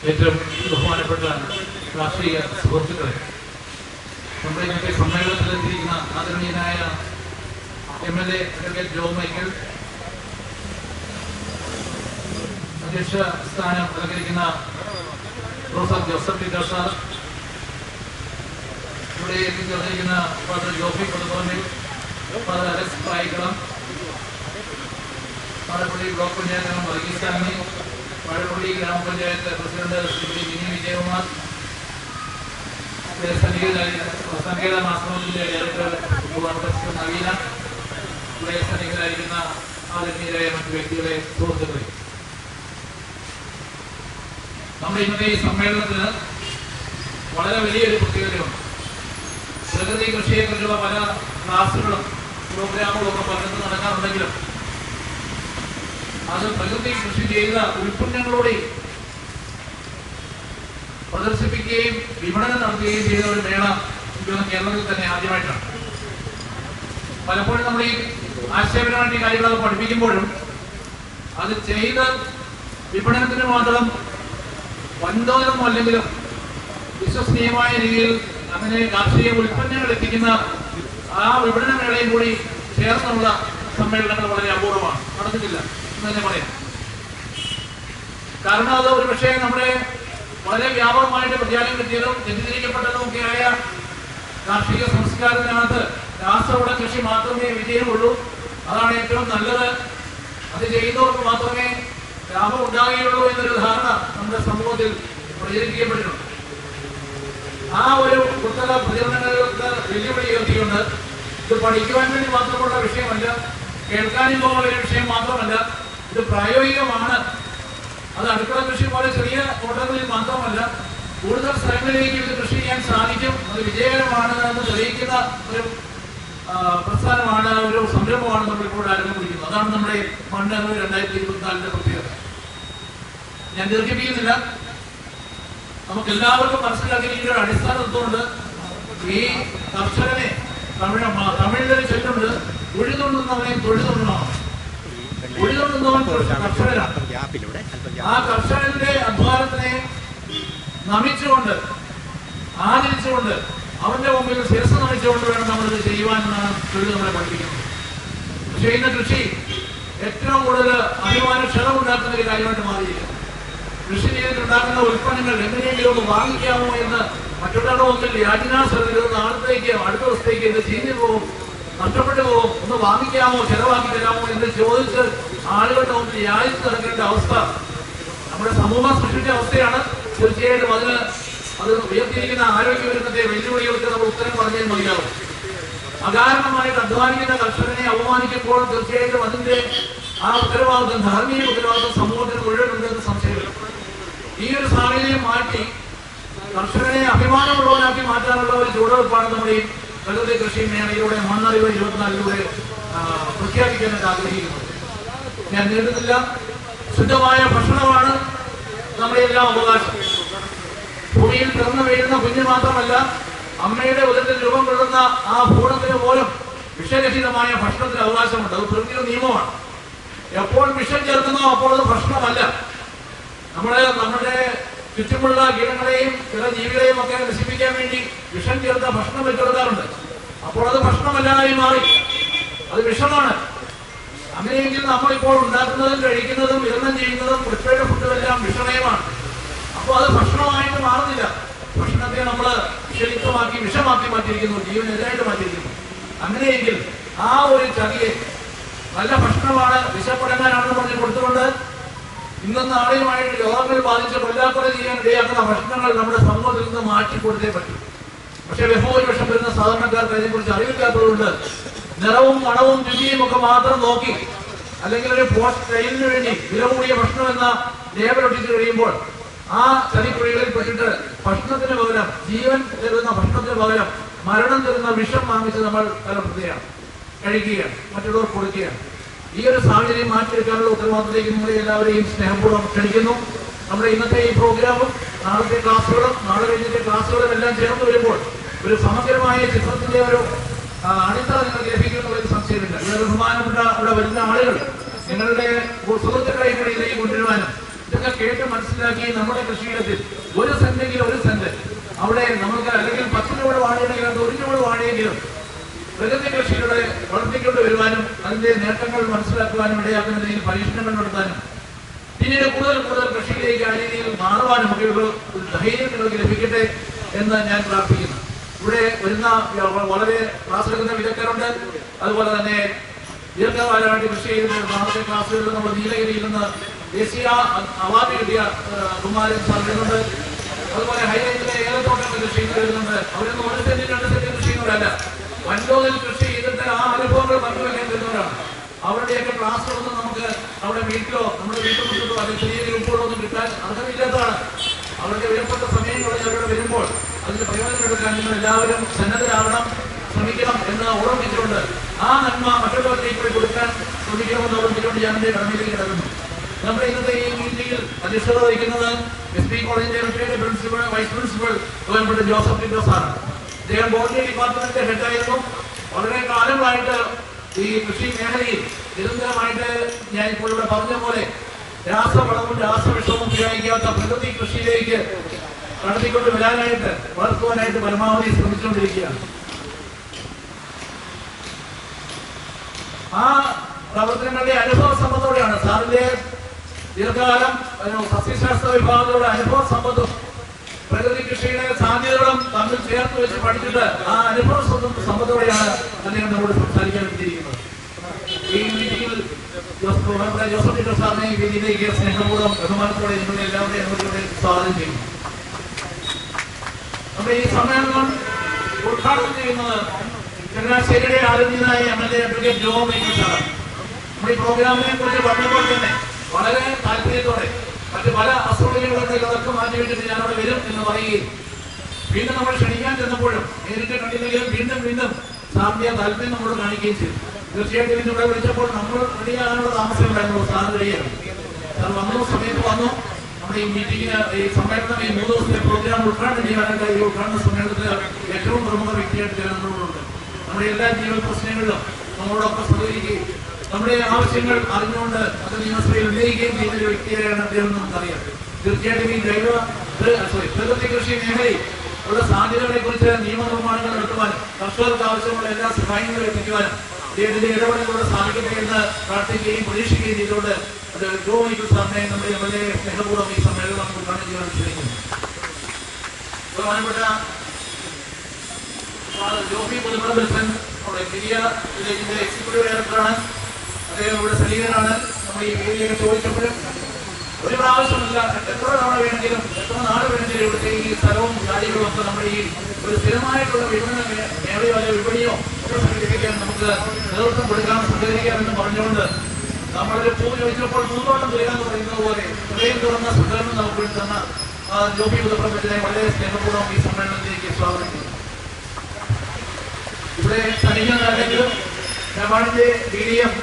ഏറ്റവും ബഹുമാനപ്പെട്ട രാഷ്ട്രീയ സുഹൃത്തുക്കളെ, നമ്മുടെ ഇന്നത്തെ സമ്മേളനത്തിലെത്തിയിരിക്കുന്ന ആദരണീയനായ MLA അഡ്വക്കേറ്റ് ജോ മൈക്കിൾ, അധ്യക്ഷ സ്ഥാനം അലങ്കരിക്കുന്ന പ്രൊഫസർ ജോസഫ് പീറ്റർ സാർ, ഇവിടെ എത്തിച്ചേർന്നിരിക്കുന്ന father Jophy Kothuparambil, father Alex Payikkalam, Vazhappally block panchayat അംഗം വർഗീസ് കാന്നി, വാഴപ്പള്ളി ഗ്രാമപഞ്ചായത്ത് പ്രസിഡന്റ് ശ്രീ മിനി വിജയകുമാർ, സങ്കേത മാധ്യമത്തിന്റെ ഡയറക്ടർ നവീന, ഇവിടെ സന്നിഹിതരായിരിക്കുന്ന ആദരണീയരായ മറ്റു വ്യക്തികളെ, സുഹൃത്തുക്കളെ, നമ്മുടെ ഇന്നത്തെ ഈ സമ്മേളനത്തിന് വളരെ വലിയൊരു പ്രത്യേകതയുണ്ട്. പ്രകൃതി കൃഷിയെക്കുറിച്ചുള്ള പല ക്ലാസുകളും പ്രോഗ്രാമുകളും ഒക്കെ പലർക്കും നടക്കാറുണ്ടെങ്കിലും അത് പ്രകൃതി കൃഷി ചെയ്ത ഉൽപ്പന്നങ്ങളോടെ പ്രദർശിപ്പിക്കുകയും വിപണനം നടത്തുകയും ചെയ്ത ഒരു മേള കേരളത്തിൽ തന്നെ ആദ്യമായിട്ടാണ്. പലപ്പോഴും നമ്മൾ ഈ ആശയപരമായിട്ട് കാര്യങ്ങളൊക്കെ പഠിപ്പിക്കുമ്പോഴും അത് ചെയ്ത് വിപണനത്തിന് മാത്രം വൻതോതിലൊന്നും അല്ലെങ്കിലും വിശ്വസനീയമായ രീതിയിൽ അങ്ങനെ കാർഷിക ഉൽപ്പന്നങ്ങൾ എത്തിക്കുന്ന ആ വിപണന മേളയും കൂടി ചേർന്നുള്ള സമ്മേളനങ്ങൾ വളരെ അപൂർവമാണ്, നടന്നിട്ടില്ല എന്ന് തന്നെ പറയാം. കാരണം അത് ഒരു പക്ഷേ നമ്മുടെ വളരെ വ്യാപകമായിട്ട് പ്രചാരം കിട്ടിയതും തെറ്റിദ്ധരിക്കപ്പെട്ടതും ഒക്കെയായ കാർഷിക സംസ്കാരത്തിനകത്ത് രാസവള കൃഷി മാത്രമേ വിജയമുള്ളൂ, അതാണ് ഏറ്റവും നല്ലത്, അത് ചെയ്യുന്നവർക്ക് മാത്രമേ ലാഭം ഉണ്ടാകുകയുള്ളൂ എന്നൊരു ധാരണ നമ്മുടെ സമൂഹത്തിൽ പ്രചരിപ്പിക്കപ്പെട്ടിട്ടുണ്ട്. ആ ഒരു പുസ്തക പ്രചരണങ്ങൾക്ക് വെല്ലുവിളി ഉയർത്തിക്കൊണ്ട് ഇത് പഠിക്കുവാൻ വേണ്ടി മാത്രമുള്ള വിഷയമല്ല, കേൾക്കാനും പോകുന്ന ഒരു വിഷയം മാത്രമല്ല, ഇത് പ്രായോഗികമാണ്. അത് അടുക്കള കൃഷി പോലെ ചെറിയ തോട്ടങ്ങളിൽ മാത്രമല്ല, കൂടുതൽ സ്ഥലങ്ങളിലേക്ക് ഇത് കൃഷി ചെയ്യാൻ സാധിക്കും, അത് വിജയകരമാണ് എന്ന് തെളിയിക്കുന്ന ഒരു പ്രസ്ഥാനമാണ്, ഒരു സംരംഭമാണ് നമ്മളിപ്പോൾ ആരംഭിക്കുന്നത്. അതാണ് നമ്മുടെ മണ്ണ് 2024 പ്രത്യേകത. ഞാൻ ദീർഘിപ്പിക്കുന്നില്ല, നമുക്ക് എല്ലാവർക്കും മനസ്സിലാക്കിയിരിക്കുന്ന ഒരു അടിസ്ഥാന തത്വമുണ്ട്. ഈ കർഷകനെ തമിഴിലൊരു ചൊല്ലുണ്ട്, ഉഴുതുണ്ടുന്നവനെ തൊഴിലുണ്ടണം. ഉഴുതുണ്ടുന്നവൻ കർഷകനാണ്. ആ കർഷകന്റെ അധ്വാനത്തിനെ നമിച്ചുകൊണ്ട് ആദരിച്ചുകൊണ്ട് അവന്റെ മുമ്പിൽ ശിരസ് നമിച്ചുകൊണ്ട് വേണം നമ്മളിത് ചെയ്യുവാനെന്നാണ് തൊഴിൽ നമ്മളെ പഠിപ്പിക്കുന്നത്. പക്ഷേ ഇന്ന് കൃഷി ഏറ്റവും കൂടുതൽ അഭിമാനക്ഷതമുണ്ടാക്കുന്ന ഒരു കാര്യമായിട്ട് മാറിയിരിക്കുന്നു. കൃഷി ചെയ്തിട്ടുണ്ടാക്കുന്ന ഉൽപ്പന്നങ്ങൾ എങ്ങനെയെങ്കിലും ഒന്ന് വാങ്ങിക്കാമോ എന്ന് മറ്റുള്ളവരുടെ മുമ്പിൽ യാചനാശ്രദ്ധ നാളത്തേക്ക് അടുത്ത ദിവസത്തേക്ക് ഇത് ചീഞ്ഞു പോകും, നഷ്ടപ്പെട്ടു പോകും, ഒന്ന് വാങ്ങിക്കാമോ, ചെലവാക്കി തരാമോ എന്ന് ചോദിച്ച് ആളുകളുടെ മുമ്പിൽ യാചിച്ച് നടക്കേണ്ട അവസ്ഥ നമ്മുടെ സമൂഹം സൃഷ്ടിച്ച അവസ്ഥയാണ്. തീർച്ചയായിട്ടും അത് ഉയർത്തിയിരിക്കുന്ന ആരോഗ്യപരത്തെ വെല്ലുവിളികൾക്ക് നമ്മൾ ഉത്തരം പറഞ്ഞാൽ മതിയാവും. അകാരണമായിട്ട് അധ്വാനിക്കുന്ന കർഷകനെ അപമാനിക്കുമ്പോൾ തീർച്ചയായിട്ടും അതിന്റെ ആ ഉത്തരവാദിത്വം, ധാർമ്മിക ഉത്തരവാദിത്വം സമൂഹത്തിന് മുഴുവനുണ്ടെന്ന് സംശയമില്ല. ഈ ഒരു സാഹചര്യം മാറ്റി കർഷകനെ അഭിമാനമുള്ളവനാക്കി മാറ്റാനുള്ള ഒരു ചുവടുവെപ്പാണ് നമ്മുടെ ഈ പ്രകൃതി കൃഷി മേഖലയിലൂടെ മണ്ണറിവ് 24 പ്രഖ്യാപിക്കാനായിട്ട് ആഗ്രഹിക്കുന്നത്. ഞാൻ നേരിടുന്നില്ല, ശുദ്ധമായ ഭക്ഷണമാണ് നമ്മുടെ എല്ലാം അവകാശം. ഭൂമിയിൽ പിറന്നു വീഴുന്ന കുഞ്ഞ് മാത്രമല്ല, അമ്മയുടെ ഉദരത്തിൽ രൂപം കൊള്ളുന്ന ആ ഭൂണത്തിന് പോലും വിഷരഹിതമായ ഭക്ഷണത്തിന് അവകാശമുണ്ട്. അത് പ്രകൃതിയുടെ നിയമമാണ്. എപ്പോൾ വിഷം ചേർക്കുന്നോ അപ്പോൾ അത് ഭക്ഷണമല്ല. നമ്മുടെ ചുറ്റുമുള്ള കീടങ്ങളെയും ചില ജീവികളെയും ഒക്കെ നശിപ്പിക്കാൻ വേണ്ടി വിഷം ചേർത്ത ഭക്ഷണം വെച്ചെടുക്കാറുണ്ട്. അപ്പോൾ അത് ഭക്ഷണമല്ലാതായി മാറി, അത് വിഷമാണ്. അങ്ങനെയെങ്കിൽ നമ്മളിപ്പോൾ ഉണ്ടാക്കുന്നതും കഴിക്കുന്നതും വിതരണം ചെയ്യുന്നതും കൃഷിയുടെ ഫുഡുമെല്ലാം വിഷമയമാണ്. അപ്പോൾ അത് ഭക്ഷണമായിട്ട് മാറുന്നില്ല. ഭക്ഷണത്തെ നമ്മൾ വിഷലിപ്തമാക്കി വിഷമാക്കി മാറ്റിയിരിക്കുന്നു, ജീവനെതിരായിട്ട് മാറ്റിയിരിക്കുന്നു. അങ്ങനെയെങ്കിൽ ആ ഒരു ചതിയെ നല്ല ഭക്ഷണമാണ്, വിശപ്പടങ്ങാനാണെന്ന് പറഞ്ഞ് കൊടുത്തുകൊണ്ട് ഇന്നും നാളെയുമായിട്ട് രോഗങ്ങൾ ബാധിച്ച് കൊല്ലാക്കൊല ചെയ്യാൻ ഇടയാക്കുന്ന ഭക്ഷണങ്ങൾ നമ്മുടെ സമൂഹത്തിൽ നിന്ന് മാറ്റിക്കൊടുത്തേ പറ്റും. പക്ഷെ ബഹുഭൂരിപക്ഷം വരുന്ന സാധാരണക്കാർക്ക് അതിനെക്കുറിച്ച് അറിവില്ലാത്തതുകൊണ്ട് നിറവും മണവും രുചിയും ഒക്കെ മാത്രം നോക്കി, അല്ലെങ്കിൽ ഒരു പോസ്റ്റ് ട്രെയിനിന് വേണ്ടി വില കൂടിയ ഭക്ഷണം എന്ന ലേബലൊട്ടിച്ച് കഴിയുമ്പോൾ ആ ചതിക്കുഴികളിൽ പെട്ടിട്ട് ഭക്ഷണത്തിന് പകരം, ജീവൻ തരുന്ന ഭക്ഷണത്തിന് പകരം മരണം തരുന്ന വിഷം വാങ്ങിച്ച് നമ്മൾ കലർത്തുകയാണ്, കഴിക്കുകയാണ്, മറ്റുള്ളവർക്ക് കൊടുക്കുകയാണ്. ഈ ഒരു സാഹചര്യം മാറ്റിയെടുക്കാനുള്ള ഉത്തരവാദിത്തത്തിലേക്ക് നിങ്ങളെ എല്ലാവരെയും സ്നേഹപൂർവ്വം ക്ഷണിക്കുന്നു. നമ്മുടെ ഇന്നത്തെ ഈ പ്രോഗ്രാമും നാളത്തെ ക്ലാസ്സുകളും നാളെ കഴിഞ്ഞത്തെ ക്ലാസ്സുകളും എല്ലാം ചേർന്ന് വരുമ്പോൾ ഒരു സമഗ്രമായ ചിത്രത്തിന്റെ ഒരു അടിത്തറ നിങ്ങൾക്ക് ലഭിക്കുന്ന ഒരു സംശയമില്ല. ഇവിടെ ബഹുമാനപ്പെട്ട ഇവിടെ വരുന്ന ആളുകൾ നിങ്ങളുടെ സുഹൃത്തുക്കളെ കൂടി ഇതിലേക്ക് കൊണ്ടുവരുവാനും ഇതൊക്കെ കേട്ട് മനസ്സിലാക്കി നമ്മുടെ കൃഷിയിടത്തിൽ 1 സെന്റെങ്കിലും 1 സെന്റ് അവിടെ നമുക്ക് അല്ലെങ്കിൽ 10 രൂപ വാഴയെങ്കിലും 1 രൂപ വാഴയെങ്കിലും പ്രകൃതി കൃഷിയുടെ വളർത്തിക്കൊണ്ട് വരുവാനും അതിന്റെ നേട്ടങ്ങൾ മനസ്സിലാക്കുവാനും ഇടയാക്കുന്ന രീതിയിൽ പരീക്ഷണങ്ങൾ നടത്താനും പിന്നീട് കൂടുതൽ കൃഷിയിലേക്ക് ആ രീതിയിൽ മാറുവാനും ഒക്കെ ഒരു ധൈര്യം നിങ്ങൾക്ക് ലഭിക്കട്ടെ എന്ന് ഞാൻ പ്രാർത്ഥിക്കുന്നു. ഇവിടെ വരുന്ന വളരെ ക്ലാസ് എടുക്കുന്ന വിദഗ്ധരുണ്ട്. അതുപോലെ തന്നെ ദീർഘകാലമായിട്ട് കൃഷി ചെയ്തിട്ട് നാളത്തെ ക്ലാസ്സുകളിൽ നമ്മൾ നീലഗിരിയിൽ നിന്ന് ദേശീയ അവാർഡ് കിട്ടിയ കുമാരൻ സാർ വരുന്നുണ്ട്. അതുപോലെ ഹൈറേഞ്ചിലെ ഏലത്തോട്ടങ്ങൾ കൃഷി ചെയ്ത് വരുന്നുണ്ട്. അവരൊന്നും 1 സെന്റ് 2 സെന്റ് കൃഷി ചെയ്യുന്നവരല്ല, വൻതോതിൽ കൃഷി ചെയ്തിട്ട് ആ അനുഭവങ്ങൾ പങ്കുവയ്ക്കാൻ വരുന്നവരാണ്. അവരുടെയൊക്കെ ക്ലാസ്സുകളൊന്നും നമുക്ക് നമ്മുടെ വീട്ടിലോ നമ്മുടെ വീട്ടുമുറ്റത്തോ അല്ലെങ്കിൽ ചെറിയ ഗ്രൂപ്പുകളോ ഒന്നും കിട്ടാൻ അർഹതയില്ലാത്തതാണ്. അവരുടെ വിലപ്പെട്ട സമയങ്ങളിൽ അവരുടെ വരുമ്പോൾ അതിന് പ്രയോജനം എടുക്കാൻ നിങ്ങൾ എല്ലാവരും സന്നദ്ധരാകണം, ശ്രമിക്കണം എന്ന് ഓർമ്മിച്ചുകൊണ്ട് ആ നന്മ മറ്റുള്ളവരിലേക്ക് കൂടി കൊടുക്കാൻ ശ്രമിക്കണമെന്ന് ഓർമ്മിച്ചുകൊണ്ട് ഞാൻ എൻ്റെ കടമയിലേക്ക് കിടക്കുന്നു. നമ്മുടെ ഇന്നത്തെ ഈ മീറ്റിംഗിൽ അധ്യക്ഷത വഹിക്കുന്നത് SP കോളേജിന്റെ റിട്ടയർഡ് പ്രിൻസിപ്പൽ വൈസ് പ്രിൻസിപ്പൽ ബഹുമാനപ്പെട്ട ജോസഫ് ടിറ്റോസ് ആണ്. അദ്ദേഹം ബോട്ടണി ഡിപ്പാർട്ട്മെന്റിന്റെ ഹെഡായിരുന്നു. വളരെ കാലങ്ങളായിട്ട് ഈ കൃഷി മേഖലയിൽ നിരന്തരമായിട്ട് ഞാൻ ഇപ്പോൾ ഇവിടെ പറഞ്ഞ പോലെ രാസവളവും രാസവിഷവും ഉപയോഗിക്കാത്ത പ്രകൃതി കൃഷിയിലേക്ക് നടത്തിക്കൊണ്ട് വരാനായിട്ട് വളർത്തുവാനായിട്ട് പരമാവധി ശ്രമിച്ചുകൊണ്ടിരിക്കുകയാണ്. ആ പ്രവർത്തനങ്ങളുടെ അനുഭവ സമ്പത്തോടെയാണ് സാറിന്റെ ദീർഘകാലം സസ്യശാസ്ത്ര വിഭാഗത്തോടെ അനുഭവ സമ്പത്തും പ്രകൃതി കൃഷിയുടെ സാധ്യതകളും തമ്മിൽ ചേർത്ത് വെച്ച് പഠിച്ചിട്ട് ആ അനുഭവ സമ്പത്തോടെയാണ് അദ്ദേഹം നമ്മോട് സംസാരിക്കാൻ എത്തിയിരിക്കുന്നത്. ഈ മീറ്റിംഗിൽ ജോസഫ് ടിറ്റോസ് സാറിനെ ഈ വേദിയിലേക്ക് സ്നേഹപൂർവ്വം ബഹുമാനത്തോടെ നിങ്ങളുടെ എല്ലാവരുടെയും അനുമതിയോടെ സ്വാഗതം ചെയ്യുന്നു. നമ്മുടെ ഈ സമ്മേളനം ഉദ്ഘാടനം ചെയ്യുന്നത് ചങ്ങനാശ്ശേരിയുടെ ആദരണീയനായ MLA അഡ്വക്കേറ്റ് ജോ മൈക്കിൾ സാറാണ്. നമ്മുടെ ഈ പ്രോഗ്രാമിനെ കുറിച്ച് പറഞ്ഞപ്പോൾ തന്നെ വളരെ താല്പര്യത്തോടെ മറ്റ് പല അസൗകര്യങ്ങളൊക്കെ അതൊക്കെ മാറ്റിവെച്ചിട്ട് ഞാനവിടെ വരും എന്ന് പറയുകയും വീണ്ടും നമ്മൾ ക്ഷണിക്കാൻ ചെന്നപ്പോഴും നേരിട്ട് കണ്ടില്ലെങ്കിലും വീണ്ടും സാറിന്റെ താല്പര്യം നമ്മളോട് കാണിക്കുകയും ചെയ്തു. തീർച്ചയായിട്ടും ഇതിവിടെ വിളിച്ചപ്പോൾ നമ്മൾ റെഡിയാകാനുള്ള താമസം ഉണ്ടായിരുന്നു. സാർ റെഡിയായിരുന്നു. സാർ വന്നു, സമയത്ത് വന്നു. നമ്മുടെ ഈ മീറ്റിംഗിന് ഈ സമ്മേളനം ഈ 3 ദിവസത്തെ പ്രോഗ്രാം ഉദ്ഘാടനം ചെയ്യാനായിട്ട് ഈ ഉദ്ഘാടന സമ്മേളനത്തിൽ ഏറ്റവും പ്രമുഖ വ്യക്തിയായിട്ട് നമ്മളോടുണ്ട്. നമ്മുടെ എല്ലാ ജീവൽ പ്രശ്നങ്ങളിലും നമ്മളോടൊപ്പം സഹകരിക്കുകയും നമ്മുടെ ആവശ്യങ്ങൾ അറിഞ്ഞുകൊണ്ട് അത് നിയമസഭയിൽ ഉന്നയിക്കുകയും ചെയ്യുന്ന ഒരു വ്യക്തിയാണ് അദ്ദേഹം നമുക്കറിയാം. തീർച്ചയായിട്ടും ഈ പ്രകൃതി കൃഷി മേഖലയിൽ ഉള്ള സാധ്യതകളെ കുറിച്ച് നിയമനിർമ്മാണങ്ങൾ നടത്തുവാനും കർഷകർക്ക് ആവശ്യമുള്ള എല്ലാ സഹായങ്ങളും എത്തിക്കുവാനും അദ്ദേഹത്തിന്റെ ഇടപെടലുകളോട് സാധിക്കട്ടെ എന്ന് പ്രാർത്ഥിക്കുകയും പ്രതീക്ഷിക്കുകയും ചെയ്തുകൊണ്ട് അത് ജോ മൈക്കിൾ സാറിനെ നമ്മുടെ MLA സ്നേഹപൂർവ്വം ഈ സമ്മേളനം ഉദ്ഘാടനം ചെയ്യാൻ ക്ഷണിക്കുന്നു. ബഹുമാനപ്പെട്ട ജോബി പുതുപ്പറമ്പിൽ നമ്മുടെ പുതിയ വില്ലേജിന്റെ എക്സിക്യൂട്ടീവ് ഡയറക്ടറാണ്. അദ്ദേഹം ഇവിടെ സജീവനാണ്. നമ്മൾ ഈ വേദിയൊക്കെ ചോദിച്ചപ്പോഴും ഒരു പ്രാവശ്യമല്ല, എത്ര തവണ വേണമെങ്കിലും എത്ര നാട് വേണമെങ്കിലും ഇവിടുത്തെ ഈ സ്ഥലവും കാര്യങ്ങളും ഒക്കെ നമ്മുടെ ഈ ഒരു സ്ഥിരമായിട്ടുള്ള വിപണന മേഖലയോ അല്ലെങ്കിൽ വിപണിയോ ഒക്കെ സംഘടിപ്പിക്കാൻ നമുക്ക് നേതൃത്വം കൊടുക്കാൻ സഹകരിക്കാമെന്ന് പറഞ്ഞുകൊണ്ട് നമ്മളൊരു പൂ ചോദിച്ചപ്പോൾ പൂന്തോട്ടം ചെയ്യാന്ന് പറയുന്നത് പോലെ ഹൃദയം തുറന്ന സഹകരണം നമുക്ക് വേണ്ടി തന്ന ജോബി പുതുപ്പറമ്പിനെ വളരെ സ്നേഹപൂർവ്വം ഈ സമ്മേളനത്തിലേക്ക് സ്വാഗതം ചെയ്യുന്നു. ഇവിടെ സന്നിഹിതനാണെങ്കിലും നബാർഡിന്റെ DDM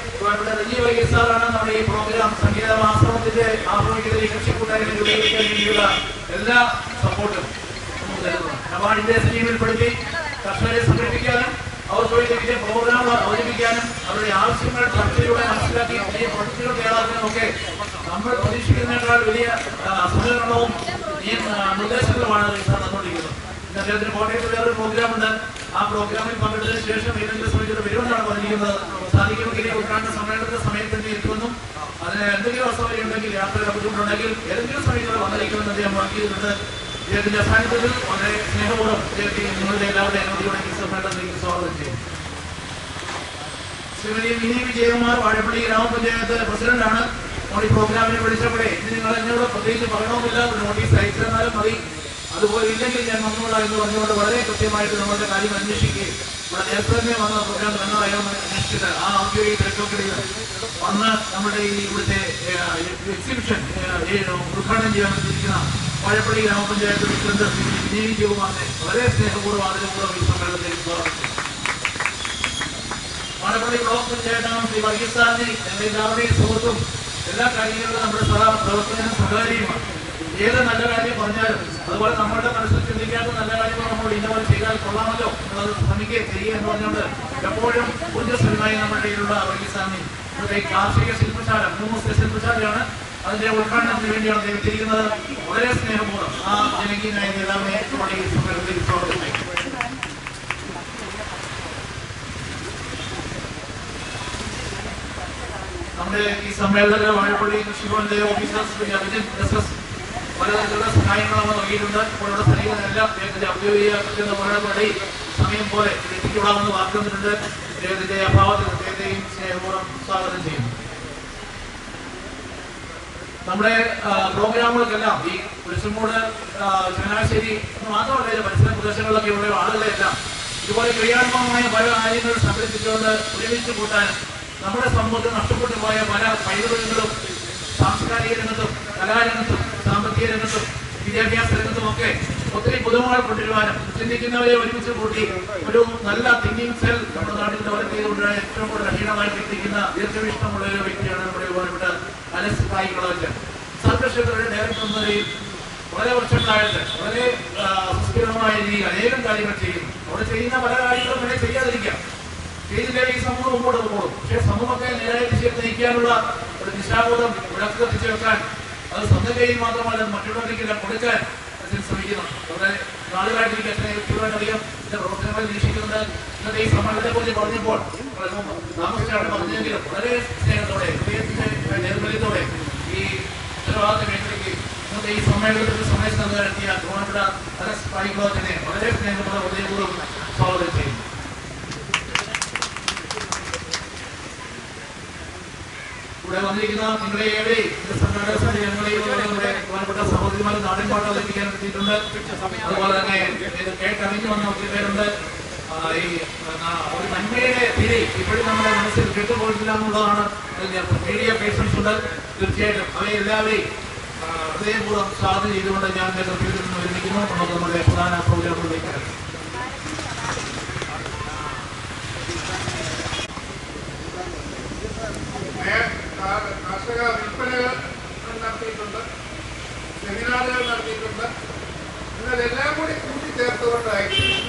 രഞ്ജി വൈകിട്ട് സാറാണ് നമ്മുടെ ഈ പ്രോഗ്രാം സംഗീത ആശ്രമത്തിന്റെ ആശ്രമിക്കുന്നതിൽ കൃഷി കൂട്ടായ്മ രൂപീകരിക്കാൻ വേണ്ടിയുള്ള എല്ലാ സപ്പോർട്ടും നമുക്ക് തരുന്നു. നബാർഡിന്റെ സ്കീമിൽപ്പെടുത്തി കർഷകരെ സംഘടിപ്പിക്കാനും അവർക്ക് വേണ്ടി പ്രോഗ്രാം അവതരിപ്പിക്കാനും അവരുടെ ആവശ്യങ്ങൾ ചർച്ചയിലൂടെ മനസ്സിലാക്കി വലിയ പ്രൊജക്ടുകൾ തയ്യാറാക്കാനും ഒക്കെ നമ്മൾ പ്രതീക്ഷിക്കുന്നതിനേക്കാൾ വലിയ സഹകരണവും നിർദ്ദേശങ്ങളുമാണ് സാർ തന്നുകൊണ്ടിരിക്കുന്നത്. അദ്ദേഹത്തിന് കോട്ടയത്ത് വേറൊരു പ്രോഗ്രാം ഉണ്ട്. ആ പ്രോഗ്രാമിൽ പങ്കെടുത്തതിന് ശേഷം ഏതെങ്കിലും സമയത്ത് വരുമെന്നാണ് പറഞ്ഞിരിക്കുന്നത്. സാധിക്കുമെങ്കിൽ ഉദ്ഘാടന സമ്മേളനത്തിന്റെ സമയത്ത് തന്നെ എത്തുമെന്നും അതിന് എന്തെങ്കിലും അസൗകര്യം ഉണ്ടെങ്കിൽ യാത്രയുടെ ബുദ്ധിമുട്ടുണ്ടെങ്കിൽ ഏതെങ്കിലും സമയത്ത് വന്നിരിക്കുമെന്ന് അദ്ദേഹം വാങ്ങിയിട്ടുണ്ട്. അദ്ദേഹത്തിന്റെ സാന്നിധ്യത്തിൽ വളരെ സ്നേഹപൂർവ്വം അദ്ദേഹത്തെ നിങ്ങളുടെ എല്ലാവരുടെ അനുമതിയോടെ ഈ സമ്മേളനത്തിലേക്ക് സ്വാഗതം ചെയ്യും. ശ്രീമതി മിനി വിജയകുമാർ വാഴപ്പള്ളി ഗ്രാമപഞ്ചായത്ത് പ്രസിഡന്റാണ്. നമ്മൾ ഈ പ്രോഗ്രാമിനെ വിളിച്ചപ്പോഴേ ഇത് നിങ്ങൾ എന്നോട് പ്രത്യേകിച്ച് പറയണമെന്നില്ല, ഒരു നോട്ടീസ് അയച്ചിരുന്നാലും മതി, അതുപോലെ ഇല്ലെങ്കിൽ ഞാൻ വന്നുകൂടാ എന്ന് പറഞ്ഞുകൊണ്ട് വളരെ കൃത്യമായിട്ട് നമ്മളുടെ കാര്യം അന്വേഷിക്കുകയും ഇവിടെ നേരത്തെ തന്നെ വന്ന പ്രോഗ്രാം നല്ലതായോ എന്ന് അന്വേഷിച്ചിട്ട് ആ ഔദ്യോഗിക തിരക്കൊക്കെയിൽ വന്ന് നമ്മുടെ ഈ ഇവിടുത്തെ എക്സിബിഷൻ ഉദ്ഘാടനം ചെയ്യാൻ വേണ്ടിയിരിക്കുന്ന വാഴപ്പള്ളി ഗ്രാമപഞ്ചായത്ത് പ്രസിഡന്റ് ശ്രീ വിജയ വിജയകുമാറിനെ വളരെ സ്നേഹപൂർവ്വം ആദരപൂർവ്വം ഈ സമ്മേളനത്തിലേക്ക് സ്വാഗതം ചെയ്തു. വാഴപ്പള്ളി ബ്ലോക്ക് പഞ്ചായത്താണ് ശ്രീ വർഗീസ് സാറിനെ എല്ലാവരുടെയും സുഹൃത്തും എല്ലാ കാര്യങ്ങളിലും നമ്മുടെ പ്രവർത്തനം സഹകാരിയുമാണ്. ഏത് നല്ല കാര്യം പറഞ്ഞാലും അതുപോലെ നമ്മളുടെ മനസ്സിൽ ചിന്തിക്കാത്ത നല്ല കാര്യങ്ങൾ നമ്മൾ ഇന്നപോലെ ചെയ്താൽ കൊള്ളാമല്ലോ എന്നത് ശ്രമിക്കുകയും ചെയ്യുക എന്ന് പറഞ്ഞുകൊണ്ട് എപ്പോഴും ഊർജ്ജസ്വലമായി നമ്മുടെ കയ്യിലുള്ള വർഗീസ് സാറിനെ ഇവിടുത്തെ കാർഷിക ശില്പശാല 3 ദിവസത്തെ ശില്പശാലയാണ്. അതിന്റെ ഉദ്ഘാടനത്തിന് വേണ്ടിയാണ് അദ്ദേഹം എത്തിയിരിക്കുന്നത്. വളരെ സ്നേഹപൂർവ്വം ആ ജനകീയനായ നേതാവിനെ സമ്മേളനത്തിൽ സ്വാഗതം ചെയ്യും. നമ്മുടെ ഈ സമ്മേളനത്തിൽ വാഴപ്പള്ളി കൃഷിഭവന്റെ ഓഫീസേഴ്സ് പലതരത്തിലുള്ള സഹായങ്ങൾ നമ്മൾ നൽകിയിട്ടുണ്ട്. അപ്പോൾ ഇവിടെ സ്ഥലങ്ങളെല്ലാം അദ്ദേഹത്തിന്റെ ഔദ്യോഗിക കൃത്യമായി സമയം പോലെ എത്തിക്കൊള്ളാമെന്ന് വാക്ക് തന്നിട്ടുണ്ട്. അദ്ദേഹത്തിന്റെ അഭാവത്തിൽ അദ്ദേഹത്തെയും സ്നേഹപൂർവ്വം സ്വാഗതം ചെയ്യുന്നു. നമ്മുടെ പ്രോഗ്രാമുകൾക്കെല്ലാം ഈ കുരിശുമൂട്, ചങ്ങനാശ്ശേരി മാത്രമല്ല പരിസര പ്രദേശങ്ങളിലൊക്കെ ഉള്ള ആളുകളെല്ലാം ഇതുപോലെ ക്രിയാത്മകമായ പല കാര്യങ്ങൾ സംഘടിപ്പിച്ചുകൊണ്ട് ഒരുമിച്ച് കൂട്ടാനും നമ്മുടെ സമൂഹത്തിൽ നഷ്ടപ്പെട്ടു പോയ പല പൈതൃകങ്ങളും സാംസ്കാരിക രംഗത്തും കലാരംഗത്തും സാമ്പത്തിക രംഗത്തും വിദ്യാഭ്യാസ രംഗത്തുമൊക്കെ ഒത്തിരി പുതുമകൾ കൊണ്ടുവരുവാനും ചിന്തിക്കുന്നവരെ ഒരുമിച്ച് കൂട്ടി ഒരു നല്ല തിങ്കിങ് സെൽ നമ്മുടെ നാട്ടിൽ ഡെവലപ്പ് ചെയ്തുകൊണ്ട് ഏറ്റവും കൂടുതൽ കഠിനമായി പ്രവർത്തിക്കുന്ന ദീർഘവീക്ഷണമുള്ള ഒരു വ്യക്തിയാണ് നമ്മുടെ ബഹുമാനപ്പെട്ട അലക്സ് കായികളവൻ. സർക്കക്ഷേത്രയുടെ ഡയറക്ടർ എന്ന നിലയിൽ വളരെ വർഷങ്ങളായിട്ട് വളരെ സുസ്ഥിരമായ രീതിയിൽ അനേകം കാര്യങ്ങൾ ചെയ്യുന്നു. അവിടെ ചെയ്യുന്ന പല കാര്യങ്ങളും വേണേൽ ചെയ്യാതിരിക്കാം, ചെയ്തില്ലെങ്കിൽ ഈ സമൂഹം മുമ്പോട്ട് പോകും. പക്ഷേ സമൂഹത്തെ നേരായ ദിശയിൽ നയിക്കാനുള്ള ഒരു ദിശാബോധം വിളക്ക് കത്തിച്ചു വെക്കാൻ അത് സ്വന്തം കയ്യിൽ മാത്രമല്ല മറ്റുള്ളവരിക്കെല്ലാം കൊടുക്കാൻ അതിൽ ശ്രമിക്കുന്നുണ്ട്. വളരെ നാളുകളായിട്ട് എനിക്ക് എത്ര വ്യക്തികളായിട്ടറിയാം ഇതിന്റെ പ്രവർത്തനങ്ങൾ നിരീക്ഷിക്കുന്നുണ്ട്. ഇന്നത്തെ ഈ സമ്മേളനത്തെ കുറിച്ച് പറഞ്ഞപ്പോൾ താമസിച്ചാണ് പറഞ്ഞെങ്കിലും വളരെ സ്നേഹത്തോടെ ഹൃദയത്തിന്റെ നിർമ്മല്യത്തോടെ ഈ ഉത്തരവാദിത്ത മേഖലയ്ക്ക് ഇന്നത്തെ ഈ സമ്മേളനത്തിൽ സന്ദേശം നൽകാൻ എത്തിയ ബഹുമാനപ്പെട്ട അലക്സ് കായികളവനെ വളരെ സ്നേഹത്തോടെ ഹൃദയപൂർവ്വം സ്വാഗതം ചെയ്യുന്നു. ഇവിടെ വന്നിരിക്കുന്ന നിങ്ങളെ ഏവരെയും സംഘടന ഞങ്ങളെയും നമ്മുടെ ബഹുമാനപ്പെട്ട സഹോദരിമാരും നാടൻ പാട്ട് അവതരിപ്പിക്കാൻ എത്തിയിട്ടുണ്ട്. അതുപോലെ തന്നെ ഇത് കേട്ടറിഞ്ഞു വന്ന ഒത്തിരി പേരുണ്ട്. ഈ ഒരു നന്മയുടെ തിരി ഇപ്പോഴും നമ്മുടെ മനസ്സിൽ കേട്ടുപോയിട്ടില്ല എന്നുള്ളതാണ് മീഡിയ പേഴ്സൺസ് ഉണ്ട്. തീർച്ചയായിട്ടും അവരെ എല്ലാവരെയും ഹൃദയപൂർവ്വം സ്വാഗതം ചെയ്തുകൊണ്ട് ഞാൻ നേതൃത്വത്തിൽ നിന്ന് ഒരുമിക്കുന്നു. നമുക്ക് നമ്മുടെ പ്രധാന പ്രോഗ്രാമുകളിലേക്ക് ഇറങ്ങാം. കർഷക വിൽപ്പനകൾ നടത്തിയിട്ടുണ്ട്, സെമിനാറുകൾ നടത്തിയിട്ടുണ്ട്. എന്നാൽ എല്ലാം കൂടി കൂട്ടിച്ചേർത്തുകൊണ്ട്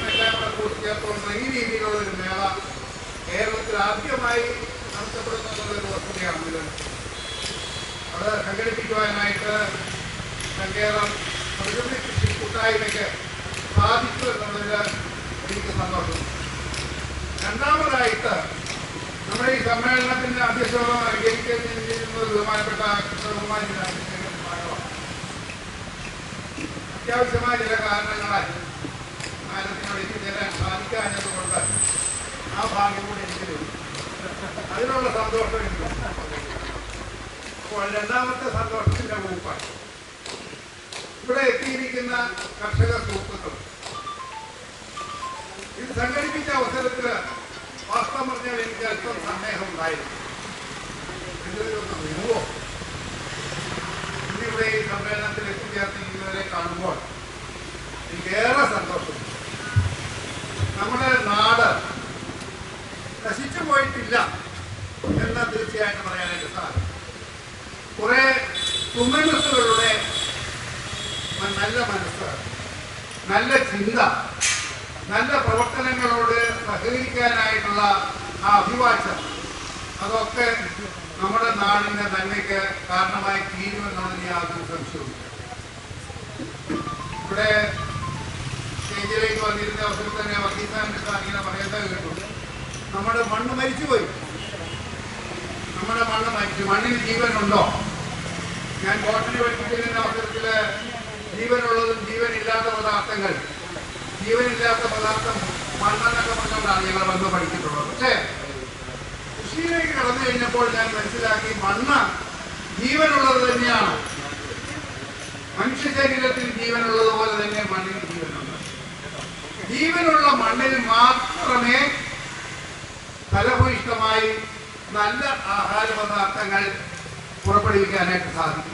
എല്ലാം കൂടെ കൂട്ടിച്ചേർത്തുകൊണ്ട് ഈ രീതിയിലുള്ള ഒരു മേള കേരളത്തിൽ ആദ്യമായി നടത്തപ്പെടുന്നതൊരു വസ്തുതയാണിത്. അത് സംഘടിപ്പിക്കുവാനായിട്ട് കേരളം പ്രകൃതി കൃഷി കൂട്ടായ്മയ്ക്ക് സാധിച്ചു എന്നുള്ളതിൽ എനിക്ക് സന്തോഷം. രണ്ടാമതായിട്ട് നമ്മുടെ ഈ സമ്മേളനത്തിന്റെ അധ്യക്ഷത അലങ്കരിക്കുന്നത് ബഹുമാനപ്പെട്ട കൃഷ്ണകുമാരിയാണ്. അത്യാവശ്യമായ ചില കാരണങ്ങളാൽ ആയിരത്തിനോട് എത്തിച്ചേരാൻ സാധിക്കാഞ്ഞതുകൊണ്ട് ആ ഭാഗ്യം കൂടി എനിക്ക് ലഭിക്കും. അതിനുള്ള സന്തോഷം എനിക്ക്. അപ്പോൾ രണ്ടാമത്തെ സന്തോഷത്തിന്റെ വകുപ്പാണ് ഇവിടെ എത്തിയിരിക്കുന്ന കർഷക സുഹൃത്തുക്കൾ. ഇത് സംഘടിപ്പിച്ച അവസരത്തിൽ വാസ്തവം പറഞ്ഞാൽ എനിക്ക് അല്പം സന്ദേഹം ഉണ്ടായിരുന്നു. എന്തൊരു വിമുവോ ഇന്നിവിടെ ഈ സമ്മേളനത്തിൽ എത്തിച്ചേർത്തിരിക്കുന്നവരെ കാണുമ്പോൾ എനിക്കേറെ സന്തോഷം. നമ്മുടെ നാട് നശിച്ചു പോയിട്ടില്ല എന്ന് തീർച്ചയായിട്ടും പറയാനായിട്ട് സാധിക്കും. കുറെ തുമ്മനസ്സുകളുടെ നല്ല മനസ്സ്, നല്ല ചിന്ത, നല്ല പ്രവർത്തനങ്ങളോട് സഹകരിക്കാനായിട്ടുള്ള ആ അഭിവാച്യം അതൊക്കെ നമ്മുടെ നാടിന്റെ നന്മയ്ക്ക് കാരണമായി തീരുമെന്നുള്ളതിന് യാതൊരു സംശയവും. ഇവിടെ സ്റ്റേജിലേക്ക് വന്നിരുന്ന അവസരത്തിൽ തന്നെ വക്കീസാന്റെ ഇങ്ങനെ പറയുന്നത് കേട്ടു, നമ്മുടെ മണ്ണ് മരിച്ചുപോയി, നമ്മുടെ മണ്ണ് മരിച്ചു, മണ്ണിന് ജീവനുണ്ടോ? ഞാൻ ബോട്ടണി പഠിപ്പിച്ചിരുന്ന അവസരത്തിൽ ജീവനുള്ളതും ജീവനില്ലാത്ത പദാർത്ഥങ്ങൾ, ജീവനില്ലാത്ത പദാർത്ഥം മണ്ണെന്നൊക്കെ പറഞ്ഞുകൊണ്ടാണ് ഞങ്ങൾ വന്ന് പഠിച്ചിട്ടുള്ളത്. പക്ഷേ കൃഷിയിലേക്ക് കടന്നു കഴിഞ്ഞപ്പോൾ ഞാൻ മനസ്സിലാക്കി മണ്ണ് ജീവനുള്ളത് തന്നെയാണ്. മനുഷ്യ ശരീരത്തിൽ ജീവനുള്ളതുപോലെ തന്നെ മണ്ണിന് ജീവനുണ്ട്. ജീവനുള്ള മണ്ണിൽ മാത്രമേ ഫലഭൂയിഷ്ടമായി നല്ല ആഹാര പദാർത്ഥങ്ങൾ പുറപ്പെടുവിക്കാനായിട്ട് സാധിക്കും.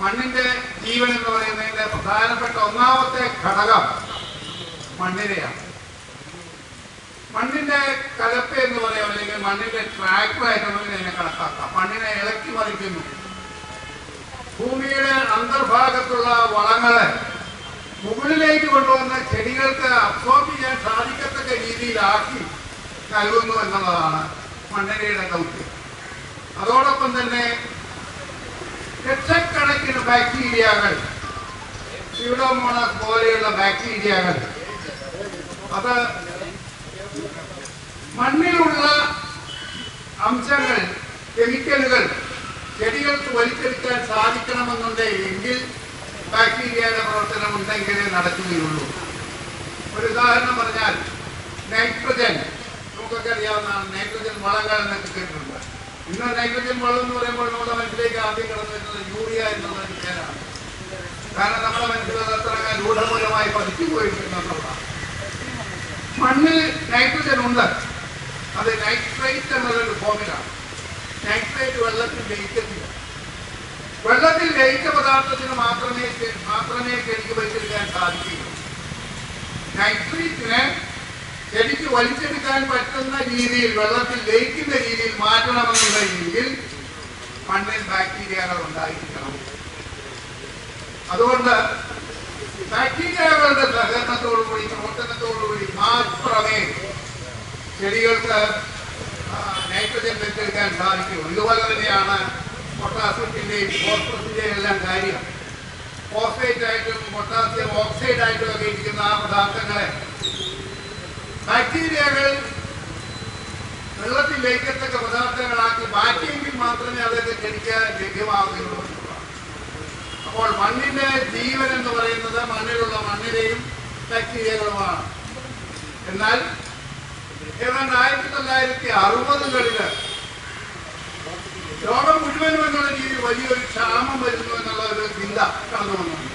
മണ്ണിന്റെ ജീവൻ എന്ന് പറയുന്നതിന്റെ പ്രധാനപ്പെട്ട ഒന്നാമത്തെ ഘടകം മണ്ണിനെയാണ്. മണ്ണിന്റെ കലപ്പ എന്ന് പറയാം, അല്ലെങ്കിൽ മണ്ണിന്റെ ട്രാക്ടറായിട്ട് നമുക്ക് അതിനെ കണക്കാക്കാം. മണ്ണിനെ ഇളക്കി മറിക്കുന്നു. ഭൂമിയുടെ അന്തർഭാഗത്തുള്ള വളങ്ങളെ മുകളിലേക്ക് കൊണ്ടുവന്ന ചെടികൾക്ക് അബ്സോർബ് ചെയ്യാൻ സാധിക്കത്തക്ക രീതിയിലാക്കി നൽകുന്നു എന്നുള്ളതാണ് മണ്ണിനയുടെ ദൗത്യം. അതോടൊപ്പം തന്നെ ലക്ഷക്കണക്കിന് ബാക്ടീരിയകൾ, സ്യൂഡോമോണസ് പോലെയുള്ള ബാക്ടീരിയകൾ, അത് മണ്ണിലുള്ള അംശങ്ങൾ, കെമിക്കലുകൾ ചെടികൾക്ക് വലിച്ചെടുക്കാൻ സാധിക്കണമെന്നുണ്ടെങ്കിൽ ബാക്ടീരിയയുടെ പ്രവർത്തനം ഉണ്ടെങ്കിലേ നടക്കുകയുള്ളൂ. ഒരു ഉദാഹരണം പറഞ്ഞാൽ നൈട്രജൻ, നമുക്കൊക്കെ അറിയാവുന്നതാണ്. നൈട്രജൻ വളങ്ങൾ എന്നൊക്കെ കേട്ടിട്ടുണ്ട്. ഇന്ന് നൈട്രജൻ വളം എന്ന് പറയുമ്പോൾ നമ്മുടെ മനസ്സിലേക്ക് ആദ്യം കടന്നു വരുന്നത് യൂറിയ എന്നുള്ളൊരു പേരാണ്. കാരണം നമ്മുടെ മനസ്സിൽ അത്ര രൂഢമൂലമായി പതിച്ചു പോയിരിക്കുന്നതാണ്. മണ്ണിൽ നൈട്രജൻ ഉണ്ട്, അത് നൈട്രേറ്റ് എന്നുള്ളൊരു ഫോമിലാണ്. നൈട്രേറ്റ് വെള്ളത്തിൽ ലയിക്കത്തില്ല. വെള്ളത്തിൽ ലയിച്ച പദാർത്ഥത്തിന് മാത്രമേ ചെടിക്ക് വലിച്ചെടുക്കാൻ സാധിക്കുകയുള്ളൂ. നൈട്രേറ്റിനെ ചെടിക്ക് വലിച്ചെടുക്കാൻ പറ്റുന്ന രീതിയിൽ, വെള്ളത്തിൽ ലയിക്കുന്ന രീതിയിൽ മാറ്റണമെന്നുണ്ടെങ്കിൽ മണ്ണിൽ ബാക്ടീരിയകൾ ഉണ്ടായിരിക്കണം. അതുകൊണ്ട് ബാക്ടീരിയകളുടെ സഹകരണത്തോടുകൂടി, പ്രവർത്തനത്തോടുകൂടി മാത്രമേ ചെടികൾക്ക് നൈട്രജൻ വെച്ചെടുക്കാൻ സാധിക്കുകയുള്ളൂ. ഇതുപോലെ തന്നെയാണ് പൊട്ടാസ്യത്തിന്റെയും ഫോസ്ഫറസിന്റെയും എല്ലാം കാര്യം. ഫോസ്ഫേറ്റ് ആയിട്ടും പൊട്ടാസ്യം ഓക്സൈഡ് ആയിട്ടും ഒക്കെ ഇരിക്കുന്ന ആ പദാർത്ഥങ്ങളെ ബാക്ടീരിയകൾ വെള്ളത്തിൽ ലയിക്കത്തക്ക പദാർത്ഥങ്ങളാക്കി മാറ്റിയെങ്കിൽ മാത്രമേ അതൊക്കെ ചെടിക്ക് ലഭ്യമാവുകയുള്ളൂ. അപ്പോൾ മണ്ണിന്റെ ജീവൻ എന്ന് പറയുന്നത് മണ്ണിലുള്ള മണ്ണിലെയും ബാക്ടീരിയകളുമാണ്. എന്നാൽ ഏതാണ്ട് 1960കളില് ലോകം മുഴുവനും എന്നുള്ള രീതിയിൽ വലിയൊരു ക്ഷാമം വരുന്നു എന്നുള്ള ഒരു ചിന്ത കടന്നു വന്നുണ്ട്.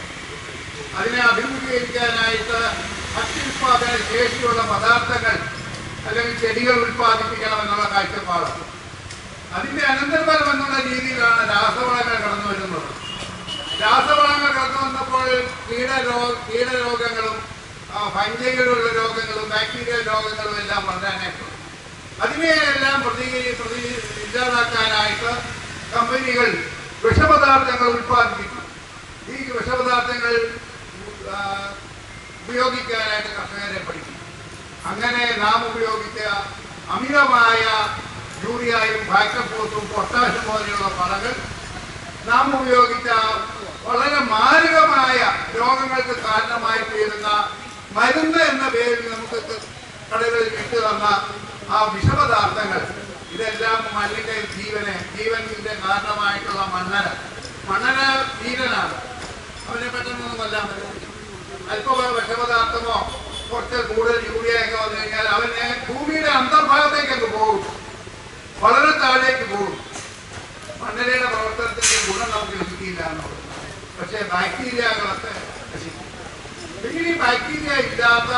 അതിനെ അഭിമുഖീകരിക്കാനായിട്ട് അത്യുൽപാദന ശേഷിയുള്ള പദാർത്ഥങ്ങൾ അല്ലെങ്കിൽ ചെടികൾ ഉൽപ്പാദിപ്പിക്കണം എന്നുള്ള കാഴ്ചപ്പാട്. അതിന്റെ അനന്തരഫലം എന്നുള്ള രീതിയിലാണ് രാസവളങ്ങൾ കടന്നു വരുന്നത്. രാസവളങ്ങൾ കടന്നു വന്നപ്പോൾ കീടരോഗങ്ങളും ഫംഗൈകളുള്ള രോഗങ്ങളും ബാക്ടീരിയൽ രോഗങ്ങളും എല്ലാം വളരാനായിട്ടുണ്ട്. അതിനെയെല്ലാം ഇല്ലാതാക്കാനായിട്ട് കമ്പനികൾ വിഷപദാർത്ഥങ്ങൾ ഉൽപ്പാദിപ്പിക്കും. ഈ വിഷപദാർത്ഥങ്ങൾ ഉപയോഗിക്കാനായിട്ട് കർഷകരെ പഠിക്കും. അങ്ങനെ നാം ഉപയോഗിച്ച അമിതമായ യൂറിയയും ഫാക്ടോഫോസും പൊട്ടാഷും പോലെയുള്ള വളങ്ങൾ, നാം ഉപയോഗിച്ച വളരെ മാരകമായ രോഗങ്ങൾക്ക് കാരണമായി തീരുന്ന മരുന്ന് എന്ന പേരിൽ നമുക്ക് കടകളിൽ വിട്ടു തന്ന ആ വിഷപദാർത്ഥങ്ങൾ, ഇതെല്ലാം മണ്ണിന്റെ ജീവന്റെ കാരണമായിട്ടുള്ള മണ്ണന ജീവനാണ്. അവനെ പെട്ടെന്നൊന്നും കൊല്ലാൻ പറ്റും. അല്പം വിഷപദാർത്ഥമോ കുറച്ച് കൂടുതൽ യൂറിയൊക്കെ വന്നു കഴിഞ്ഞാൽ അവനെ ഭൂമിയുടെ അന്തർഭാഗത്തേക്ക് അങ്ങ് പോകും, വളരെ താഴേക്ക് പോകും. മണ്ണരയുടെ പ്രവർത്തനത്തിന്റെ ഗുണം നമുക്ക് ലഭിക്കില്ല എന്നുള്ളത്. പക്ഷേ ബാക്ടീരിയകളൊക്കെ നശിക്കും. പിന്നീട് ഈ ബാക്ടീരിയ ഇല്ലാത്ത,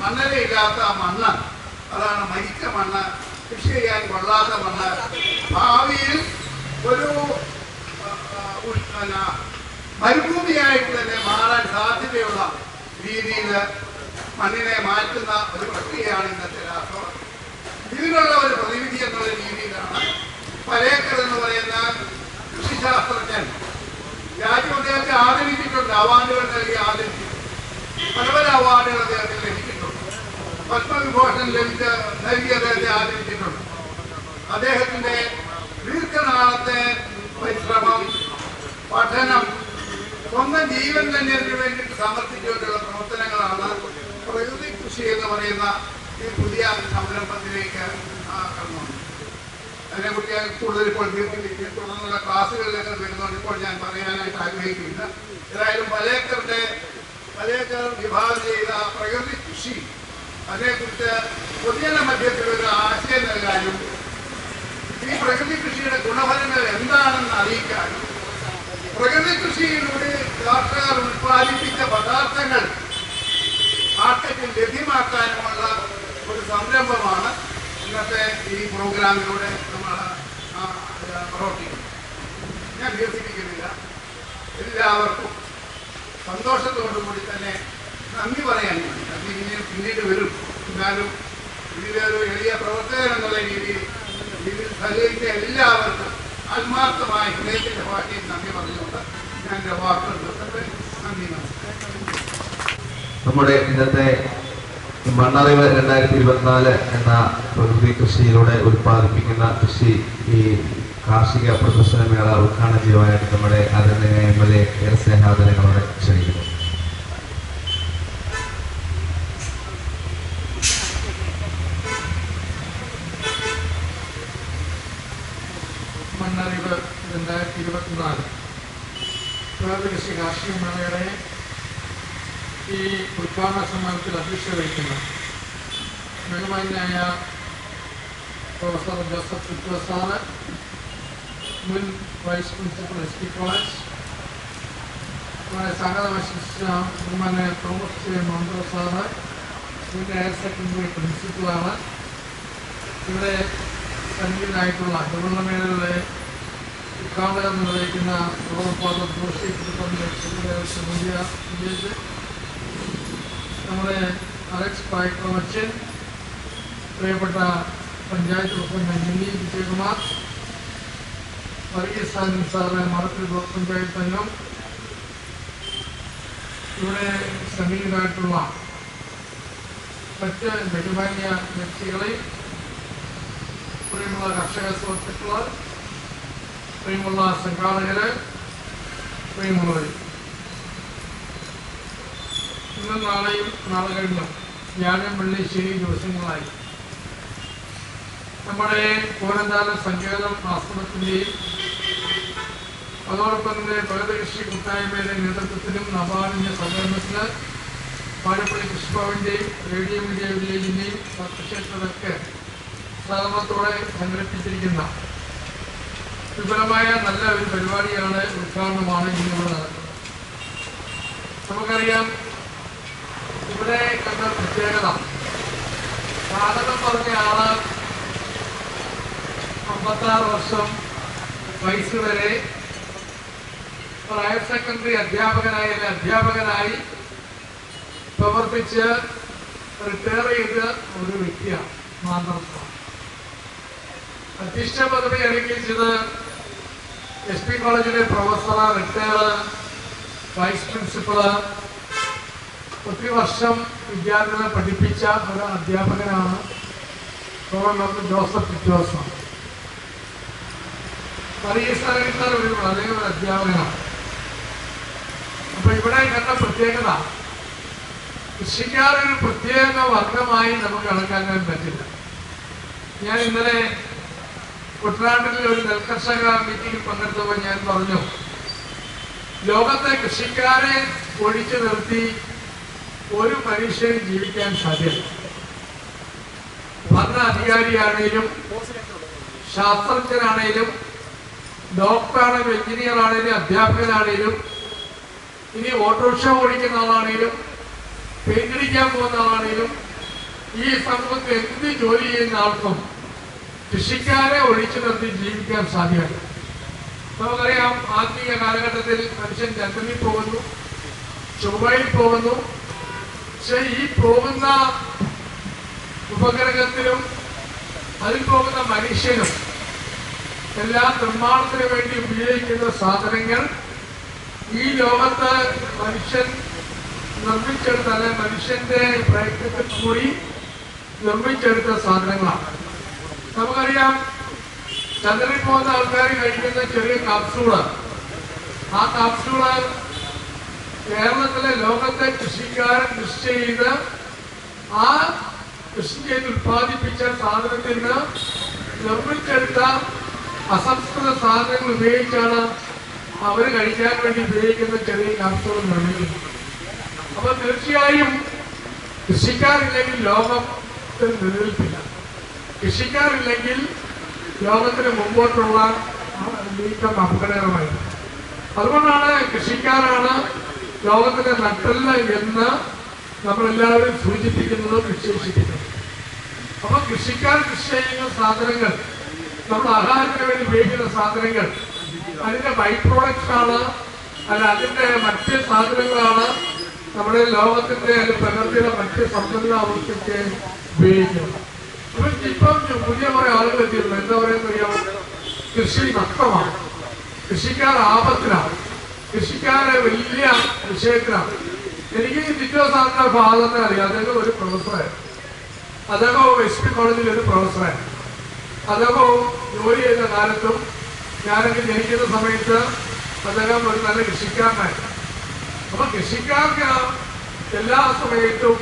മണ്ണരയില്ലാത്ത മണ്ണ്, അതാണ് മരിച്ച മണ്ണ്, കൃഷി ചെയ്യാൻ കൊള്ളാത്ത മണ്ണ്, ഭാവിയിൽ ഒരു മരുഭൂമിയായിട്ട് തന്നെ മാറാൻ സാധ്യതയുള്ള രീതിയിൽ മണ്ണിനെ മാറ്റുന്ന ഒരു പ്രക്രിയയാണ് ഇന്നത്തെ രാസവളം. ഇതിനുള്ള ഒരു പ്രതിവിധി എന്നുള്ള രീതിയിലാണ് പലേക്കർ എന്ന് പറയുന്ന കൃഷിശാസ്ത്രജ്ഞൻ രാജ്യം അദ്ദേഹത്തെ ആദരിച്ചിട്ടുണ്ട്. അവാർഡുകൾ നൽകി ആദരിച്ചിട്ടുണ്ട്. പല പല അവാർഡുകൾ അദ്ദേഹത്തിന് ലഭിച്ചിട്ടുണ്ട്. പത്മവിഭൂഷൺ നൽകി അദ്ദേഹത്തെ ആദരിച്ചിട്ടുണ്ട്. അദ്ദേഹത്തിന്റെ ദീർഘനാളത്തെ പരിശ്രമം, പഠനം, സ്വന്തം ജീവൻ തന്നെ വേണ്ടിയിട്ട് സമർപ്പിച്ചുകൊണ്ടുള്ള പ്രവർത്തനങ്ങളാണ് പ്രകൃതി കൃഷി എന്ന് പറയുന്ന ഈ പുതിയ സംരംഭത്തിലേക്ക് കടന്നു വന്നത്. അതിനെക്കുറിച്ച് ഞാൻ കൂടുതൽ ഇപ്പോൾ തുടർന്നുള്ള ക്ലാസ്സുകളിലൊക്കെ വരുന്നുണ്ട്. ഇപ്പോൾ ഞാൻ പറയാനായിട്ട് ആഗ്രഹിക്കുന്നില്ല. ഏതായാലും പലേക്കർ വിഭാവനം ചെയ്ത പ്രകൃതി കൃഷി, അതിനെക്കുറിച്ച് പൊതുജന മധ്യത്തിൽ ഒരു ആശയം നൽകാനും ഈ പ്രകൃതി കൃഷിയുടെ ഗുണഫലങ്ങൾ എന്താണെന്ന് അറിയിക്കാനും പ്രകൃതി കൃഷിയിലൂടെ കർഷകർ ഉൽപ്പാദിപ്പിച്ച പദാർത്ഥങ്ങൾ മാർക്കറ്റിൽ ലഭ്യമാക്കാനുമുള്ള ഒരു സംരംഭമാണ് ഇന്നത്തെ ഈ പ്രോഗ്രാമിലൂടെ നമ്മൾ പ്രവർത്തിക്കുന്നത്. ഞാൻ ദീർഘിപ്പിക്കുന്നില്ല. എല്ലാവർക്കും സന്തോഷത്തോടുകൂടി തന്നെ നന്ദി പറയാൻ പിന്നീട് വരും. എന്നാലും ഇതിലൊരു എളിയ പ്രവർത്തകൻ എന്നുള്ള രീതിയിൽ ഇതിൽ സഹകരിച്ച എല്ലാവർക്കും ആത്മാർത്ഥമായ ഹൃദയത്തിന്റെ ഭാഷയിൽ നന്ദി പറഞ്ഞുകൊണ്ട് ഞാൻ എൻ്റെ വാക്കുകൾ നിർത്തട്ടെ. നന്ദി, നമസ്കാരം. നമ്മുടെ ഇന്നത്തെ മണ്ണറിവ് 2024 എന്ന പ്രകൃതി കൃഷിയിലൂടെ ഉൽപ്പാദിപ്പിക്കുന്ന കൃഷി ഈ കാർഷിക പ്രദർശനമേള ഉദ്ഘാടനം ചെയ്യുവാനായിട്ട് നമ്മുടെ ആദരണീയ MLA സ്നേഹാദരങ്ങളോടെ ക്ഷണിക്കുന്നു. മണ്ണറിവ് 2024 കൃഷി കാർഷിക മേളയുടെ ഈ ഉദ്ഘാടന സമ്മേളനത്തിൽ അധ്യക്ഷത വഹിക്കുന്ന ബഹുമാന്യനായ പ്രൊഫസർ ജോസഫ് ചിത്ര സാറ്, മുൻ വൈസ് പ്രിൻസിപ്പൽ SP കോളേജ്, നമ്മുടെ സഹകരണ ബഹുമാന്യ തോമസ് മന്ത്രി സാറ്, മുൻ ഹയർ സെക്കൻഡറി പ്രിൻസിപ്പളാണ്. ഇവിടെ സന്നിഹിതനായിട്ടുള്ള ഗവൺമെന്റുകളുടെ ഉദ്ഘാടകർ നിർവഹിക്കുന്ന ഫാദർ ജോഷി വില്ലേജ്, നമ്മുടെ അലക്സ് പായ്ക്കോമച്ചൻ, പ്രിയപ്പെട്ട പഞ്ചായത്ത് പ്രസിഡന്റ് മിനി വിജയകുമാർ, വർഗീസ് സാറ്, മറത്തിൽ ബ്ലോക്ക് പഞ്ചായത്ത് അംഗം, ഇവിടെ സന്നിഹിതരായിട്ടുള്ള മറ്റ് ബഹുമാന്യ വ്യക്തികളെ, പ്രിയമുള്ള കർഷക സുഹൃത്തുക്കള്, പ്രിയമുള്ള സംഘാടകര്, പ്രിയമുള്ളവർ, ഇന്നും നാളെയും നാളെ കഴിഞ്ഞും വ്യാഴം വെള്ളി ശനി ദിവസങ്ങളായി നമ്മുടെ കോരന്താനം സങ്കേതം ആശ്രമത്തിൻ്റെയും അതോടൊപ്പം തന്നെ പ്രഗതികൃഷി കൂട്ടായ്മയുടെ നേതൃത്വത്തിലും നബാർഡിൻ്റെ സഹകരണത്തിന് പാലപ്പള്ളി കൃഷിഭവൻ്റെയും റേഡിയോ മീഡിയ വില്ലേജിൻ്റെയും ക്ഷേത്രങ്ങളൊക്കെ സഹകരണത്തോടെ സംഘടിപ്പിച്ചിരിക്കുന്ന വിപുലമായ നല്ല ഒരു പരിപാടിയാണ്, ഉദ്ഘാടനമാണ് ഇന്നിവിടെ നടക്കുന്നത്. നമുക്കറിയാം, ഇവിടെ കണ്ട പ്രത്യേകത, സാധനം പറഞ്ഞ ആള് 56 വർഷം വയസ്സ് വരെ ഹയർ സെക്കൻഡറി അധ്യാപകനായി പ്രവർത്തിച്ച് റിട്ടയർ ചെയ്ത ഒരു വ്യക്തിയാണ്. മാന്ത്രം അധ്യക്ഷ പദവി അലങ്കരിച്ചത് SP കോളേജിലെ പ്രൊഫസർ, റിട്ടയർ വൈസ് പ്രിൻസിപ്പള്, 10 വർഷം വിദ്യാർത്ഥികളെ പഠിപ്പിച്ച ഒരു അധ്യാപകനാണ് ഡോക്ടർ ജോസഫ് ചിറ്റോസ്. വർഗീസ് ഒരു വളരെ ഒരു അധ്യാപകനാണ്. അപ്പൊ ഇവിടെ കണ്ട പ്രത്യേകത, കൃഷിക്കാരൊരു പ്രത്യേക വർഗമായി നമുക്ക് കണക്കാക്കാൻ പറ്റില്ല. ഞാൻ ഇന്നലെ കുട്ടനാട്ടിൽ ഒരു നെൽകർഷക മീറ്റിംഗിൽ പങ്കെടുത്തപ്പോൾ ഞാൻ പറഞ്ഞു, ലോകത്തെ കൃഷിക്കാരെ ഒഴിച്ചു നിർത്തി ഒരു മനുഷ്യന് ജീവിക്കാൻ സാധ്യമല്ല. ഭരണ അധികാരിയാണേലും ശാസ്ത്രജ്ഞനാണേലും ഡോക്ടറാണേലും എഞ്ചിനീയർ ആണേലും അധ്യാപകനാണേലും ഇനി ഓട്ടോറിക്ഷ ഓടിക്കുന്ന ആളാണേലും പെയിന്റടിക്കാൻ പോകുന്ന ആളാണേലും ഈ സമൂഹത്തിൽ എന്ത് ജോലി ചെയ്യുന്ന ആൾക്കും കൃഷിക്കാരെ ഒഴിച്ചു നിർത്തി ജീവിക്കാൻ സാധ്യമല്ല. നമുക്കറിയാം, ആത്മീയ കാലഘട്ടത്തിൽ മനുഷ്യൻ ചന്ദ്രനിൽ പോകുന്നു, ചൊവ്വയിൽ പോകുന്നു. പക്ഷെ ഈ പോകുന്ന ഉപഗ്രഹത്തിലും അതിൽ പോകുന്ന മനുഷ്യനും എല്ലാ നിർമ്മാണത്തിന് വേണ്ടി ഉപയോഗിക്കുന്ന സാധനങ്ങൾ ഈ ലോകത്ത് മനുഷ്യൻ നിർമ്മിച്ചെടുത്ത, അല്ലെ മനുഷ്യന്റെ പ്രയത്നത്തിൽ കൂടി നിർമ്മിച്ചെടുത്ത സാധനങ്ങളാണ്. നമുക്കറിയാം, ചന്ദ്രനിൽ പോകുന്ന ആൾക്കാർ കഴിക്കുന്ന ചെറിയ കാപ്സൂള്, ആ കാപ്സൂള് കേരളത്തിലെ ലോകത്തെ കൃഷിക്കാരൻ കൃഷി ചെയ്ത് ആ കൃഷി ചെയ്ത് ഉത്പാദിപ്പിച്ച സാധനത്തിൽ നിന്ന് നിർമ്മിച്ചെടുത്ത അസംസ്കൃത സാധനങ്ങൾ ഉപയോഗിച്ചാണ് അവർ കഴിക്കാൻ വേണ്ടി ഉപയോഗിക്കുന്ന ചെറിയ കാപ്സൂൾ നിർമ്മിക്കുന്നത്. അപ്പൊ തീർച്ചയായും കൃഷിക്കാരില്ലെങ്കിൽ ലോകത്തിൽ നിലനിൽപ്പില്ല. കൃഷിക്കാരില്ലെങ്കിൽ ലോകത്തിന് മുമ്പോട്ടുള്ള നീക്കം അപകടകരമായിരുന്നു. അതുകൊണ്ടാണ് കൃഷിക്കാരാണ് ലോകത്തിന്റെ നട്ടല്ല എന്ന് നമ്മളെല്ലാവരും സൂചിപ്പിക്കുന്നതും വിശേഷിപ്പിക്കുന്നത്. അപ്പൊ കൃഷിക്കാർ കൃഷി ചെയ്യുന്ന സാധനങ്ങൾ, നമ്മൾ ആഹാരത്തിന് വേണ്ടി ഉപയോഗിക്കുന്ന സാധനങ്ങൾ, അതിന്റെ ബൈ പ്രോഡക്ട്സ് ആണ്, അല്ല അതിന്റെ മറ്റ് സാധനങ്ങളാണ് നമ്മുടെ ലോകത്തിന്റെ അല്ലെങ്കിൽ പ്രകൃതിയുടെ മറ്റ് സമ്പന്നാവസ്ഥയ്ക്ക് ഉപയോഗിക്കുന്നത്. ഇപ്പം പുതിയ കുറെ ആളുകൾ എത്തിയിട്ടുണ്ട്. എന്താ പറയുന്നത് അറിയാമോ? കൃഷി നഷ്ടമാണ്, കൃഷിക്കാർ ആപത്തിലാണ്, കൃഷിക്കാരെ വലിയ വിഷയത്തിലാണ്. എനിക്ക് ജിറ്റോ സാറിന്റെ ഫാദറിനെ അറിയാം. അദ്ദേഹം ഒരു പ്രൊഫസറായിരുന്നു. അദ്ദേഹവും SP കോളേജിൽ ഒരു പ്രൊഫസറായിരുന്നു. അദ്ദേഹവും ജോലി ചെയ്യുന്ന കാലത്തും ഞാനൊക്കെ ജനിക്കുന്ന സമയത്ത് അദ്ദേഹം ഒരു നല്ല കൃഷിക്കാരനായി. അപ്പൊ കൃഷിക്കാർക്ക് എല്ലാ സമയത്തും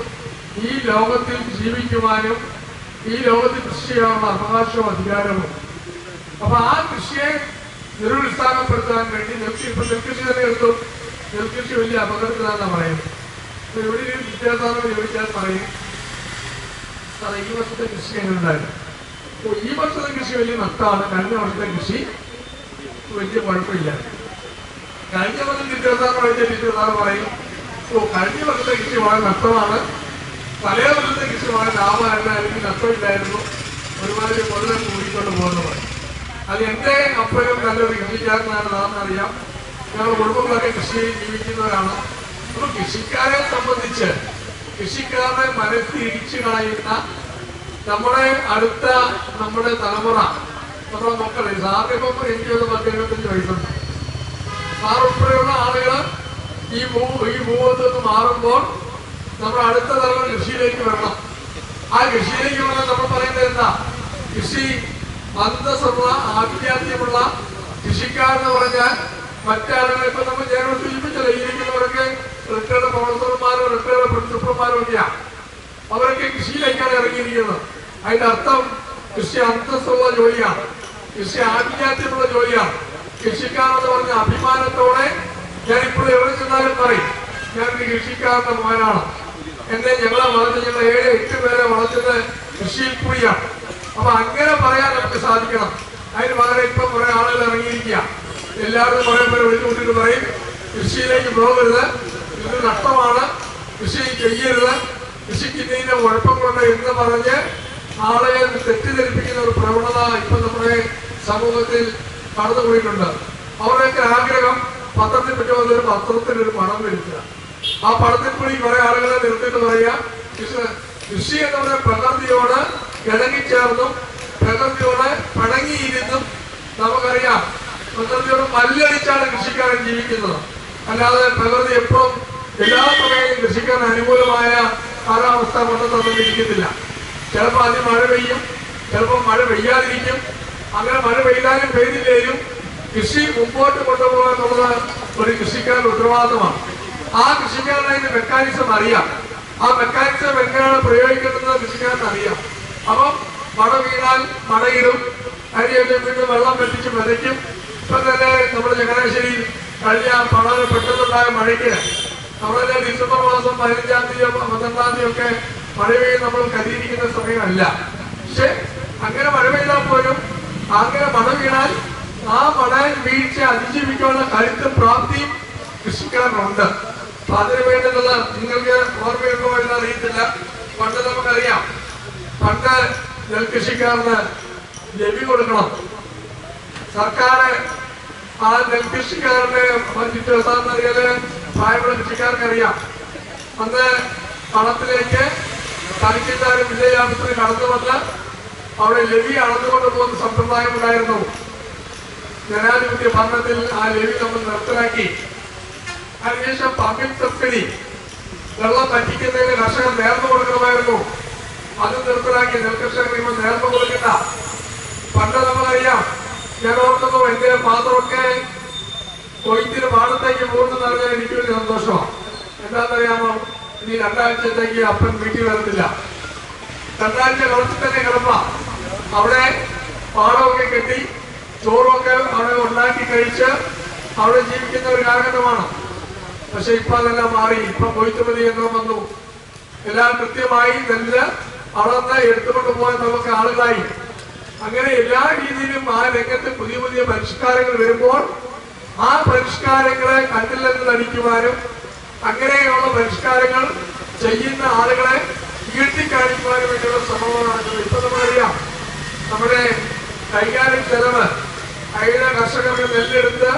ഈ ലോകത്തിൽ ജീവിക്കുവാനും ഈ ലോകത്തിൽ കൃഷി ചെയ്യാനുള്ള അവകാശവും അധികാരവും. അപ്പൊ ആ കൃഷിയെ നിരുത്സാഹപ്പെടുത്താൻ വേണ്ടി ഇപ്പൊ നെൽകൃഷി തന്നെ എടുത്തു. നെൽകൃഷി വലിയ അപകടത്തിലാണെന്നാണ് പറയുന്നത്. അപ്പൊ ഇവിടെ ഒരു വിദ്യാസാധനം ചോദിച്ചാൽ പറയും, സാറേ ഈ വർഷത്തെ കൃഷി എങ്ങനെ ഉണ്ടായിരുന്നു? ഈ വർഷത്തെ കൃഷി വലിയ നഷ്ടമാണ്, കഴിഞ്ഞ വർഷത്തെ കൃഷി വലിയ കുഴപ്പമില്ല. കഴിഞ്ഞ വർഷം വിദ്യാസാധനം കഴിച്ച വിദ്യാസാധനം പറയും, കഴിഞ്ഞ വർഷത്തെ കൃഷി വളരെ നഷ്ടമാണ്, പഴയ വർഷത്തെ കൃഷി വളരെ ലാഭമല്ല, എനിക്ക് നഷ്ടമില്ലായിരുന്നു, ഒരുമാതിരി കൊല്ലം കൂടിക്കൊണ്ട് പോകുന്ന പറയും. അത് എൻ്റെ അപ്പനും നല്ലൊരു കൃഷിക്കാരനാണെന്ന് അറിയാം. ഞങ്ങൾ കുടുംബങ്ങളൊക്കെ കൃഷി ജീവിക്കുന്നവരാണ്. അപ്പോൾ കൃഷിക്കാരെ സംബന്ധിച്ച് കൃഷിക്കാരുടെ മനസ്സിൽ ഇടിച്ചു കളയുന്ന നമ്മുടെ തലമുറ, നമ്മുടെ മക്കളെ, സാറിന് ഇപ്പം എനിക്ക് 10-25 വയസ്സുണ്ട്. സാർ ഉൾപ്പെടെയുള്ള ആളുകൾ ഈ ഭൂമത്തിൽ നിന്ന് മാറുമ്പോൾ നമ്മൾ അടുത്ത തലമുറ കൃഷിയിലേക്ക് വരണം. ആ കൃഷിയിലേക്ക് വന്നാൽ നമ്മൾ പറയുന്നത് എന്താ? കൃഷി അന്തസ്സുള്ള ആഭിജാത്യമുള്ള കൃഷിക്കാരെന്ന് പറഞ്ഞാൽ മറ്റാളുകൾ ഇപ്പൊ നമ്മൾ ജനങ്ങൾ സൂചിപ്പിച്ചല്ലോ, ഇരിക്കുന്നവരൊക്കെ റിട്ടയർഡ് പ്രൊഫസർമാരോ റിട്ടയർഡ് പ്രിൻസിപ്പൽമാരോ ഒക്കെയാണ്. അവരൊക്കെ കൃഷിയിലേക്കാണ് ഇറങ്ങിയിരിക്കുന്നത്. അതിന്റെ അർത്ഥം കൃഷി അന്തസ്സുള്ള ജോലിയാണ്, കൃഷി ആഭിജാത്യമുള്ള ജോലിയാണ്. കൃഷിക്കാരെന്ന് പറഞ്ഞ അഭിമാനത്തോടെ ഞാനിപ്പോൾ എവിടെ ചെന്നാലും പറയും, ഞാനൊരു കൃഷിക്കാരന്റെ മോനാണ്. ഞങ്ങളെ വളർത്തി, ഞങ്ങൾ 7-8 പേരെ വളർത്തുന്നത് കൃഷിയിൽ കൂടിയാണ്. അപ്പൊ അങ്ങനെ പറയാൻ നമുക്ക് സാധിക്കണം. അതിന് പകരം ഇപ്പൊ കുറെ ആളുകൾ ഇറങ്ങിയിരിക്കുക. എല്ലാവരും കുറെ പേര് വിളിച്ചുകൊണ്ടിട്ട് പറയും, കൃഷിയിലേക്ക് പോകരുത്, ഇത് നഷ്ടമാണ്, കൃഷി ചെയ്യരുത്, കൃഷിക്ക് ഇതിന്റെ കുഴപ്പങ്ങളുണ്ട് എന്ന് പറഞ്ഞ് ആളെ തെറ്റിദ്ധരിപ്പിക്കുന്ന ഒരു പ്രവണത ഇപ്പൊ നമ്മുടെ സമൂഹത്തിൽ കടന്നുപോയിട്ടുണ്ട്. അവരുടെയൊക്കെ ആഗ്രഹം പത്രത്തിൽ പറ്റുന്ന പത്രത്തിനൊരു പണം വരുത്തുക. ആ പണത്തിൽ കൂടി കുറെ ആളുകളെ നിർത്തിയിട്ട് പറയുക, കൃഷി എന്ന് പറഞ്ഞ പ്രകൃതിയോട് ഇണങ്ങിച്ചേർന്നും പ്രകൃതിയോട് പിണങ്ങിയിരുന്നും നമുക്കറിയാം. പ്രകൃതിയോട് മല്ലടിച്ചാണ് കൃഷിക്കാരൻ ജീവിക്കുന്നത്. അല്ലാതെ പ്രകൃതി എപ്പോഴും എല്ലാ സമയത്തും കൃഷിക്കാരന് അനുകൂലമായ കാലാവസ്ഥ കൊണ്ടുതന്നിരിക്കുന്നില്ല. ചിലപ്പോൾ ആദ്യം മഴ പെയ്യും, ചിലപ്പോൾ മഴ പെയ്യാതിരിക്കും. അങ്ങനെ മഴ പെയ്താലും പെയ്തില്ലേലും കൃഷി മുമ്പോട്ട് കൊണ്ടുപോകുക എന്നുള്ളത് ഒരു കൃഷിക്കാരന്റെ ഉത്തരവാദിത്തമാണ്. ആ കൃഷിക്കാരന് അതിന്റെ മെക്കാനിസം അറിയാം. ആ മെക്കാനിസം എങ്ങനെയാണ് പ്രയോഗിക്കുന്നത് കൃഷിക്കാരന് അറിയാം. അപ്പം മഴ വീണാൽ മഴയിടും, അരിയൊക്കെ വീണ്ടും വെള്ളം വെട്ടിച്ച് വിതയ്ക്കും. ഇപ്പൊ തന്നെ നമ്മുടെ ചങ്ങനാശ്ശേരിയിൽ കഴിഞ്ഞ വളരെ പെട്ടെന്നുണ്ടായ മഴയ്ക്ക് നമ്മളെ ഡിസംബർ മാസം 15-ാം തീയതിയോ 12-ാം തീയതി ഒക്കെ മഴ പെയ്യും നമ്മൾ കരുതിയിരിക്കുന്ന സമയമല്ല. പക്ഷെ അങ്ങനെ മഴ പെയ്താൽ പോലും അങ്ങനെ മഴ വീണാൽ ആ മഴ വീഴ്ച അതിജീവിക്കാനുള്ള കരുത്തും പ്രാപ്തിയും കൃഷിക്കാരനുണ്ട്. അപ്പൊ അതിന് വേണ്ടുന്നത് നിങ്ങൾക്ക് ഓർമ്മയുണ്ടോ എന്ന് അറിയത്തില്ല. പണ്ട് നമുക്കറിയാം, പണ്ട് നെൽകൃഷിക്കാരന് ലഭ്യം കൊടുക്കണം. സർക്കാർ ആ നെൽകൃഷിക്കാരന്റെ അറിയാല് പ്രായമുള്ള കൃഷിക്കാർക്കറിയാം. അന്ന് പണത്തിലേക്ക് തനിക്കെല്ലാവരും വില്ലേജ് ഓഫീസിൽ കടന്നു വന്ന് അവിടെ ലവി അളന്നുകൊണ്ട് പോകുന്ന സമ്പ്രദായം ഉണ്ടായിരുന്നു. ജനാധിപത്യ ഭരണത്തിൽ ആ ലവി നമ്മൾ നിർത്തലാക്കി. അതിനുശേഷം പബ്ലിക് സബ്സിഡി, വെള്ളം പറ്റിക്കുന്നതിന് കർഷകർ നേർന്നു കൊടുക്കണമായിരുന്നു. അത് നിർത്തലാക്കി. നെൽകർഷകർ നിയമം നേർന്നു കൊടുക്കണ്ട. പണ്ട് നമ്മളറിയാം, ഞാൻ ഓർക്കുന്നു എന്റെ ഫാദറൊക്കെ കൊയ്ത്തിന് പാടത്തേക്ക് പോകുന്നെന്ന് പറഞ്ഞാൽ എനിക്ക് വലിയ സന്തോഷമാണ്. എന്താണെന്നറിയാമോ? ഇനി 2 ആഴ്ചത്തേക്ക് അപ്പൻ വീട്ടിൽ വരത്തില്ല. 2 ആഴ്ച കളത്തിൽ തന്നെ കിടപ്പാ. അവിടെ പാടമൊക്കെ കെട്ടി ചോറുമൊക്കെ അവിടെ ഉണ്ടാക്കി കഴിച്ച് അവിടെ ജീവിക്കുന്ന ഒരു കാലഘട്ടമാണ്. പക്ഷെ ഇപ്പൊ അതെല്ലാം മാറി. ഇപ്പൊ കൊയ്ത്തുമതി എന്ന് വന്നു. എല്ലാം കൃത്യമായി നെല്ല് അളന്ന് എടുത്തുകൊണ്ട് പോകാൻ നമുക്ക് ആളുകളായി. അങ്ങനെ എല്ലാ രീതിയിലും ആ രംഗത്ത് പുതിയ പുതിയ പരിഷ്കാരങ്ങൾ വരുമ്പോൾ ആ പരിഷ്കാരങ്ങളെ കണ്ണിൽ നിന്ന് നടിക്കുവാനും അങ്ങനെയുള്ള പരിഷ്കാരങ്ങൾ ചെയ്യുന്ന ആളുകളെ വീഴ്ത്തിക്കാണിക്കുവാനും വേണ്ടിയുള്ള ശ്രമങ്ങൾ നടക്കുന്നത്. ഇപ്പൊ നമുക്കറിയാം, നമ്മുടെ കൈകാര്യം ചെലവ് അതിന് കർഷകർക്ക് നെല്ലെടുത്ത്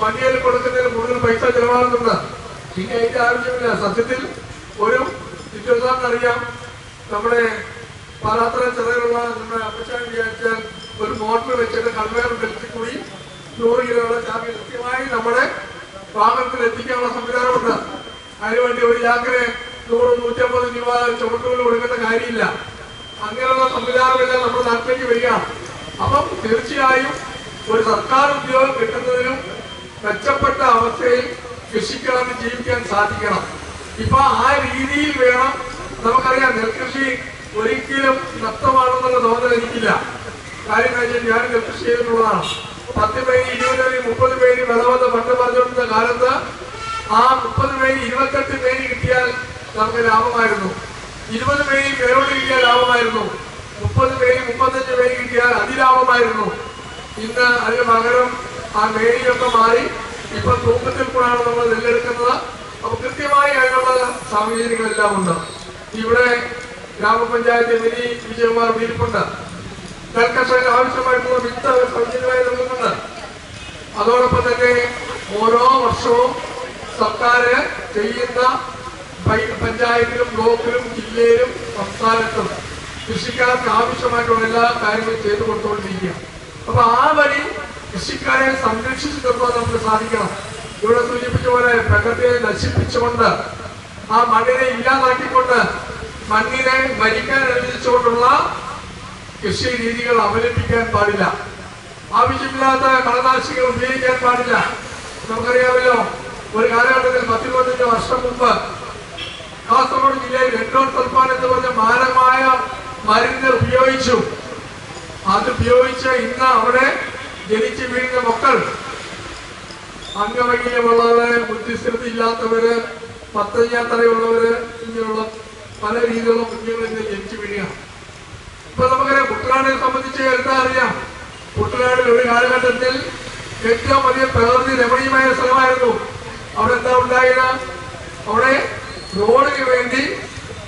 വണ്ടിയിൽ കൊടുക്കുന്നതിന് കൂടുതൽ പൈസ ചെലവാകുന്നുണ്ട്. പിന്നെ അതിന്റെ ആവശ്യമില്ല. സത്യത്തിൽ ഒരു സിറ്റുവേഷൻ അറിയാം, നമ്മുടെ പാലാത്ര ചെറുകളുള്ള നമ്മുടെ അപ്പച്ചാൻ വിചാരിച്ചാൽ ഒരു മോട്ടർ വെച്ചിട്ട് കൺവെയർ ബെൽറ്റിൽ കൂടി 100 കിലോയുടെ ചാക്ക് കൃത്യമായി നമ്മുടെ വാഹനത്തിൽ എത്തിക്കാനുള്ള സംവിധാനമുണ്ട്. അതിനുവേണ്ടി ഒരു ചാക്കിന് 100-150 രൂപ ചുമട്ടുകൾ കൊടുക്കേണ്ട കാര്യമില്ല. അങ്ങനെയുള്ള സംവിധാനമെല്ലാം നമ്മുടെ നാട്ടിലേക്ക് വരികയാണ്. അപ്പം തീർച്ചയായും ഒരു സർക്കാർ ഉദ്യോഗം കിട്ടുന്നതിനും മെച്ചപ്പെട്ട അവസ്ഥയിൽ കൃഷിക്കാരന് ജീവിക്കാൻ സാധിക്കണം. ഇപ്പൊ ആ രീതിയിൽ വേണം. നമുക്കറിയാം നെൽകൃഷി ഒരിക്കലും നഷ്ടമാണെന്നുള്ള തോന്നൽ എനിക്കില്ല. കാര്യം ഞാൻ നെൽകൃഷി ചെയ്തിട്ടുള്ളതാണ്. 10 പേര് 20 പേര് 30 പേര് വിളവെന്ന് പണ്ട് പറഞ്ഞുകൊണ്ടിരുന്ന കാലത്ത് ആ 30 പേര് 28 പേര് കിട്ടിയാൽ നമുക്ക് ലാഭമായിരുന്നു. 20 പേര് പേരോട് കിട്ടിയാൽ ലാഭമായിരുന്നു. 30 പേര് 35 പേര് കിട്ടിയാൽ അതിലാഭമായിരുന്നു. ഇന്ന് അതിന് പകരം ആ മേടിയൊക്കെ മാറി ഇപ്പൊ തൂക്കത്തിൽ കൂടാണ് നമ്മൾ നെല്ലെടുക്കുന്നത്. അപ്പൊ കൃത്യമായി അതിനുള്ള സാഹചര്യങ്ങളെല്ലാം ഉണ്ട്. ഇവിടെ ഗ്രാമപഞ്ചായത്ത് മിനി വിജയകുമാർ വീരിപ്പുണ്ട്. നെൽകർഷകർക്ക് ആവശ്യമായിട്ടുള്ള വിത്ത് സൗജന്യമായി നൽകുന്നുണ്ട്. അതോടൊപ്പം തന്നെ ഓരോ വർഷവും സർക്കാർ ചെയ്യുന്ന പഞ്ചായത്തിലും ബ്ലോക്കിലും ജില്ലയിലും സംസ്ഥാനത്തും കൃഷിക്കാർക്ക് ആവശ്യമായിട്ടുള്ള എല്ലാ കാര്യങ്ങളും ചെയ്തു കൊടുത്തുകൊണ്ടിരിക്കുക. അപ്പൊ ആ വഴി കൃഷിക്കാരെ സംരക്ഷിച്ചു നിർത്താൻ നമുക്ക് സാധിക്കണം. ഇവിടെ സൂചിപ്പിച്ച പോലെ പ്രകൃതിയെ നശിപ്പിച്ചുകൊണ്ട് ആ മണ്ണിനെ ഇല്ലാതാക്കിക്കൊണ്ട് മണ്ണിനെ മരിക്കാൻ അനുവദിച്ചുകൊണ്ടുള്ള കൃഷി രീതികൾ അവലംബിക്കാൻ പാടില്ല. ആവശ്യമില്ലാത്ത കളനാശികൾ ഉപയോഗിക്കാൻ പാടില്ല. നമുക്കറിയാമല്ലോ, ഒരു കാലഘട്ടത്തിൽ 10-15 വർഷം മുമ്പ് കാസർഗോഡ് ജില്ലയിൽ എൻഡോസൾഫാൻ എന്ന് പറഞ്ഞ മാരകമായ മരുന്ന് ഉപയോഗിച്ചു. അത് ഉപയോഗിച്ച് ഇന്ന് അവിടെ ജനിച്ചു വീഴുന്ന മക്കൾ അംഗവൈകല്യമുള്ളവര്, ബുദ്ധിസ്ഥിരത ഇല്ലാത്തവര്, പത്തഞ്ഞാത്തറയുള്ളവര്, ഇങ്ങനെയുള്ള പല രീതിയിലുള്ള കുഞ്ഞുങ്ങൾ ഇന്ന് ജനിച്ചു വീഴുകയാണ്. ഇപ്പൊ നമുക്കറിയാം കുട്ടനാടിനെ സംബന്ധിച്ച് എന്താ അറിയാം. കുട്ടനാടിൽ ഒരു കാലഘട്ടത്തിൽ ഏറ്റവും വലിയ പ്രകൃതി രമണീയമായ സ്ഥലമായിരുന്നു. അവിടെ എന്താ ഉണ്ടായത്? അവിടെ റോഡിന് വേണ്ടി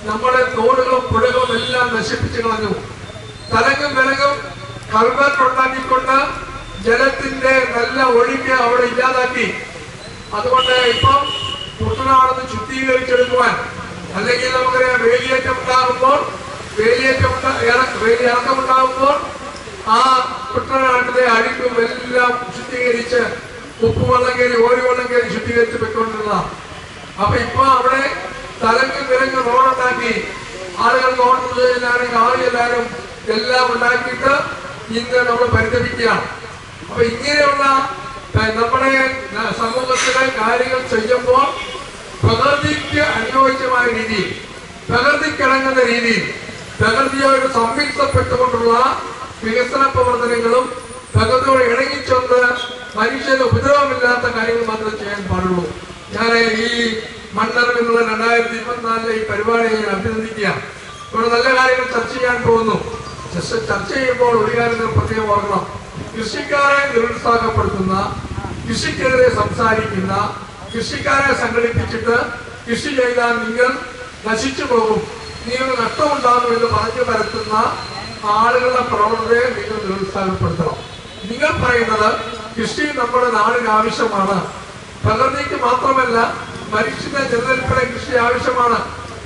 നമ്മുടെ തോടുകളും പുഴകളും എല്ലാം നശിപ്പിച്ചു കളഞ്ഞു. തലങ്ങും വിലങ്ങും കൾവെർട്ട് ഉണ്ടാക്കിക്കൊണ്ട് ജലത്തിന്റെ നല്ല ഒഴുക്ക് അവിടെ ഇല്ലാതാക്കി. അതുകൊണ്ട് ഇപ്പം കുട്ടനാടെന്ന് ശുദ്ധീകരിച്ചെടുക്കുവാൻ, അല്ലെങ്കിൽ നമുക്കറിയാം വേലിയേറ്റം ഉണ്ടാകുമ്പോൾ വേലിയിറക്കമുണ്ടാകുമ്പോൾ ആ കുട്ടനാട്ടിലെ അഴുക്കും എല്ലാം ശുദ്ധീകരിച്ച് ഉപ്പുവെള്ളം കയറി ഓരിവെള്ളം കയറി ശുദ്ധീകരിച്ച് പൊയ്ക്കൊണ്ടിരുന്നതാണ്. അപ്പൊ ഇപ്പൊ അവിടെ തലങ്ങും വിലങ്ങും റോഡുണ്ടാക്കി ആളുകൾക്ക് ഓട്ടം എല്ലാവരും കാളിയെല്ലാവരും എല്ലാം ഉണ്ടാക്കിയിട്ട് ഇന്ന് നമ്മൾ പരിതപിക്കുകയാണ്. അപ്പൊ ഇങ്ങനെയുള്ള നമ്മുടെ സമൂഹത്തിലെ കാര്യങ്ങൾ ചെയ്യുമ്പോൾ പ്രകൃതിക്ക് അനുയോജ്യമായ രീതിയിൽ, പ്രകൃതിക്കിണങ്ങുന്ന രീതിയിൽ, പ്രകൃതിയോട് സംയുക്തപ്പെട്ടുകൊണ്ടുള്ള വികസന പ്രവർത്തനങ്ങളും പ്രകൃതിയോട് ഇണങ്ങിച്ചൊന്ന് മനുഷ്യന് ഉപദ്രവമില്ലാത്ത കാര്യങ്ങൾ മാത്രമേ ചെയ്യാൻ പാടുള്ളൂ. ഞാൻ ഈ മണ്ണറിവിനുള്ള 2024 ഈ പരിപാടിയെ ഞാൻ അഭിനന്ദിക്കുകയാണ്. ഇവിടെ നല്ല കാര്യങ്ങൾ ചർച്ച ചെയ്യാൻ പോകുന്നു. ചർച്ച ചെയ്യുമ്പോൾ ഒരു കാര്യം പ്രത്യേകം ഓർക്കണം. കൃഷിക്കാരെ നിരുത്സാഹപ്പെടുത്തുന്ന, കൃഷിക്കെതിരെ സംസാരിക്കുന്ന, കൃഷിക്കാരെ സംഘടിപ്പിച്ചിട്ട് കൃഷി ചെയ്താൽ നിങ്ങൾ നശിച്ചു പോകും, നിങ്ങൾ നഷ്ടമുണ്ടാകും എന്ന് പറഞ്ഞു പരത്തുന്ന ആളുകളുടെ പ്രവണതയെ നിങ്ങൾ നിരുത്സാഹപ്പെടുത്തണം. നിങ്ങൾ പറയുന്നത് കൃഷി നമ്മുടെ നാടിന് ആവശ്യമാണ്, പ്രകൃതിക്ക് മാത്രമല്ല മനുഷ്യന്റെ ജനതൽപ്പെടെ കൃഷി ആവശ്യമാണ്,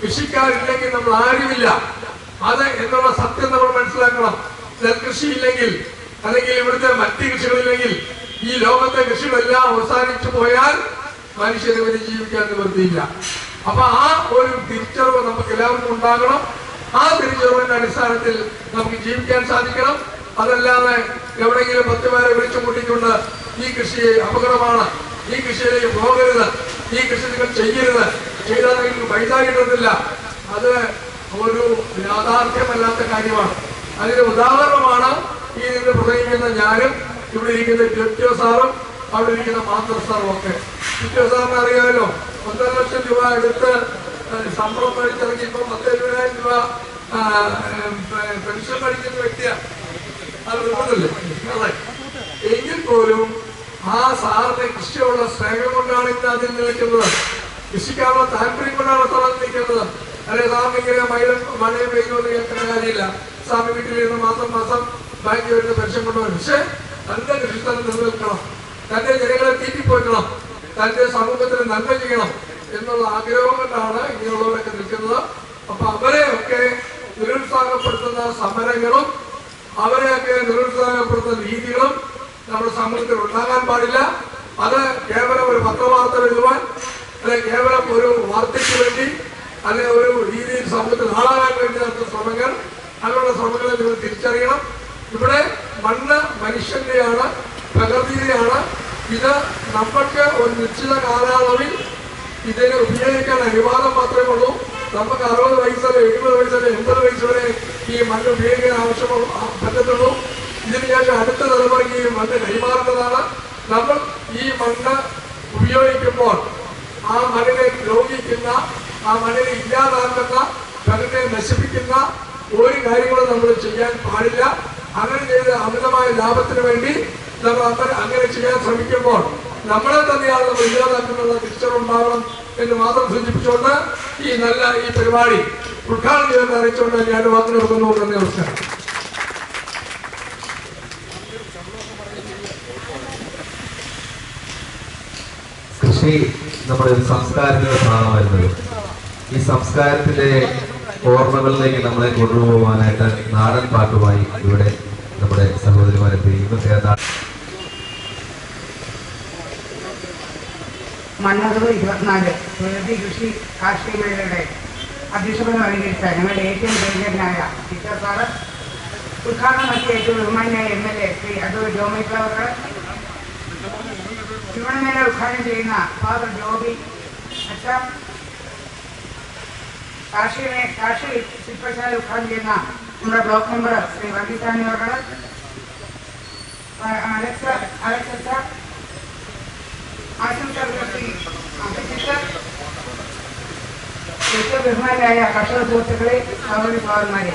കൃഷിക്കാരില്ലെങ്കിൽ നമ്മൾ ആരുമില്ല. അത് എന്നുള്ള സത്യം നമ്മൾ മനസ്സിലാക്കണം. നെൽകൃഷി ഇല്ലെങ്കിൽ, അല്ലെങ്കിൽ ഇവിടുത്തെ മറ്റ് കൃഷികളില്ലെങ്കിൽ ഈ ലോകത്തെ കൃഷികളെല്ലാം അവസാനിച്ചു പോയാൽ മനുഷ്യന് വരെ ജീവിക്കാൻ നിവൃത്തിയില്ല. അപ്പൊ ആ ഒരു തിരിച്ചറിവ് നമുക്ക് എല്ലാവർക്കും ഉണ്ടാകണം. ആ തിരിച്ചറിവിന്റെ അടിസ്ഥാനത്തിൽ നമുക്ക് ജീവിക്കാൻ സാധിക്കണം. അതല്ലാതെ എവിടെയെങ്കിലും 10 പേരെ വിളിച്ചു കൂട്ടിക്കൊണ്ട് ഈ കൃഷി അപകടമാണ്, ഈ കൃഷിയിലേക്ക് പോകരുത്, ഈ കൃഷി നിങ്ങൾ ചെയ്യരുത്, ചെയ്താൽ നിങ്ങൾക്ക് പൈസ കിട്ടുന്നില്ല, അത് ഒരു യാഥാർത്ഥ്യമല്ലാത്ത കാര്യമാണ്. അതിന്റെ ഉദാഹരണമാണ് ഈ നിന്ന് പ്രസംഗിക്കുന്ന ഞാനും, ഇവിടെ ഇരിക്കുന്ന ടിറ്റോ സാറും, അവിടെ ഇരിക്കുന്ന മാസ്റ്റർ സാറും ഒക്കെ. ടിറ്റോ സാറിന് അറിയാമല്ലോ, 1.5 ലക്ഷം രൂപ എടുത്ത് ശമ്പളം മേടിച്ചിറങ്ങി ഇപ്പം 10,000 രൂപ പെൻഷൻ മേടിക്കുന്ന വ്യക്തിയാണ്. അത് വിടുന്നില്ലേ? എങ്കിൽ പോലും ആ സാറിന്റെ കൃഷിയുള്ള സ്നേഹം കൊണ്ടാണ് ഇന്ന് അതിൽ നിൽക്കുന്നത്, കൃഷിക്കാരുടെ താല്പര്യം കൊണ്ടാണ് സാറിൽ നിൽക്കുന്നത്. അല്ലെ സാറിന് ഇങ്ങനെ മഴയും പെയ്യുമെന്ന് കേൾക്കുന്ന കാര്യമില്ല. സ്വാമി വീട്ടിലിരുന്ന് മാസം ബാങ്കിൽ വരുന്ന പെൻഷൻ കൊണ്ടുവരും. പക്ഷെ തന്റെ കൃഷിസ്ഥലം നിലനിൽക്കണം, തന്റെ ജനങ്ങളെ തീറ്റിപ്പോറ്റണം, തന്റെ സമൂഹത്തിന് നന്മ ചെയ്യണം എന്നുള്ള ആഗ്രഹം കൊണ്ടാണ് ഇങ്ങനെയുള്ളവരൊക്കെ നിൽക്കുന്നത്. അപ്പൊ അവരെയൊക്കെ നിരുത്സാഹപ്പെടുത്തുന്ന സമരങ്ങളും അവരെയൊക്കെ നിരുത്സാഹപ്പെടുത്തുന്ന രീതികളും നമ്മുടെ സമൂഹത്തിൽ ഉണ്ടാകാൻ പാടില്ല. അത് കേവലം ഒരു പത്രവാർത്ത എഴുതുവാൻ, അല്ലെ കേവലം ഒരു വാർത്തയ്ക്ക് വേണ്ടി, അല്ലെ ഒരു രീതിയിൽ സമൂഹത്തിൽ ആളാകാൻ വേണ്ടി നടത്തുന്ന ശ്രമങ്ങൾ, അങ്ങനെയുള്ള ശ്രമങ്ങളെ നിങ്ങൾ തിരിച്ചറിയണം. ഇവിടെ മണ്ണ് മനുഷ്യന്റെയാണ്, പ്രകൃതിയിലാണ്. ഇത് നമുക്ക് ഒരു നിശ്ചിത കാലയളവിൽ ഇതിനെ ഉപയോഗിക്കാൻ അനുവാദം മാത്രമേ ഉള്ളൂ. നമുക്ക് 60 വയസ്സ് വരെ 70 വയസ്സ് വരെ 80 വയസ്സ് വരെ ഈ മണ്ണ് ഉപയോഗിക്കാൻ പറ്റത്തുള്ളൂ. ഇതിനുശേഷം അടുത്ത തലമുറയ്ക്ക് ഈ മണ്ണ് കൈമാറേണ്ടതാണ്. നമ്മൾ ഈ മണ്ണ് ഉപയോഗിക്കുമ്പോൾ ആ മണ്ണിനെ ദ്രോഹിക്കുന്ന, ആ മണ്ണിനെ ഇല്ലാതാക്കുന്ന, പ്രകൃതിയെ നശിപ്പിക്കുന്ന ഒരു കാര്യങ്ങളും നമ്മൾ ചെയ്യാൻ പാടില്ല. അങ്ങനെ ചെയ്ത് അമിതമായ ലാഭത്തിന് വേണ്ടി നമ്മൾ അങ്ങനെ ചെയ്യാൻ ശ്രമിക്കുമ്പോൾ നമ്മളെ തന്നെയാണ് നമ്മൾ ഇല്ലാതാക്കുന്നുള്ള തിരിച്ചറിവുണ്ടാവണം എന്ന് മാത്രം സൂചിപ്പിച്ചുകൊണ്ട് ഈ പരിപാടി ഉദ്ഘാടനം ചെയ്യുമെന്ന് അറിയിച്ചുകൊണ്ട് ഞാൻ വാക്കിന് വെക്കുന്നു. നന്ദി, നമസ്കാരം. കൃഷി നമ്മുടെ ഒരു സംസ്കാരത്തിന്റെ ഭാഗമായിരുന്നത്. ഈ സംസ്കാരത്തിന്റെ ഓർമ്മകളിലേക്ക് നമ്മളെ കൊണ്ടുപോകാനായിട്ട് നാടൻ പാട്ടുമായി ഇവിടെ നമ്മുടെ സഹോദരിമാരെത്തി. മണ്ണൂർ 24 പ്രകൃതി കൃഷി കാർഷിക മേളയുടെ അധ്യക്ഷപദം അലങ്കരിച്ച ഞങ്ങളുടെ ഏറ്റവും പ്രിയങ്കരനായ ടീച്ചർ സാറ്, ഉദ്ഘാടനം നടത്തിയ ഏറ്റവും ബഹുമാന്യായ MLA Shri advocate Jomy Flower, ശിവണമേള ഉദ്ഘാടനം ചെയ്യുന്ന ഫാദർ ജോബി അച്ഛ, കാർഷിക ശില്പശാല ഉദ്ഘാടനം ചെയ്യുന്ന നമ്മുടെ ബ്ലോക്ക് മെമ്പർ ശ്രീ വർഗീസാനി അവർ, അലക്സ ഏറ്റവും ബഹുമാനായ കർഷക സുഹൃത്തുക്കളെ, സഹോദരി സഹോദരന്മാരെ,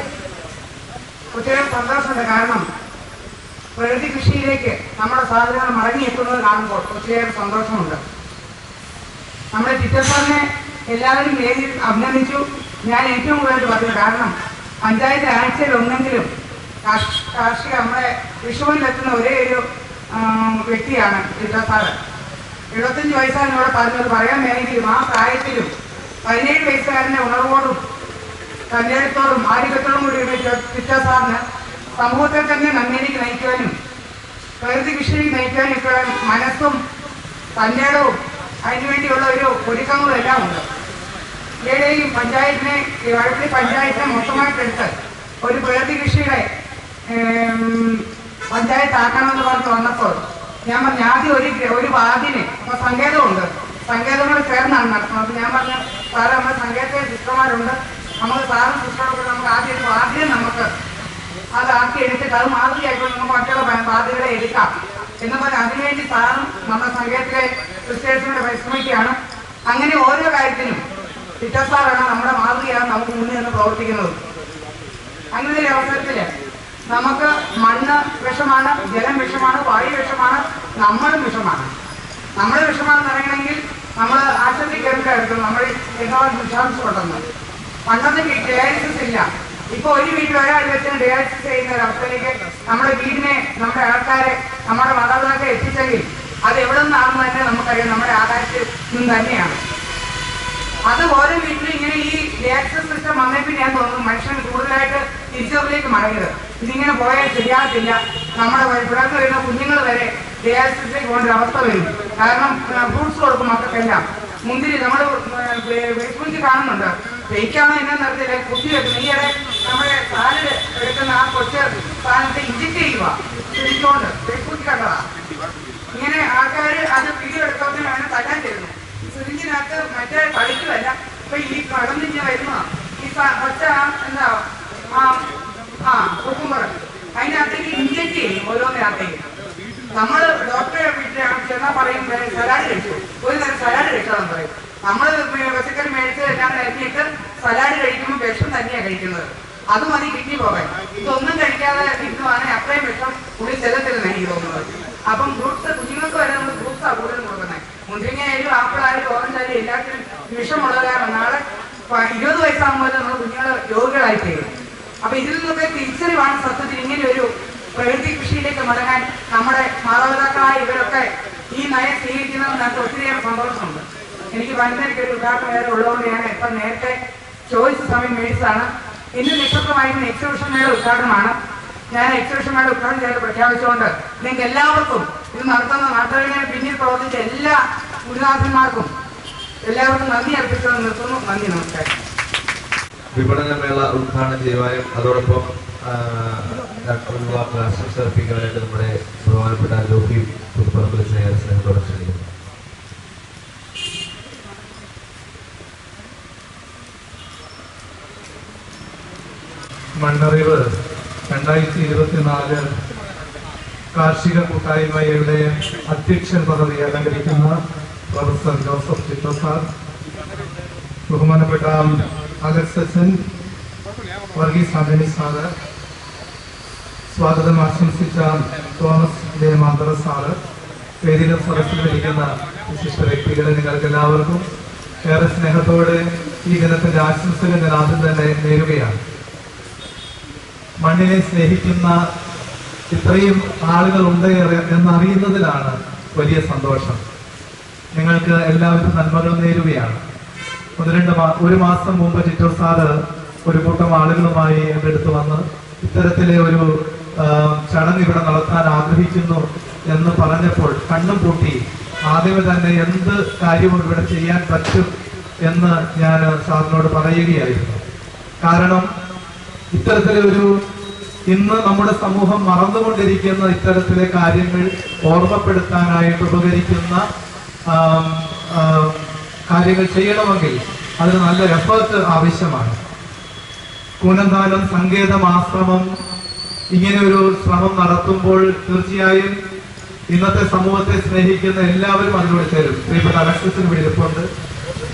ഒത്തിരി സന്തോഷമുണ്ട്. കാരണം പ്രകൃതി കൃഷിയിലേക്ക് നമ്മുടെ സാധനങ്ങൾ മടങ്ങിയെത്തുന്നത് കാണുമ്പോൾ ഒത്തിരിയേറെ സന്തോഷമുണ്ട്. നമ്മുടെ ടീച്ചർ സാറിനെ എല്ലാവരും വേദിയിൽ അഭിനന്ദിച്ചു. ഞാൻ ഏറ്റവും കൂടുതൽ പറഞ്ഞു. കാരണം പഞ്ചായത്ത് ആഴ്ചയിൽ ഒന്നെങ്കിലും കാർഷിക നമ്മുടെ വിഷുവിലെത്തുന്ന ഒരേ ഒരു വ്യക്തിയാണ് ടീച്ചർ സാറ്. 75 വയസ്സാണ് ഇവിടെ പറഞ്ഞത്. പറയാൻ വേണമെങ്കിലും ആ പ്രായത്തിലും 17 വയസ്സുകാരൻ്റെ ഉണർവോടും കല്യാണത്തോടും ആരോഗ്യത്തോടും കൂടി ടീച്ചർ സാറിന് സമൂഹത്തെ തന്നെ നന്മയിലേക്ക് നയിക്കുവാനും പ്രകൃതി കൃഷിയിലേക്ക് നയിക്കുവാനും ഒക്കെ മനസ്സും തന്റേടവും അതിനുവേണ്ടിയുള്ള ഒരു ഒരുക്കങ്ങളും എല്ലാം ഉണ്ട്. ഈയിടെയും വഴപ്പള്ളി പഞ്ചായത്തിനെ മൊത്തമായിട്ടെടുത്ത് ഒരു പ്രകൃതി കൃഷിയുടെ പഞ്ചായത്താക്കണമെന്ന് പറഞ്ഞ് വന്നപ്പോൾ ഞാൻ പറഞ്ഞു ആദ്യം ഒരു വാർഡിന് അപ്പോൾ സങ്കേതമുണ്ട്, സങ്കേതങ്ങൾ ചേർന്നാണ് നടത്തുന്നത്. അപ്പോൾ ഞാൻ പറഞ്ഞു സാറ് നമ്മുടെ സങ്കേതത്തിലെ സിസ്റ്റർമാരുണ്ട്, നമുക്ക് സാറും സിസ്റ്ററൊക്കെ നമുക്ക് ആദ്യം ഒരു വാർഡിനെ നമുക്ക് അതാക്കി എടുത്തിട്ട് അത് മാതൃകയായിക്കൊണ്ട് നമുക്ക് മറ്റുള്ള വാർഡുകളെ എടുക്കാം എന്ന് പറഞ്ഞാൽ അതിനുവേണ്ടി സാറും നമ്മുടെ സങ്കേതത്തിലെ സിസ്റ്റേഴ്സിനോട് പരിശ്രമിക്കുകയാണ്. അങ്ങനെ ഓരോ കാര്യത്തിനും ടീച്ചർ സാറാണ് നമ്മുടെ മാതൃകയാണ് നമുക്ക് മുന്നിൽ നിന്ന് പ്രവർത്തിക്കുന്നത്. അങ്ങനെ ഒരു അവസരത്തിൽ നമുക്ക് മണ്ണ് വിഷമാണ്, ജലം വിഷമാണ്, വായു വിഷമാണ്, നമ്മളും വിഷമാണ്. നമ്മുടെ വിഷമാണെന്ന് അറിയണമെങ്കിൽ നമ്മൾ ആശുപത്രി കേന്ദ്രമെടുക്കും. നമ്മൾ എങ്ങോട്ട് വിഷാംശമുണ്ടെന്ന് പണ്ടൊന്നും ഡയാലിസിസ് ഇല്ല. ഇപ്പൊ ഒരു വീട്ടിൽ ഒരാൾ വെച്ച് ഡയാലിസിസ് ചെയ്യുന്ന ഒരു അവസ്ഥയിലേക്ക് നമ്മുടെ വീടിനെ, നമ്മുടെ ആൾക്കാരെ, നമ്മുടെ മാതാപിതാക്കളെ എത്തിച്ചെങ്കിൽ അത് എവിടെ നിന്നാണെന്ന് തന്നെ നമുക്കറിയാം. നമ്മുടെ ആധാരത്തിൽ നിന്ന് തന്നെയാണ്. അത് ഓരോ വീട്ടിലും ഇങ്ങനെ ഈ ഡയാലിസിസ് സിസ്റ്റം വന്നപ്പോൾ ഞാൻ തോന്നുന്നു മനുഷ്യൻ കൂടുതലായിട്ട് തിരിച്ചറിവിലേക്ക് മടങ്ങിയത്. ഇതിങ്ങനെ പോയാൽ ശരിയാകത്തില്ല. നമ്മുടെ പിള്ളേർക്ക് വരുന്ന കുഞ്ഞുങ്ങൾ വരെ ഡയാലിസിസിലേക്ക് പോകേണ്ട അവസ്ഥ വരും. കാരണം ഫ്രൂട്ട്സ് കൊടുക്കും മക്കൾക്കെല്ലാം. മുന്തിരി നമ്മൾ ഫേസ്ബുക്കിൽ കാണുന്നുണ്ട്. ഫേക്കാണോ എന്നാ നടത്തില്ല, കുത്തി വെക്കുന്നു. ഈയിടെ നമ്മുടെ സാലഡ് എടുക്കുന്ന ആ കൊച്ചു സാധനത്തെ ഇഞ്ചക്ട് ചെയ്യുക പിടിച്ചുകൊണ്ട് ഫേസ്ബുക്കിൽ കണ്ടതാ. ഇങ്ങനെ ആൾക്കാർ അത് വീഡിയോ എടുത്തോണ്ട് വേണം തല്ലാൻ തരുന്നു. സിറിഞ്ചിനകത്ത് മറ്റേ കളിക്കുമല്ല, ഇപ്പൊ ഈ കടന്നിഞ്ഞ് വരുന്ന ഈ പച്ച എന്താ കുക്കുംബർ അതിനകത്തേക്ക് ഇഞ്ചക്ട് ചെയ്യും ഓരോന്നിനകത്തേക്ക്. നമ്മൾ ഡോക്ടറെ ചെന്നാൽ പറയും സലാഡ് കഴിച്ചു, ഒരു നേരം സലാഡ് കഴിച്ചോളാൻ പറയും. നമ്മൾ പച്ചക്കറി മേടിച്ച് എല്ലാം അരിഞ്ഞിട്ട് സലാഡ് കഴിക്കുമ്പോൾ വിഷം തന്നെയാണ് കഴിക്കുന്നത്. അത് മതി കിഡ്നി പോകാൻ. ഇതൊന്നും കഴിക്കാതെ കിട്ടുവാണെങ്കിൽ അത്രയും വിഷം ഉള്ളിൽ ചെല്ലത്തില്ലെന്ന് എനിക്ക് തോന്നുന്നത്. അപ്പം ഫ്രൂട്ട്സ് കുഞ്ഞുങ്ങൾക്ക് വരെ നമ്മൾ ഫ്രൂട്ട്സാണ് കൂടുതൽ കൊടുക്കുന്നത്. മുന്തിരിങ്ങയായാലും ആപ്പിളായാലും ഓറഞ്ചായാലും എല്ലാത്തിനും വിഷമുള്ളതാണ്. നാളെ 20 വയസ്സാകുമ്പോൾ നമ്മൾ കുഞ്ഞുങ്ങൾ രോഗികളായി തീരും. അപ്പൊ ഇതിൽ നിന്നൊക്കെ തിരിച്ചറിവാണ് സത്യത്തിൽ ഇങ്ങനെ ഒരു പ്രകൃതി കൃഷിയിലേക്ക് മടങ്ങാൻ നമ്മുടെ മാതാപിതാക്കളായ ഇവരൊക്കെ ഈ നയം സ്വീകരിക്കുന്നത് നമുക്ക് ഒത്തിരിയേറെ സന്തോഷമുണ്ട്. എനിക്ക് വനിതയ്ക്ക് ഒരു ഉദ്ഘാടനം വേറെ ഉള്ളതുകൊണ്ട് ഞാൻ ഇപ്പം നേരത്തെ ചോദിച്ച സമയം മേടിച്ചതാണ്. ഇന്ന് നിക്ഷത്രമായിരുന്ന എക്സിബിഷൻ മേള ഉദ്ഘാടനമാണ്. ഞാൻ എക്സിബിഷൻ മേള ഉദ്ഘാടനം ചെയ്ത് പ്രഖ്യാപിച്ചുകൊണ്ട് നിങ്ങൾക്ക് എല്ലാവർക്കും ഇത് നടത്തുന്ന നാട്ടുകാരെ പിന്നിൽ പ്രവർത്തിച്ച എല്ലാ ഗുരുനാഥന്മാർക്കും എല്ലാവർക്കും നന്ദി അർപ്പിച്ചുകൊണ്ട് നിർത്തുന്നു. നന്ദി, നമസ്കാരം. വിപണന മേള ഉദ്ഘാടനം ചെയ്യുവാനും അതോടൊപ്പം ഡോക്ടർ വാക്ക് ആശംസ അർപ്പിക്കാനായിട്ട് നമ്മുടെ ബഹുമാനപ്പെട്ട ലോഹി പുതുപ്പറമ്പിൽ സ്നേഹത്തോടെ ക്ഷണിക്കുന്നു. മണ്ണറിവ് 2024 കാർഷിക കൂട്ടായ്മയുടെ അധ്യക്ഷൻ പദവി അലങ്കരിക്കുന്ന പ്രൊഫസർ ജോസഫ് ചിറ്റോ സാർ, ബഹുമാനപ്പെട്ട അലക്സ് അച്ഛൻ, വർഗീസ് ആന്റണി സാറ്, സ്വാഗതം ആശംസിച്ച തോമസ് ജെ മാന്തറ സാറ്, വേദിയിലും സദസ്സിലും ഇരിക്കുന്ന വിശിഷ്ട വ്യക്തികളെ നിങ്ങൾക്ക് എല്ലാവർക്കും ഏറെ സ്നേഹത്തോടെ ഈ ദിനത്തിന്റെ ആശംസകൾ ഞാൻ ആദ്യം തന്നെ നേരുകയാണ്. മണ്ണിനെ സ്നേഹിക്കുന്ന ഇത്രയും ആളുകളുണ്ട് എന്നറിയുന്നതിലാണ് വലിയ സന്തോഷം. നിങ്ങൾക്ക് എല്ലാവരും നന്മകളും നേരുകയാണ്. ഒരു മാസം മുമ്പ് ചിറ്റൂർ സാറ് ഒരു കൂട്ടം ആളുകളുമായി എൻ്റെ അടുത്ത് വന്ന് ഇത്തരത്തിലെ ഒരു ചടങ്ങ് ഇവിടെ നടത്താൻ ആഗ്രഹിക്കുന്നു എന്ന് പറഞ്ഞപ്പോൾ കണ്ണും പൂട്ടി ആദ്യമേ തന്നെ എന്ത് കാര്യവും ഇവിടെ ചെയ്യാൻ പറ്റും എന്ന് ഞാൻ സാറിനോട് പറയുകയായിരുന്നു. കാരണം ഇത്തരത്തിലെ ഇന്ന് നമ്മുടെ സമൂഹം മറന്നുകൊണ്ടിരിക്കുന്ന ഇത്തരത്തിലെ കാര്യങ്ങൾ ഓർമ്മപ്പെടുത്താനായിട്ട് ഉപകരിക്കുന്ന കാര്യങ്ങൾ ചെയ്യണമെങ്കിൽ അതിന് നല്ല എഫേർട്ട് ആവശ്യമാണ്. കൂനന്താനം സങ്കേതം ആശ്രമം ഇങ്ങനെ ഒരു ശ്രമം നടത്തുമ്പോൾ തീർച്ചയായും ഇന്നത്തെ സമൂഹത്തെ സ്നേഹിക്കുന്ന എല്ലാവരും അതിലൂടെ ചേരും. പ്രിയപ്പെട്ട അലക്സസിന് ഇവിടെ ഇരിപ്പുണ്ട്.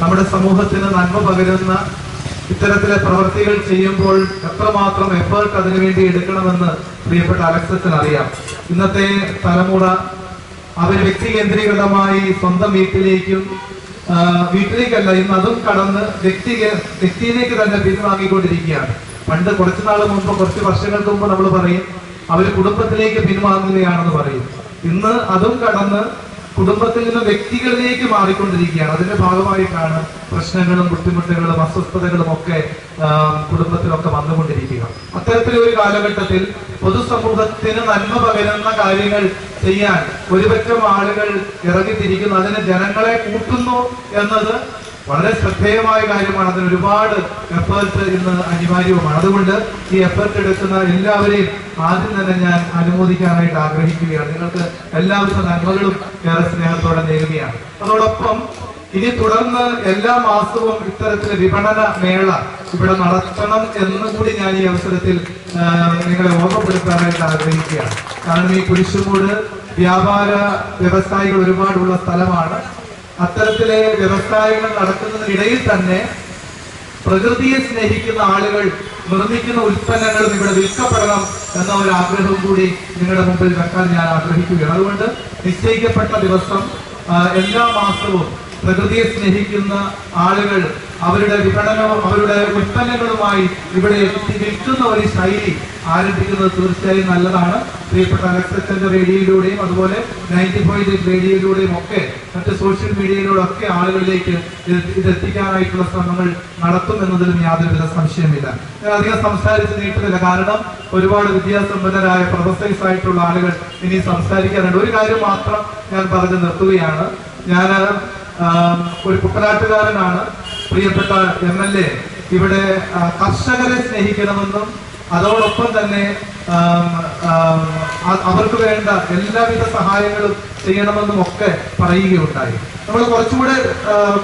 നമ്മുടെ സമൂഹത്തിന് നന്മ പകരുന്ന ഇത്തരത്തിലെ പ്രവർത്തികൾ ചെയ്യുമ്പോൾ എത്രമാത്രം എഫേർട്ട് അതിനുവേണ്ടി എടുക്കണമെന്ന് പ്രിയപ്പെട്ട അലക്സസിന് അറിയാം. ഇന്നത്തെ തലമുറ അവർ വ്യക്തി കേന്ദ്രീകൃതമായി സ്വന്തം വീട്ടിലേക്കല്ല ഇന്ന് അതും കടന്ന് വ്യക്തിയിലേക്ക് തന്നെ പിൻവാങ്ങിക്കൊണ്ടിരിക്കുകയാണ്. പണ്ട് കുറച്ച് വർഷങ്ങൾക്ക് മുമ്പ് നമ്മൾ പറയും അവർ കുടുംബത്തിലേക്ക് പിൻവാങ്ങുകയാണെന്ന് പറയും. ഇന്ന് അതും കടന്ന് കുടുംബത്തിൽ നിന്ന് വ്യക്തികളിലേക്ക് മാറിക്കൊണ്ടിരിക്കുകയാണ്. അതിന്റെ ഭാഗമായിട്ടാണ് പ്രശ്നങ്ങളും ബുദ്ധിമുട്ടുകളും അസ്വസ്ഥതകളും ഒക്കെ കുടുംബത്തിലൊക്കെ വന്നുകൊണ്ടിരിക്കുക. അത്തരത്തിലൊരു കാലഘട്ടത്തിൽ പൊതുസമൂഹത്തിന് നന്മ പകരുന്ന കാര്യങ്ങൾ ചെയ്യാൻ ഒരുപറ്റം ആളുകൾ ഇറങ്ങിത്തിരിക്കുന്നു. അതിന് ജനങ്ങളെ കൂട്ടുന്നു എന്നത് വളരെ ശ്രദ്ധേയമായ കാര്യമാണ്. അതിന് ഒരുപാട് എഫേർട്ട് ഇന്ന് അനിവാര്യവുമാണ്. അതുകൊണ്ട് ഈ എഫേർട്ട് എടുക്കുന്ന എല്ലാവരെയും ആദ്യം തന്നെ ഞാൻ അനുമോദിക്കാനായിട്ട് ആഗ്രഹിക്കുകയാണ്. നിങ്ങൾക്ക് എല്ലാവിധ നന്മകളും ഏറെ സ്നേഹത്തോടെ നേരുകയാണ്. അതോടൊപ്പം ഇനി തുടർന്ന് എല്ലാ മാസവും ഇത്തരത്തിലെ വിപണന മേള ഇവിടെ നടത്തണം എന്ന് കൂടി ഞാൻ ഈ അവസരത്തിൽ നിങ്ങളെ ഓർമ്മപ്പെടുത്താനായിട്ട് ആഗ്രഹിക്കുകയാണ്. കാരണം ഈ കുരിശുമൂട് വ്യാപാര വ്യവസായികൾ ഒരുപാടുള്ള സ്ഥലമാണ്. അത്തരത്തിലെ വ്യവസായങ്ങൾ നടക്കുന്നതിനിടയിൽ തന്നെ പ്രകൃതിയെ സ്നേഹിക്കുന്ന ആളുകൾ നിർമ്മിക്കുന്ന ഉൽപ്പന്നങ്ങളും ഇവിടെ വിൽക്കപ്പെടണം എന്ന ഒരു ആഗ്രഹവും കൂടി നിങ്ങളുടെ മുമ്പിൽ വെക്കാൻ ഞാൻ ആഗ്രഹിക്കുകയാണ്. അതുകൊണ്ട് നിശ്ചയിക്കപ്പെട്ട ദിവസം എല്ലാ മാസവും പ്രകൃതിയെ സ്നേഹിക്കുന്ന ആളുകൾ അവരുടെ വിപണനവും അവരുടെ ഉൽപ്പന്നങ്ങളുമായി ഇവിടെ എത്തി വിൽക്കുന്ന ഒരു ശൈലി ആരംഭിക്കുന്നത് തീർച്ചയായും നല്ലതാണ്. പ്രിയപ്പെട്ട അലക്സച്ചന്റെ റേഡിയോയിലൂടെയും അതുപോലെ 90.8 റേഡിയോയിലൂടെയും ഒക്കെ മറ്റ് സോഷ്യൽ മീഡിയയിലൂടെ ഒക്കെ ആളുകളിലേക്ക് ഇതെത്തിക്കാനായിട്ടുള്ള ശ്രമങ്ങൾ നടത്തുമെന്നതിലും യാതൊരുവിധ സംശയമില്ല. ഞാൻ അധികം സംസാരിച്ച് നീട്ടുന്നില്ല. കാരണം ഒരുപാട് വിദ്യാസമ്പന്നരായ പ്രൊഫസേഴ്സ് ആയിട്ടുള്ള ആളുകൾ ഇനി സംസാരിക്കാറുണ്ട്. ഒരു കാര്യം മാത്രം ഞാൻ പറഞ്ഞു നിർത്തുകയാണ്. ഞാൻ ഒരു കുട്ടനാട്ടുകാരനാണ്. പ്രിയപ്പെട്ട MLA ഇവിടെ കർഷകരെ സ്നേഹിക്കണമെന്നും അതോടൊപ്പം തന്നെ അവർക്ക് വേണ്ട എല്ലാവിധ സഹായങ്ങളും ചെയ്യണമെന്നും ഒക്കെ പറയുകയുണ്ടായി. നമ്മൾ കുറച്ചുകൂടെ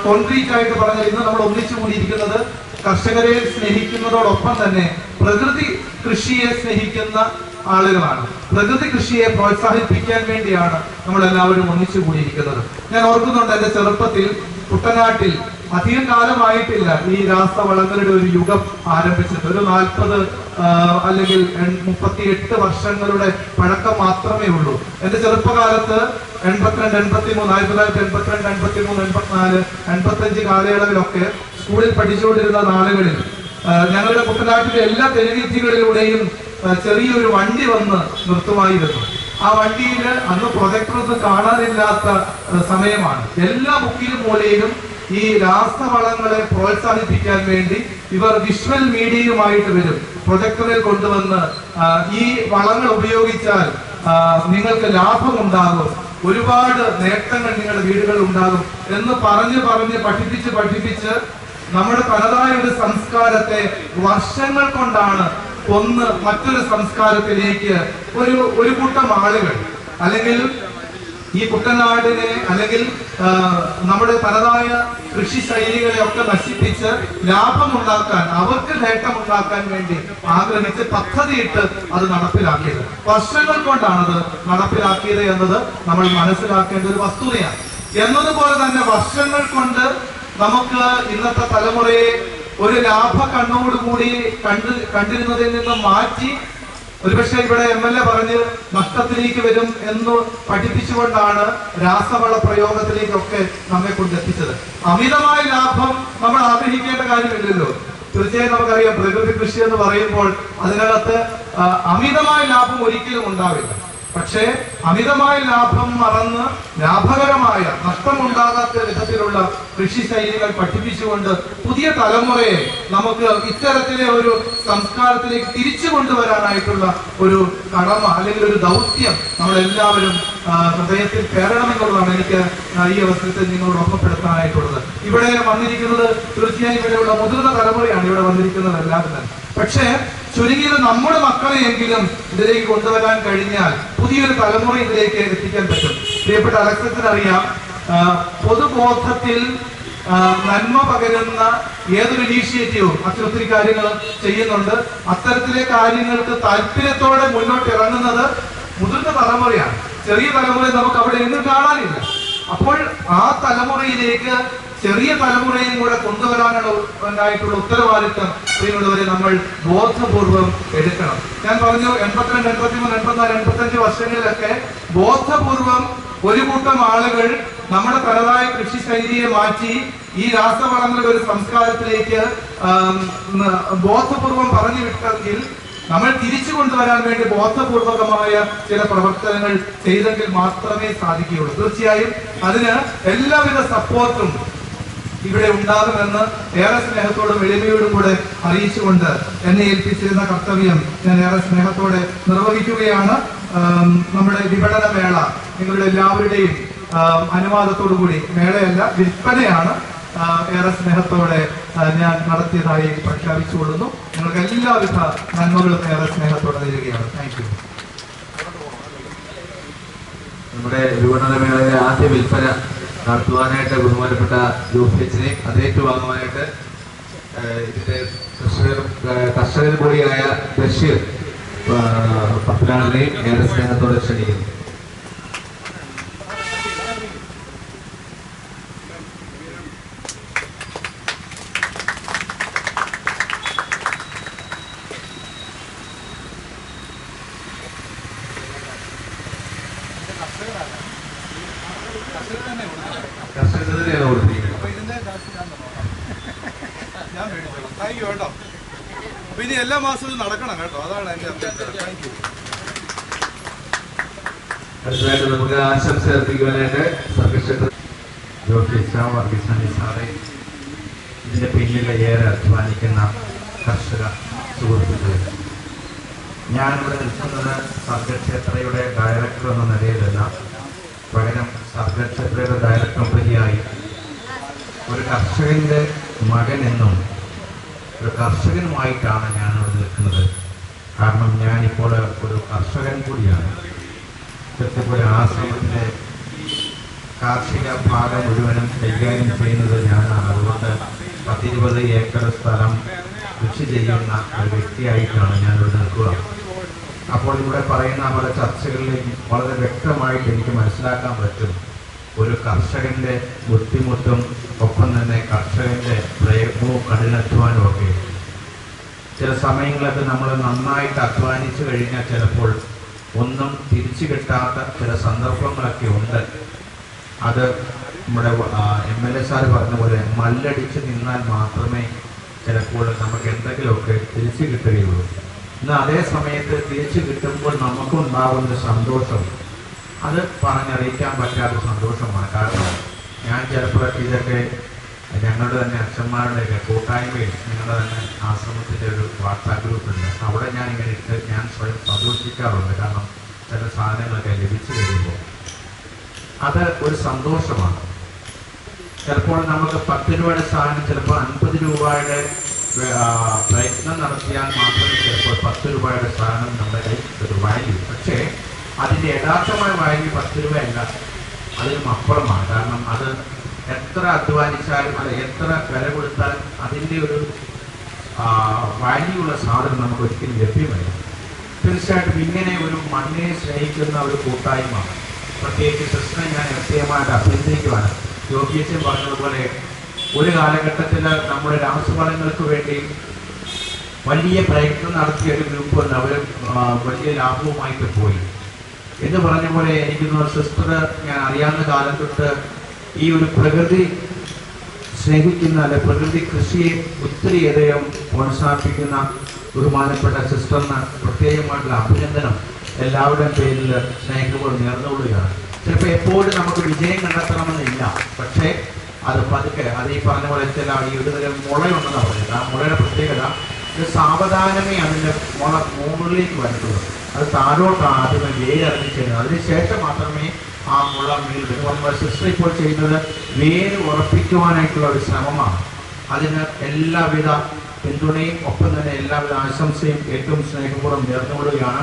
കോൺക്രീറ്റ് ആയിട്ട് പറഞ്ഞാൽ ഇന്ന് നമ്മൾ ഒന്നിച്ചു കൂടിയിരിക്കുന്നത് കർഷകരെ സ്നേഹിക്കുന്നതോടൊപ്പം തന്നെ പ്രകൃതി കൃഷിയെ സ്നേഹിക്കുന്ന ആളുകളാണ്. പ്രകൃതി കൃഷിയെ പ്രോത്സാഹിപ്പിക്കാൻ വേണ്ടിയാണ് നമ്മൾ എല്ലാവരും ഒന്നിച്ചു കൂടിയിരിക്കുന്നത്. ഞാൻ ഓർക്കുന്നുണ്ട് എൻ്റെ ചെറുപ്പത്തിൽ കുട്ടനാട്ടിൽ അധികം കാലമായിട്ടില്ല ഈ രാസവളങ്ങളുടെ ഒരു യുഗം ആരംഭിച്ചിട്ട്. ഒരു 40 അല്ലെങ്കിൽ 38 വർഷങ്ങളുടെ പഴക്കം മാത്രമേ ഉള്ളൂ. എൻ്റെ ചെറുപ്പകാലത്ത് 82, 83, 1982, 83, 84, 85 കാലയളവിലൊക്കെ സ്കൂളിൽ പഠിച്ചുകൊണ്ടിരുന്ന നാളുകളിൽ ഞങ്ങളുടെ കുട്ടനാട്ടിലെ എല്ലാ തെരുവീഥികളിലൂടെയും ചെറിയൊരു വണ്ടി വന്ന് നിർത്തുമായിരുന്നു. ആ വണ്ടിയിൽ അന്ന് പ്രൊജക്ടറൊന്നും കാണാനില്ലാത്ത സമയമാണ്. എല്ലാ മുക്കിലും മൂലയിലും ഈ രാസവളങ്ങളെ പ്രോത്സാഹിപ്പിക്കാൻ വേണ്ടി ഇവർ വിഷ്വൽ മീഡിയയുമായിട്ട് വരും. പ്രൊജക്ടറിൽ കൊണ്ടുവന്ന് ഈ വളങ്ങൾ ഉപയോഗിച്ചാൽ നിങ്ങൾക്ക് ലാഭമുണ്ടാകും, ഒരുപാട് നേട്ടങ്ങൾ നിങ്ങളുടെ വീടുകളിൽ ഉണ്ടാകും എന്ന് പറഞ്ഞ് പഠിപ്പിച്ച് നമ്മുടെ തനതായ ഒരു സംസ്കാരത്തെ വർഷങ്ങൾ കൊണ്ടാണ് കൊന്ന് മറ്റൊരു സംസ്കാരത്തിലേക്ക് ഒരു കൂട്ടം ആളുകൾ, അല്ലെങ്കിൽ ഈ കുട്ടനാടിനെ അല്ലെങ്കിൽ നമ്മുടെ തനതായ കൃഷി ശൈലികളെ ഒക്കെ നശിപ്പിച്ച് ലാഭമുണ്ടാക്കാൻ, അവർക്ക് നേട്ടമുണ്ടാക്കാൻ വേണ്ടി ആഗ്രഹിച്ച് പദ്ധതിയിട്ട് അത് നടപ്പിലാക്കിയത്. വർഷങ്ങൾ കൊണ്ടാണത് നടപ്പിലാക്കിയത് എന്നത് നമ്മൾ മനസ്സിലാക്കേണ്ട ഒരു വസ്തുതയാണ്. എന്നതുപോലെ തന്നെ വർഷങ്ങൾ കൊണ്ട് നമുക്ക് ഇന്നത്തെ തലമുറയെ ഒരു ലാഭ കണ്ണോടുകൂടി കണ്ടിരുന്നതിൽ നിന്ന് മാറ്റി, ഒരുപക്ഷെ ഇവിടെ MLA പറഞ്ഞ് നഷ്ടത്തിലേക്ക് വരും എന്ന് പഠിപ്പിച്ചുകൊണ്ടാണ് രാസവള പ്രയോഗത്തിലേക്കൊക്കെ നമ്മെ കൊണ്ടെത്തിച്ചത്. അമിതമായ ലാഭം നമ്മൾ ആഗ്രഹിക്കേണ്ട കാര്യമില്ലല്ലോ. തീർച്ചയായും നമുക്കറിയാം, പ്രകൃതി കൃഷി എന്ന് പറയുമ്പോൾ അതിനകത്ത് അമിതമായ ലാഭം ഒരിക്കലും ഉണ്ടാവില്ല. പക്ഷേ അമിതമായ ലാഭം മറന്ന് ലാഭകരമായ, നഷ്ടമുണ്ടാകാത്ത വിധത്തിലുള്ള കൃഷി ശൈലികൾ പഠിപ്പിച്ചുകൊണ്ട് പുതിയ തലമുറയെ നമുക്ക് ഇത്തരത്തിലെ ഒരു സംസ്കാരത്തിലേക്ക് തിരിച്ചു കൊണ്ടുവരാനായിട്ടുള്ള ഒരു കടമ അല്ലെങ്കിൽ ഒരു ദൗത്യം നമ്മളെല്ലാവരും ഹൃദയത്തിൽ കയറണമെന്നുള്ളതാണ് എനിക്ക് ഈ അവസരത്തിൽ നിങ്ങളോട് ഓർമ്മപ്പെടുത്താനായിട്ടുള്ളത്. ഇവിടെ വന്നിരിക്കുന്നത് തീർച്ചയായും ഇവിടെയുള്ള മുതിർന്ന തലമുറയാണ് ഇവിടെ വന്നിരിക്കുന്നത് എല്ലാവരും തന്നെ. പക്ഷേ ചുരുങ്ങിയത് നമ്മുടെ മക്കളെയെങ്കിലും ഇതിലേക്ക് കൊണ്ടുവരാൻ കഴിഞ്ഞാൽ പുതിയൊരു തലമുറ ഇതിലേക്ക് എത്തിക്കാൻ പറ്റും. പ്രിയപ്പെട്ട അലക്സത്തിനറിയാം, പൊതുബോധത്തിൽ നന്മ പകരുന്ന ഏതൊരു ഇനീഷ്യേറ്റീവും അച്ഛൻ ഒത്തിരി കാര്യങ്ങൾ ചെയ്യുന്നുണ്ട്. അത്തരത്തിലെ കാര്യങ്ങൾക്ക് താല്പര്യത്തോടെ മുന്നോട്ട് ഇറങ്ങുന്നത് മുതിർന്ന തലമുറയാണ്. ചെറിയ തലമുറയെ നമുക്ക് അവിടെ എങ്ങും കാണാനില്ല. അപ്പോൾ ആ തലമുറയിലേക്ക് ചെറിയ തലമുറയും കൂടെ കൊണ്ടുവരാനായിട്ടുള്ള ഉത്തരവാദിത്വം പ്രിയമുള്ളവരെ നമ്മൾ ബോധപൂർവം എടുക്കണം. ഞാൻ പറഞ്ഞു 82, 83, 84, 85 വർഷങ്ങളിലൊക്കെ ബോധപൂർവം ഒരു കൂട്ടം ആളുകൾ നമ്മുടെ തനതായ കൃഷി ശൈലിയെ മാറ്റി ഈ രാസവളങ്ങളുടെ ഒരു സംസ്കാരത്തിലേക്ക് ബോധപൂർവം പറഞ്ഞു വിട്ടെങ്കിൽ നമ്മൾ തിരിച്ചു കൊണ്ടുവരാൻ വേണ്ടി ബോധപൂർവകമായ ചില പ്രവർത്തനങ്ങൾ ചെയ്തെങ്കിൽ മാത്രമേ സാധിക്കുകയുള്ളൂ. തീർച്ചയായും അതിന് എല്ലാവിധ സപ്പോർട്ടും ഇവിടെ ഉണ്ടാകുമെന്ന് ഏറെ സ്നേഹത്തോടും എളിമയോടും കൂടെ അറിയിച്ചുകൊണ്ട് എന്നെ ഏൽപ്പിച്ചിരുന്ന കർത്തവ്യം ഞാൻ ഏറെ സ്നേഹത്തോടെ നിർവഹിക്കുകയാണ്. നമ്മുടെ വിപണന മേള നിങ്ങളുടെ എല്ലാവരുടെയും അനുവാദത്തോടു കൂടി, മേളയല്ല വിൽപ്പനയാണ്, ഏറെ സ്നേഹത്തോടെ ഞാൻ നടത്തിയതായി പ്രഖ്യാപിച്ചുകൊള്ളുന്നു. നിങ്ങൾക്ക് എല്ലാവിധ നന്മകളും ഏറെ സ്നേഹത്തോടെ നേരുകയാണ്. Thank you. നമ്മുടെ വിപണന മേളയിലെ ആദ്യ വിൽപ്പന നടത്തുവാനായിട്ട് ബഹുമാനപ്പെട്ട ജോഫിച്ചിനെ അതേറ്റുവാങ്ങുവാനായിട്ട് ഇതിന്റെ കർഷകൻ കൂടിയായ ബഷീർ പത്മനാളിനെയും ഏറെ സ്നേഹത്തോടെ ക്ഷണിക്കുന്നു. ഇനി എല്ലാ മാസവും നടക്കണം കേട്ടോ, അതാണ് എന്റെ അഭ്യർത്ഥന. Thank you. അടുത്തതായിട്ട് നമുക്ക് ആശംസ അർപ്പിക്കുവാനായിട്ട് സർവീസ് സാറെ, ഇതിന്റെ പിന്നിൽ ഏറെ അധ്വാനിക്കുന്ന കർഷക സുഹൃത്തുക്കളെ, ഞാനിവിടെ നിൽക്കുന്നത് സർഗക്ഷേത്രയുടെ ഡയറക്ടർ എന്ന നിലയിലല്ല, പകരം സർഗക്ഷേത്രയുടെ ഡയറക്ടർ ഉപരിയായി ഒരു കർഷകന്റെ മകൻ എന്നും ഒരു കർഷകനുമായിട്ടാണ് ഞാനിവിടെ നിൽക്കുന്നത്. കാരണം ഞാനിപ്പോൾ ഒരു കർഷകൻ കൂടിയാണ്. ചെറുപ്പുഴ ആശ്രമത്തിലെ കാർഷിക ഭാഗം മുഴുവനും കൈകാര്യം ചെയ്യുന്നത് ഞാനാണ്. അതുകൊണ്ട് 10-20 ഏക്കർ സ്ഥലം കൃഷി ചെയ്യുന്ന ഒരു വ്യക്തിയായിട്ടാണ് ഞാനിവിടെ നിൽക്കുക. അപ്പോൾ ഇവിടെ പറയുന്ന പല ചർച്ചകളിലേക്ക് വളരെ വ്യക്തമായിട്ട് എനിക്ക് മനസ്സിലാക്കാൻ പറ്റും ഒരു കർഷകന്റെ ബുദ്ധിമുട്ടും ഒപ്പം തന്നെ കർഷകന്റെ പ്രയത്നവും കഠിനാധ്വാനവും ഒക്കെ. ചില സമയങ്ങളൊക്കെ നമ്മൾ നന്നായിട്ട് അധ്വാനിച്ചു കഴിഞ്ഞാൽ ചിലപ്പോൾ ഒന്നും തിരിച്ചു കിട്ടാത്ത ചില സന്ദർഭങ്ങളൊക്കെ ഉണ്ട്. അത് നമ്മുടെ MLA സാർ പറഞ്ഞ പോലെ മല്ലടിച്ച് നിന്നാൽ മാത്രമേ ചിലപ്പോൾ നമുക്ക് എന്തെങ്കിലുമൊക്കെ തിരിച്ചു കിട്ടുകയുള്ളൂ. എന്നാൽ അതേ സമയത്ത് തിരിച്ചു കിട്ടുമ്പോൾ നമുക്കുണ്ടാകുന്ന സന്തോഷം അത് പറഞ്ഞറിയിക്കാൻ പറ്റാത്ത സന്തോഷമാണ്. കാരണം ഞാൻ ചിലപ്പോഴൊക്കെ ഇതൊക്കെ ഞങ്ങളുടെ തന്നെ അച്ഛന്മാരുടെയൊക്കെ കൂട്ടായ്മയിൽ ഞങ്ങളുടെ തന്നെ ആശ്രമത്തിൻ്റെ ഒരു വാട്സാപ്പ് ഗ്രൂപ്പുണ്ട്. അവിടെ ഞാൻ ഇങ്ങനെ ഇട്ട് ഞാൻ സ്വയം സന്തോഷിക്കാറുണ്ട്. കാരണം ചില സാധനങ്ങളൊക്കെ ലഭിച്ചു കഴിയുമ്പോൾ അത് ഒരു സന്തോഷമാണ്. ചിലപ്പോൾ നമുക്ക് 10 രൂപയുടെ സാധനം ചിലപ്പോൾ 50 രൂപയുടെ പ്രയത്നം നടത്തിയാൽ മാത്രമേ ചിലപ്പോൾ 10 രൂപയുടെ സാധനം നമ്മുടെ കയ്യിൽ ഒരു വാല്യൂ. പക്ഷേ അതിൻ്റെ യഥാർത്ഥമായ വാല്യൂ 10 രൂപയല്ല, അതിനും അപ്പുറമാണ്. കാരണം അത് എത്ര അധ്വാനിച്ചാലും അത് എത്ര വില കൊടുത്താലും അതിൻ്റെ ഒരു വാല്യൂ ഉള്ള സാധനം നമുക്ക് ഒരിക്കലും ലഭ്യമല്ല. തീർച്ചയായിട്ടും ഇങ്ങനെ ഒരു മണ്ണിനെ സ്നേഹിക്കുന്ന ഒരു കൂട്ടായ്മ, പ്രത്യേകിച്ച് സിസ്റ്ററെ ഞാൻ വ്യക്തിപരമായിട്ട് അഭിനന്ദിക്കുവാണ്. യോഗ്യച്ഛൻ പറഞ്ഞതുപോലെ ഒരു കാലഘട്ടത്തിൽ നമ്മുടെ രാസവളങ്ങൾക്ക് വേണ്ടി വലിയ പ്രയത്നം നടത്തിയ ഒരു ഗ്രൂപ്പ് വന്ന് അവർ വലിയ ലാഭവുമായിട്ട് പോയി എന്ന് പറഞ്ഞ പോലെ എനിക്ക് തോന്നുന്നു സിസ്റ്റർ ഞാൻ അറിയാവുന്ന കാലം തൊട്ട് ഈ ഒരു പ്രകൃതി സ്നേഹിക്കുന്ന അല്ലെ പ്രകൃതി കൃഷിയെ ഒത്തിരിയധികം പ്രോത്സാഹിപ്പിക്കുന്ന ബഹുമാനപ്പെട്ട സിസ്റ്ററിന് പ്രത്യേകമായിട്ടുള്ള അഭിനന്ദനം എല്ലാവരുടെയും പേരിൽ സ്നേഹപൂർവ്വം നേർന്നുകൊള്ളുകയാണ്. ചിലപ്പോൾ എപ്പോഴും നമുക്ക് വിജയം കണ്ടെത്തണമെന്നില്ല, പക്ഷേ അത് പതുക്കെ അത് ഈ പറഞ്ഞ പോലെ ചില ഈ ഒരു തരം മുളയുണ്ടെന്നാണ് പറഞ്ഞത്. ആ മുളയുടെ പ്രത്യേകത ഇത് സാവധാനമേ അതിൻ്റെ മുള മുകളിലേക്ക് വരത്തുള്ളൂ. അത് താഴോട്ടാണ് ആദ്യമേ വേരറിഞ്ഞ് ചെയ്യുന്നത്, അതിനുശേഷം മാത്രമേ ആ മുള മേൽ വരും. നമ്മുടെ സിസ്റ്റർ ഇപ്പോൾ ചെയ്യുന്നത് വേര് ഉറപ്പിക്കുവാനായിട്ടുള്ള ഒരു ശ്രമമാണ്. അതിന് എല്ലാവിധ പിന്തുണയും ഒപ്പം തന്നെ എല്ലാവിധ ആശംസയും ഏറ്റവും സ്നേഹപൂർവ്വം നേർന്നുകൊള്ളുകയാണ്.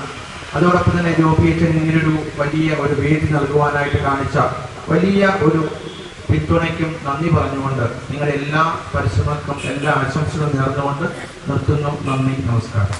അതോടൊപ്പം തന്നെ ജോബിയച്ചൻ ഇങ്ങനൊരു വലിയ ഒരു വേദി നൽകുവാനായിട്ട് കാണിച്ച വലിയ ഒരു പിന്തുണയ്ക്കും നന്ദി പറഞ്ഞുകൊണ്ട് നിങ്ങളുടെ എല്ലാ പരിശ്രമങ്ങൾക്കും എല്ലാ ആശംസകളും നേർന്നുകൊണ്ട് നിർത്തുന്നു. നന്ദി, നമസ്കാരം.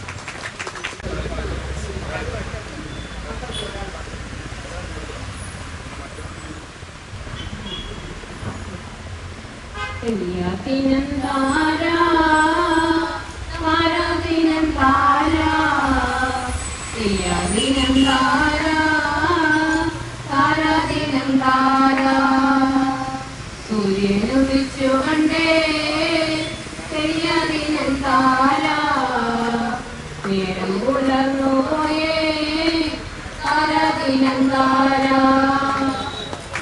സൂര്യനുദിച്ചു കണ്ടേ തെയ്യാദിനം താര, നേരം പുലർന്നു പോയേ താരാദിനം താര,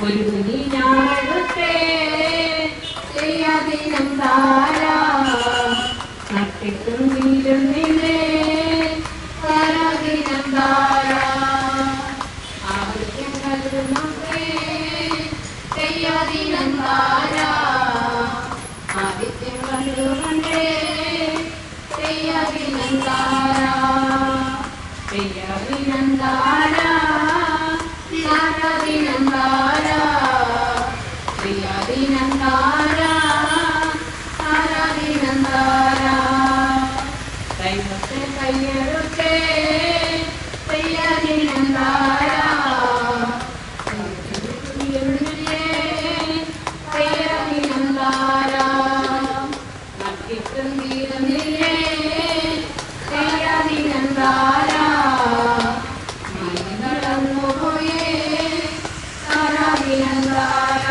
ഒരു തുണി ഞാനെടുത്തേ തെയ്യാദിനം താര, നട്ടിട്ടും തീരുന്നില്ലേ താരാദിനം താര, ആവശ്യം കരുതുന്നേ തെയ്യാദിനം താര, ആദിത്യം കണ്ടുകൊണ്ടേ തെയ്യാദിനം താര, തെയ്യാദിനം താര, താരാദിനം താര, തെയ്യാദിനം താര, താരാദിനം താര, കൈമത്തെ കയ്യെടുത്തേ തെയ്യാദിനം താര, തെയ്യാദിനം താര, നട്ടിട്ടും തീരുന്നില്ലേ തെയ്യാദിനം താര, മണി നടന്നു പോയേ താരാദിനം താര,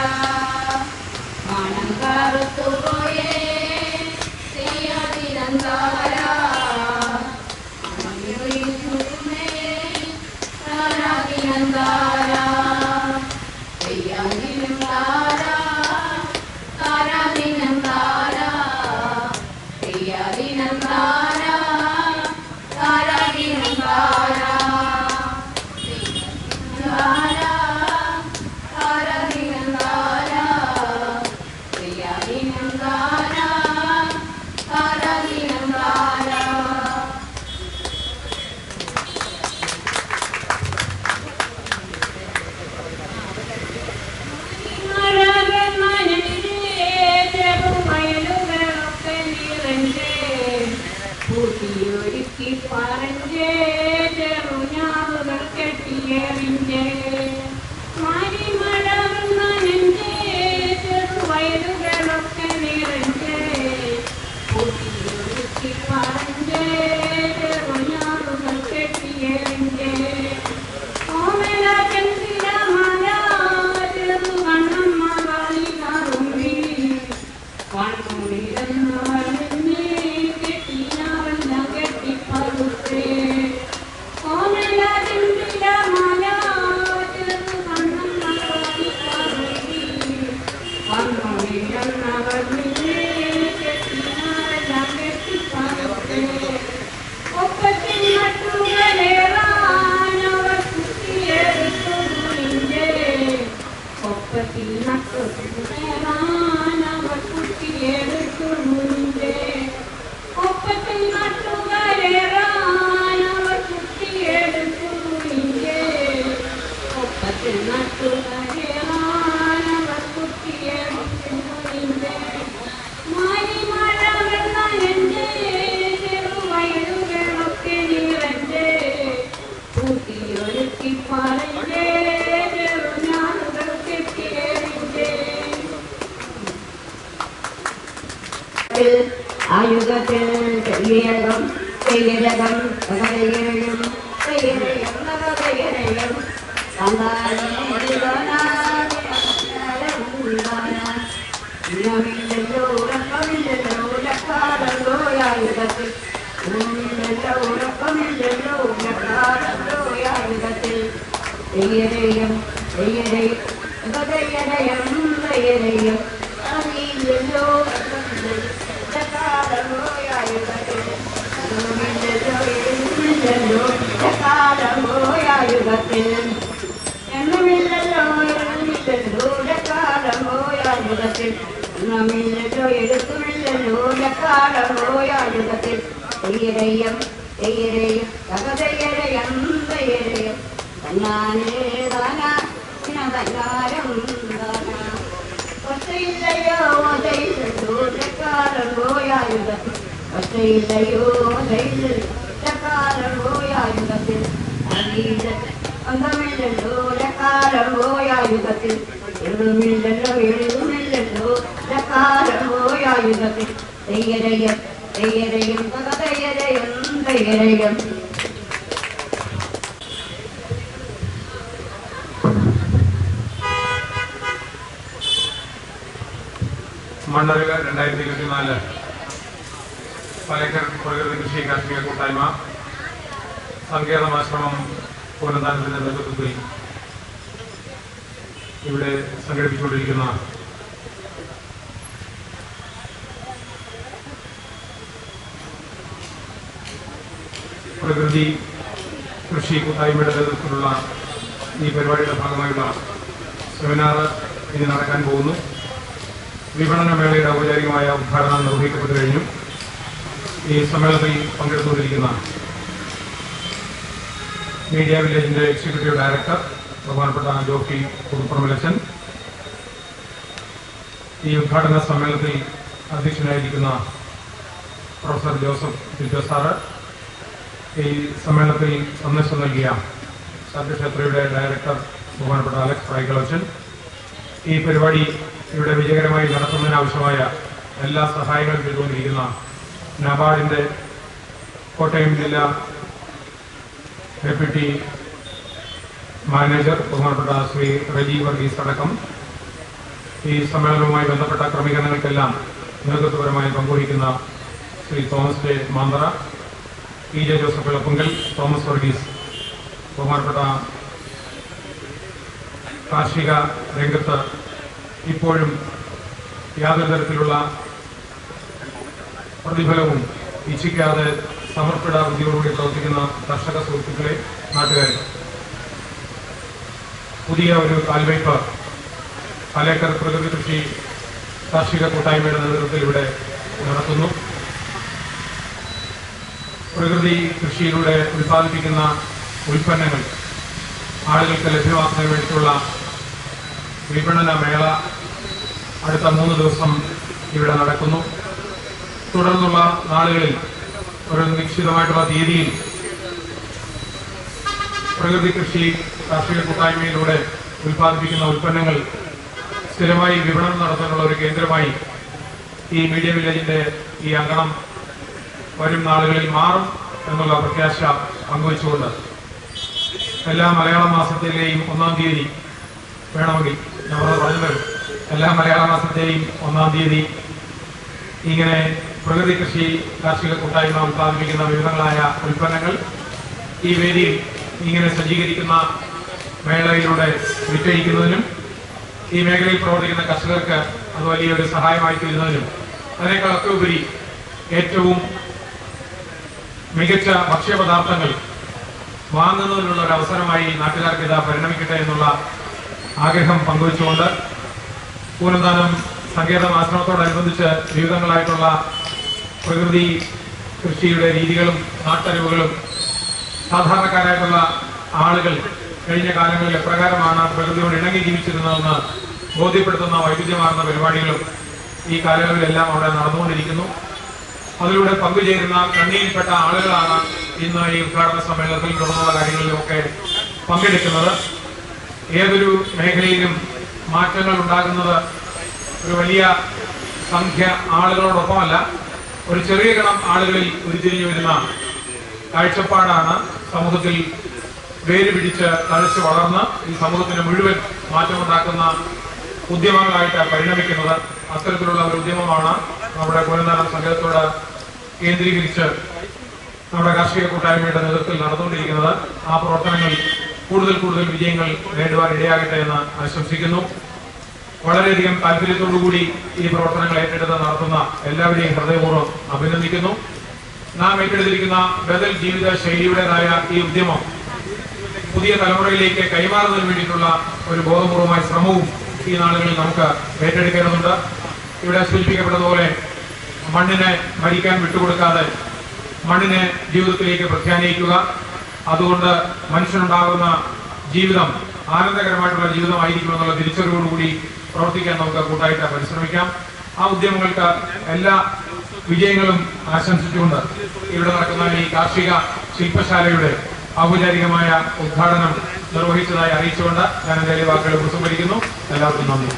മണം കറുത്തു പോയേ തെയ്യാദിനം താര, താരാദിനം താര, തെയ്യാദിനം താര, താരാദിനം താര, തെയ്യാദിനം താര, താരാദിനം താര, താരാദിനം താര, തെയ്യാദിനം താര, താരാദിനം താര. ഒരുക്കി പറഞ്ഞേ ചെറുഞാറുകൾ കെട്ടിയെറിഞ്ഞേ മരിമടർന്നേ ചെറുവയലുകളൊക്കെ നിറഞ്ഞേ ഒരുക്കി പറഞ്ഞേ ചെറുഞാറുകൾ കെട്ടിയെറിഞ്ഞേ ഓമല ചന്ദ്രമല ചെറു കണ്ണമ്മ കളികാറുമ്പി കണ്ണുളിരുന്നവൾ കുട്ടിയെടുത്തു മുൻപേ ആയുധത്തിൽ ചെയ്യകം ചെയ്യകം തകരയും ചെയ്യയും തകരയും മണ്ണറിവ് 2024 പാലേക്കർ പ്രകൃതി കൃഷി കാർഷിക കൂട്ടായ്മ സങ്കേതമാശ്രമം പുനരുദ്ധാനത്തിന്റെ നേതൃത്വത്തിൽ ഇവിടെ സംഘടിപ്പിച്ചുകൊണ്ടിരിക്കുന്ന പ്രകൃതി കൃഷി കൂട്ടായ്മയുടെ നേതൃത്വത്തിലുള്ള ഈ പരിപാടിയുടെ ഭാഗമായുള്ള സെമിനാർ ഇനി നടക്കാൻ പോകുന്നു. വിപണന മേളയുടെ ഔപചാരികമായ ഉദ്ഘാടനം നിർവഹിക്കപ്പെട്ടു കഴിഞ്ഞു. ഈ സമ്മേളനത്തിൽ പങ്കെടുത്തുകൊണ്ടിരിക്കുന്ന മീഡിയ വില്ലേജിന്റെ എക്സിക്യൂട്ടീവ് ഡയറക്ടർ ബഹുമാനപ്പെട്ട ജോഫി പുതുപ്പറമ്പിലച്ചൻ, ഈ ഉദ്ഘാടന സമ്മേളനത്തിൽ അധ്യക്ഷനായിരിക്കുന്ന പ്രൊഫസർ ജോസഫ് ടിറ്റോ സാറ്, ഈ സമ്മേളനത്തിൽ സന്ദേശം നൽകിയ ശാന്തിക്ഷേത്രയുടെ ഡയറക്ടർ ബഹുമാനപ്പെട്ട അലക്സ് ഫ്രൈക്കളച്ചൻ, ഈ പരിപാടി ഇവിടെ വിജയകരമായി നടത്തുന്നതിനാവശ്യമായ എല്ലാ സഹായങ്ങളും ചെയ്തുകൊണ്ടിരിക്കുന്ന നബാർഡിന്റെ കോട്ടയം ജില്ലാ ഡെപ്യൂട്ടി മാനേജർ ബഹുമാനപ്പെട്ട ശ്രീ റജി വർഗീസ് അടക്കം ഈ സമ്മേളനവുമായി ബന്ധപ്പെട്ട ക്രമീകരണങ്ങൾക്കെല്ലാം നേതൃത്വപരമായി പങ്കുവഹിക്കുന്ന Shri Thomas J Manthara, E J Joseph Elappunkal, Thomas Varghese, ബഹുമാനപ്പെട്ട കാർഷിക രംഗത്ത് ഇപ്പോഴും യാതൊരു തരത്തിലുള്ള പ്രതിഫലവും ഇച്ഛിക്കാതെ സമർപ്പിത ബുദ്ധിയോടുകൂടി പ്രവർത്തിക്കുന്ന കർഷക സുഹൃത്തുക്കളെ, നാട്ടുകാരെ, പുതിയ ഒരു കാൽവയ്പ് പാലേക്കർ പ്രകൃതി കൃഷി കാർഷിക കൂട്ടായ്മയുടെ നേതൃത്വത്തിൽ ഇവിടെ നടത്തുന്നു. പ്രകൃതി കൃഷിയിലൂടെ ഉൽപ്പാദിപ്പിക്കുന്ന ഉൽപ്പന്നങ്ങൾ ആളുകൾക്ക് ലഭ്യമാക്കുന്നതിന് വേണ്ടിയിട്ടുള്ള വിപണന മേള അടുത്ത 3 ദിവസം ഇവിടെ നടക്കുന്നു. തുടർന്നുള്ള നാളുകളിൽ ഒരു നിശ്ചിതമായിട്ടുള്ള തീയതിയിൽ പ്രകൃതി കൃഷി കാർഷിക കൂട്ടായ്മയിലൂടെ ഉൽപ്പാദിപ്പിക്കുന്ന ഉൽപ്പന്നങ്ങൾ സ്ഥിരമായി വിപണനം നടത്താനുള്ള ഒരു കേന്ദ്രമായി ഈ മീഡിയ വില്ലേജിന്റെ ഈ അങ്കണം വരും നാളുകളിൽ മാറും എന്നുള്ള പ്രത്യാശ പങ്കുവച്ചുകൊണ്ട് എല്ലാ മലയാള മാസത്തിലെയും 1-ാം തീയതി വേണമെങ്കിൽ നമ്മൾ പറഞ്ഞത് എല്ലാ മലയാള മാസത്തെയും 1-ാം തീയതി ഇങ്ങനെ പ്രകൃതി കൃഷി കാർഷിക കൂട്ടായ്മ ഉൽപ്പാദിപ്പിക്കുന്ന വിവിധങ്ങളായ ഉൽപ്പന്നങ്ങൾ ഈ വേദിയിൽ ഇങ്ങനെ സജ്ജീകരിക്കുന്ന മേളയിലൂടെ വിറ്റഴിക്കുന്നതിനും ഈ മേഖലയിൽ പ്രവർത്തിക്കുന്ന കർഷകർക്ക് അത് വലിയൊരു സഹായമായി തീരുന്നതിനും അതിനേക്കാളൊക്കെ ഉപരി ഏറ്റവും മികച്ച ഭക്ഷ്യപദാർത്ഥങ്ങൾ വാങ്ങുന്നതിനുള്ള ഒരു അവസരമായി നാട്ടുകാർക്ക് ഇത് പരിണമിക്കട്ടെ എന്നുള്ള ആഗ്രഹം പങ്കുവച്ചുകൊണ്ട് പൂനന്താനം സങ്കേതമാശ്രമത്തോടനുബന്ധിച്ച് വിവിധങ്ങളായിട്ടുള്ള പ്രകൃതി കൃഷിയുടെ രീതികളും നാട്ടറിവുകളും സാധാരണക്കാരായിട്ടുള്ള ആളുകൾ കഴിഞ്ഞ കാലങ്ങളിൽ എപ്രകാരമാണ് പ്രകൃതിയോട് ഇണങ്ങി ജീവിച്ചിരുന്നതെന്ന് ബോധ്യപ്പെടുത്തുന്ന വൈവിധ്യമാർന്ന പരിപാടികളും ഈ കാലങ്ങളിലെല്ലാം അവിടെ നടന്നുകൊണ്ടിരിക്കുന്നു. അതിലൂടെ പങ്കുചേരുന്ന കണ്ണിയിൽപ്പെട്ട ആളുകളാണ് ഇന്ന് ഈ ഉദ്ഘാടന സമ്മേളനത്തിൽ തുടർന്നുള്ള കാര്യങ്ങളിലുമൊക്കെ പങ്കെടുക്കുന്നത്. ഏതൊരു മേഖലയിലും മാറ്റങ്ങൾ ഉണ്ടാകുന്നത് ഒരു വലിയ സംഖ്യ ആളുകളോടൊപ്പമല്ല, ഒരു ചെറിയ ഗണം ആളുകളിൽ ഉരുത്തിരിഞ്ഞു വരുന്ന കാഴ്ചപ്പാടാണ് സമൂഹത്തിൽ വേര് പിടിച്ച് തഴച്ചു വളർന്ന് ഈ സമൂഹത്തിന് മുഴുവൻ മാറ്റമുണ്ടാക്കുന്ന ഉദ്യമങ്ങളായിട്ട് പരിണമിക്കുന്നത്. അത്തരത്തിലുള്ള ഒരു ഉദ്യമമാണ് നമ്മുടെ കുലനാടൻ സംഘത്തോട് കേന്ദ്രീകരിച്ച് നമ്മുടെ കാർഷിക കൂട്ടായ്മയുടെ നേതൃത്വത്തിൽ നടന്നുകൊണ്ടിരിക്കുന്നത്. ആ പ്രവർത്തനങ്ങൾ കൂടുതൽ കൂടുതൽ വിജയങ്ങൾ നേടുവാൻ ഇടയാകട്ടെ എന്ന് ആശംസിക്കുന്നു. വളരെയധികം താല്പര്യത്തോടുകൂടി ഈ പ്രവർത്തനങ്ങൾ ഏറ്റെടുത്ത് നടത്തുന്ന എല്ലാവരെയും ഹൃദയപൂർവ്വം അഭിനന്ദിക്കുന്നു. നാം ഏറ്റെടുത്തിരിക്കുന്ന ബദൽ ജീവിത ശൈലിയുടേതായ ഈ ഉദ്യമം പുതിയ തലമുറയിലേക്ക് കൈമാറുന്നതിന് വേണ്ടിയിട്ടുള്ള ഒരു ബോധപൂർവമായ ശ്രമവും ഈ നാളുകളിൽ നമുക്ക് ഏറ്റെടുക്കേണ്ടതുണ്ട്. ഇവിടെ സൂചിപ്പിക്കപ്പെട്ടതുപോലെ മണ്ണിനെ മരിക്കാൻ വിട്ടുകൊടുക്കാതെ മണ്ണിനെ ജീവിതത്തിലേക്ക് പ്രഖ്യാപിക്കുക, അതുകൊണ്ട് മനുഷ്യനുണ്ടാകുന്ന ജീവിതം ആനന്ദകരമായിട്ടുള്ള ജീവിതമായിരിക്കുമെന്നുള്ള തിരിച്ചറിവോടുകൂടി പ്രവർത്തിക്കാൻ നമുക്ക് കൂട്ടായിട്ട് പരിശ്രമിക്കാം. ആ ഉദ്യമങ്ങൾക്ക് എല്ലാ വിജയങ്ങളും ആശംസിച്ചുകൊണ്ട് ഇവിടെ നടക്കുന്ന ഈ കാർഷിക ശില്പശാലയുടെ ഔപചാരികമായ ഉദ്ഘാടനം നിർവഹിച്ചതായി അറിയിച്ചുകൊണ്ട് ഞാൻ എൻ്റെ വാക്കുകൾ ഉപസംഹരിക്കുന്നു. എല്ലാവർക്കും നന്ദി.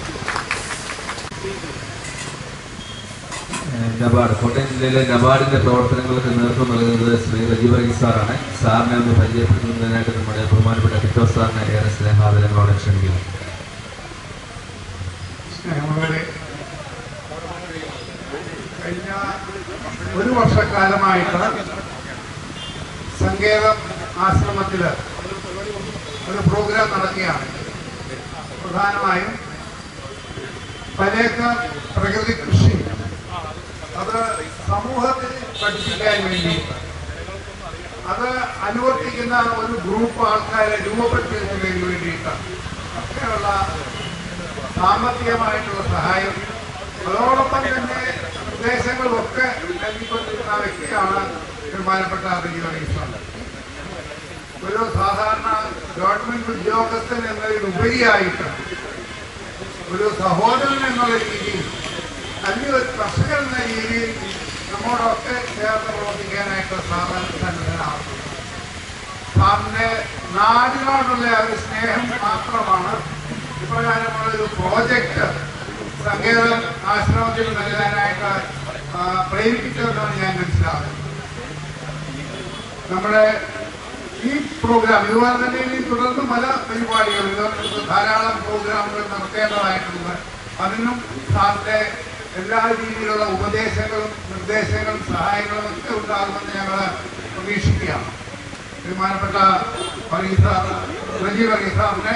നബാർഡ് കോട്ടയം ജില്ലയിലെ നബാർഡിന്റെ പ്രവർത്തനങ്ങൾക്ക് നേതൃത്വം നൽകുന്നത് ശ്രീ റജി വർഗീസ് സാറാണ്. സാറിനെ ഒന്ന് പരിചയപ്പെടുത്തുന്നതിനായിട്ട് നമ്മുടെ ബഹുമാനപ്പെട്ട ടിറ്റോ സാറിനെ ഏറെ സ്നേഹാദരങ്ങളോടെ ക്ഷണിക്കുന്നു. കഴിഞ്ഞ ഒരു വർഷക്കാലമായിട്ട് സങ്കേതം ആശ്രമത്തിൽ ഒരു പ്രോഗ്രാം നടക്കുകയാണ്. പ്രധാനമായും പരേക്ക പ്രകൃതി കൃഷി അത് സമൂഹത്തിൽ പഠിപ്പിക്കാൻ വേണ്ടി അത് അനുവർത്തിക്കുന്ന ഒരു ഗ്രൂപ്പ് ആൾക്കാരെ രൂപപ്പെടുത്തുന്നതിന് വേണ്ടിയിട്ട് ഒക്കെയുള്ള സാമ്പത്തികമായിട്ടുള്ള സഹായം, അതോടൊപ്പം തന്നെ നിർദ്ദേശങ്ങളൊക്കെ നൽകിക്കൊണ്ടിരുന്ന വ്യക്തിയാണ് ബഹുമാനപ്പെട്ട റജി വർഗീസ്. ഒരു സാധാരണ ഗവൺമെന്റ് ഉദ്യോഗസ്ഥൻ എന്നതിനുപരിയായിട്ട് ഒരു സഹോദരൻ എന്നുള്ള രീതിയിൽ അല്ലെങ്കിൽ ഒരു കർഷകൻ എന്ന രീതിയിൽ നമ്മോടൊക്കെ ചേർന്ന് പ്രവർത്തിക്കാനായിട്ട് സാധാരണ സന്നദ്ധനാണ്. സാറിന്റെ നാടിനോടുള്ള ഒരു സ്നേഹം മാത്രമാണ് ഇപ്രകാരമുള്ള ഒരു പ്രോജക്റ്റ് സങ്കേതം ആശ്രമത്തിൽ നൽകാനായിട്ട് പ്രേരിപ്പിച്ചതെന്നാണ് ഞാൻ മനസ്സിലാക്കുന്നത്. നമ്മുടെ ഈ പ്രോഗ്രാം ഇതുപോലെ തന്നെ ഇനി തുടർന്ന് പല പരിപാടികളും ധാരാളം പ്രോഗ്രാമുകൾ നടത്തേണ്ടതായിട്ടുണ്ട്. അതിനും സാറിന്റെ എല്ലാ രീതിയിലുള്ള ഉപദേശങ്ങളും നിർദ്ദേശങ്ങളും സഹായങ്ങളും ഒക്കെ ഉണ്ടാകുമെന്ന് ഞങ്ങൾ പ്രതീക്ഷിക്കുകയാണ്. ബഹുമാനപ്പെട്ട റജി വർഗീസ് സാറിനെ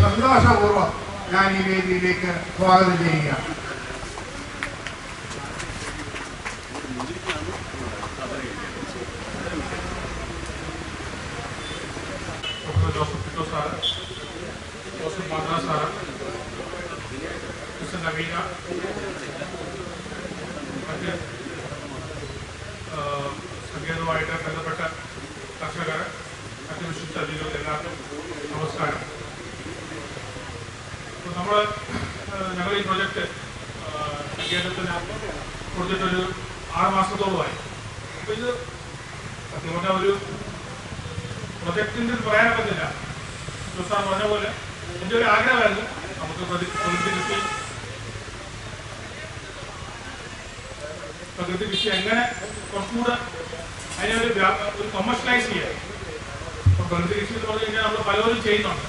സന്തോഷപൂർവ്വം ഞാൻ ഈ വേദിയിലേക്ക് സ്വാഗതം ചെയ്യുകയാണ്. Joseph Tito sir, Joseph Manthra sir, mister Naveena, മറ്റ് സങ്കേതവുമായിട്ട് ബന്ധപ്പെട്ട കർഷകർ, മറ്റ് വിശിഷ്ട അതിഥികൾ എല്ലാവർക്കും നമസ്കാരം. അപ്പോൾ ഞങ്ങൾ ഈ പ്രൊജക്റ്റ് സങ്കേതത്തിന് കൊടുത്തിട്ടൊരു 6 മാസത്തോളമായി. അപ്പോൾ ഇത് സത്യം പറഞ്ഞാൽ ഒരു പ്രൊജക്റ്റിൻ്റെ പറയാനൊക്കത്തില്ല. സാർ പറഞ്ഞ പോലെ എൻ്റെ ഒരു ആഗ്രഹമായിരുന്നു നമുക്ക് പ്രകൃതി കൃഷി എങ്ങനെ കുറച്ചുകൂടെ അതിനെ ഒരു കൊമേഴ്ഷ്യലൈസ് ചെയ്യാം. ഇപ്പം പ്രകൃതി കൃഷി എന്ന് പറഞ്ഞു കഴിഞ്ഞാൽ നമ്മൾ പലവരും ചെയ്യുന്നുണ്ട്.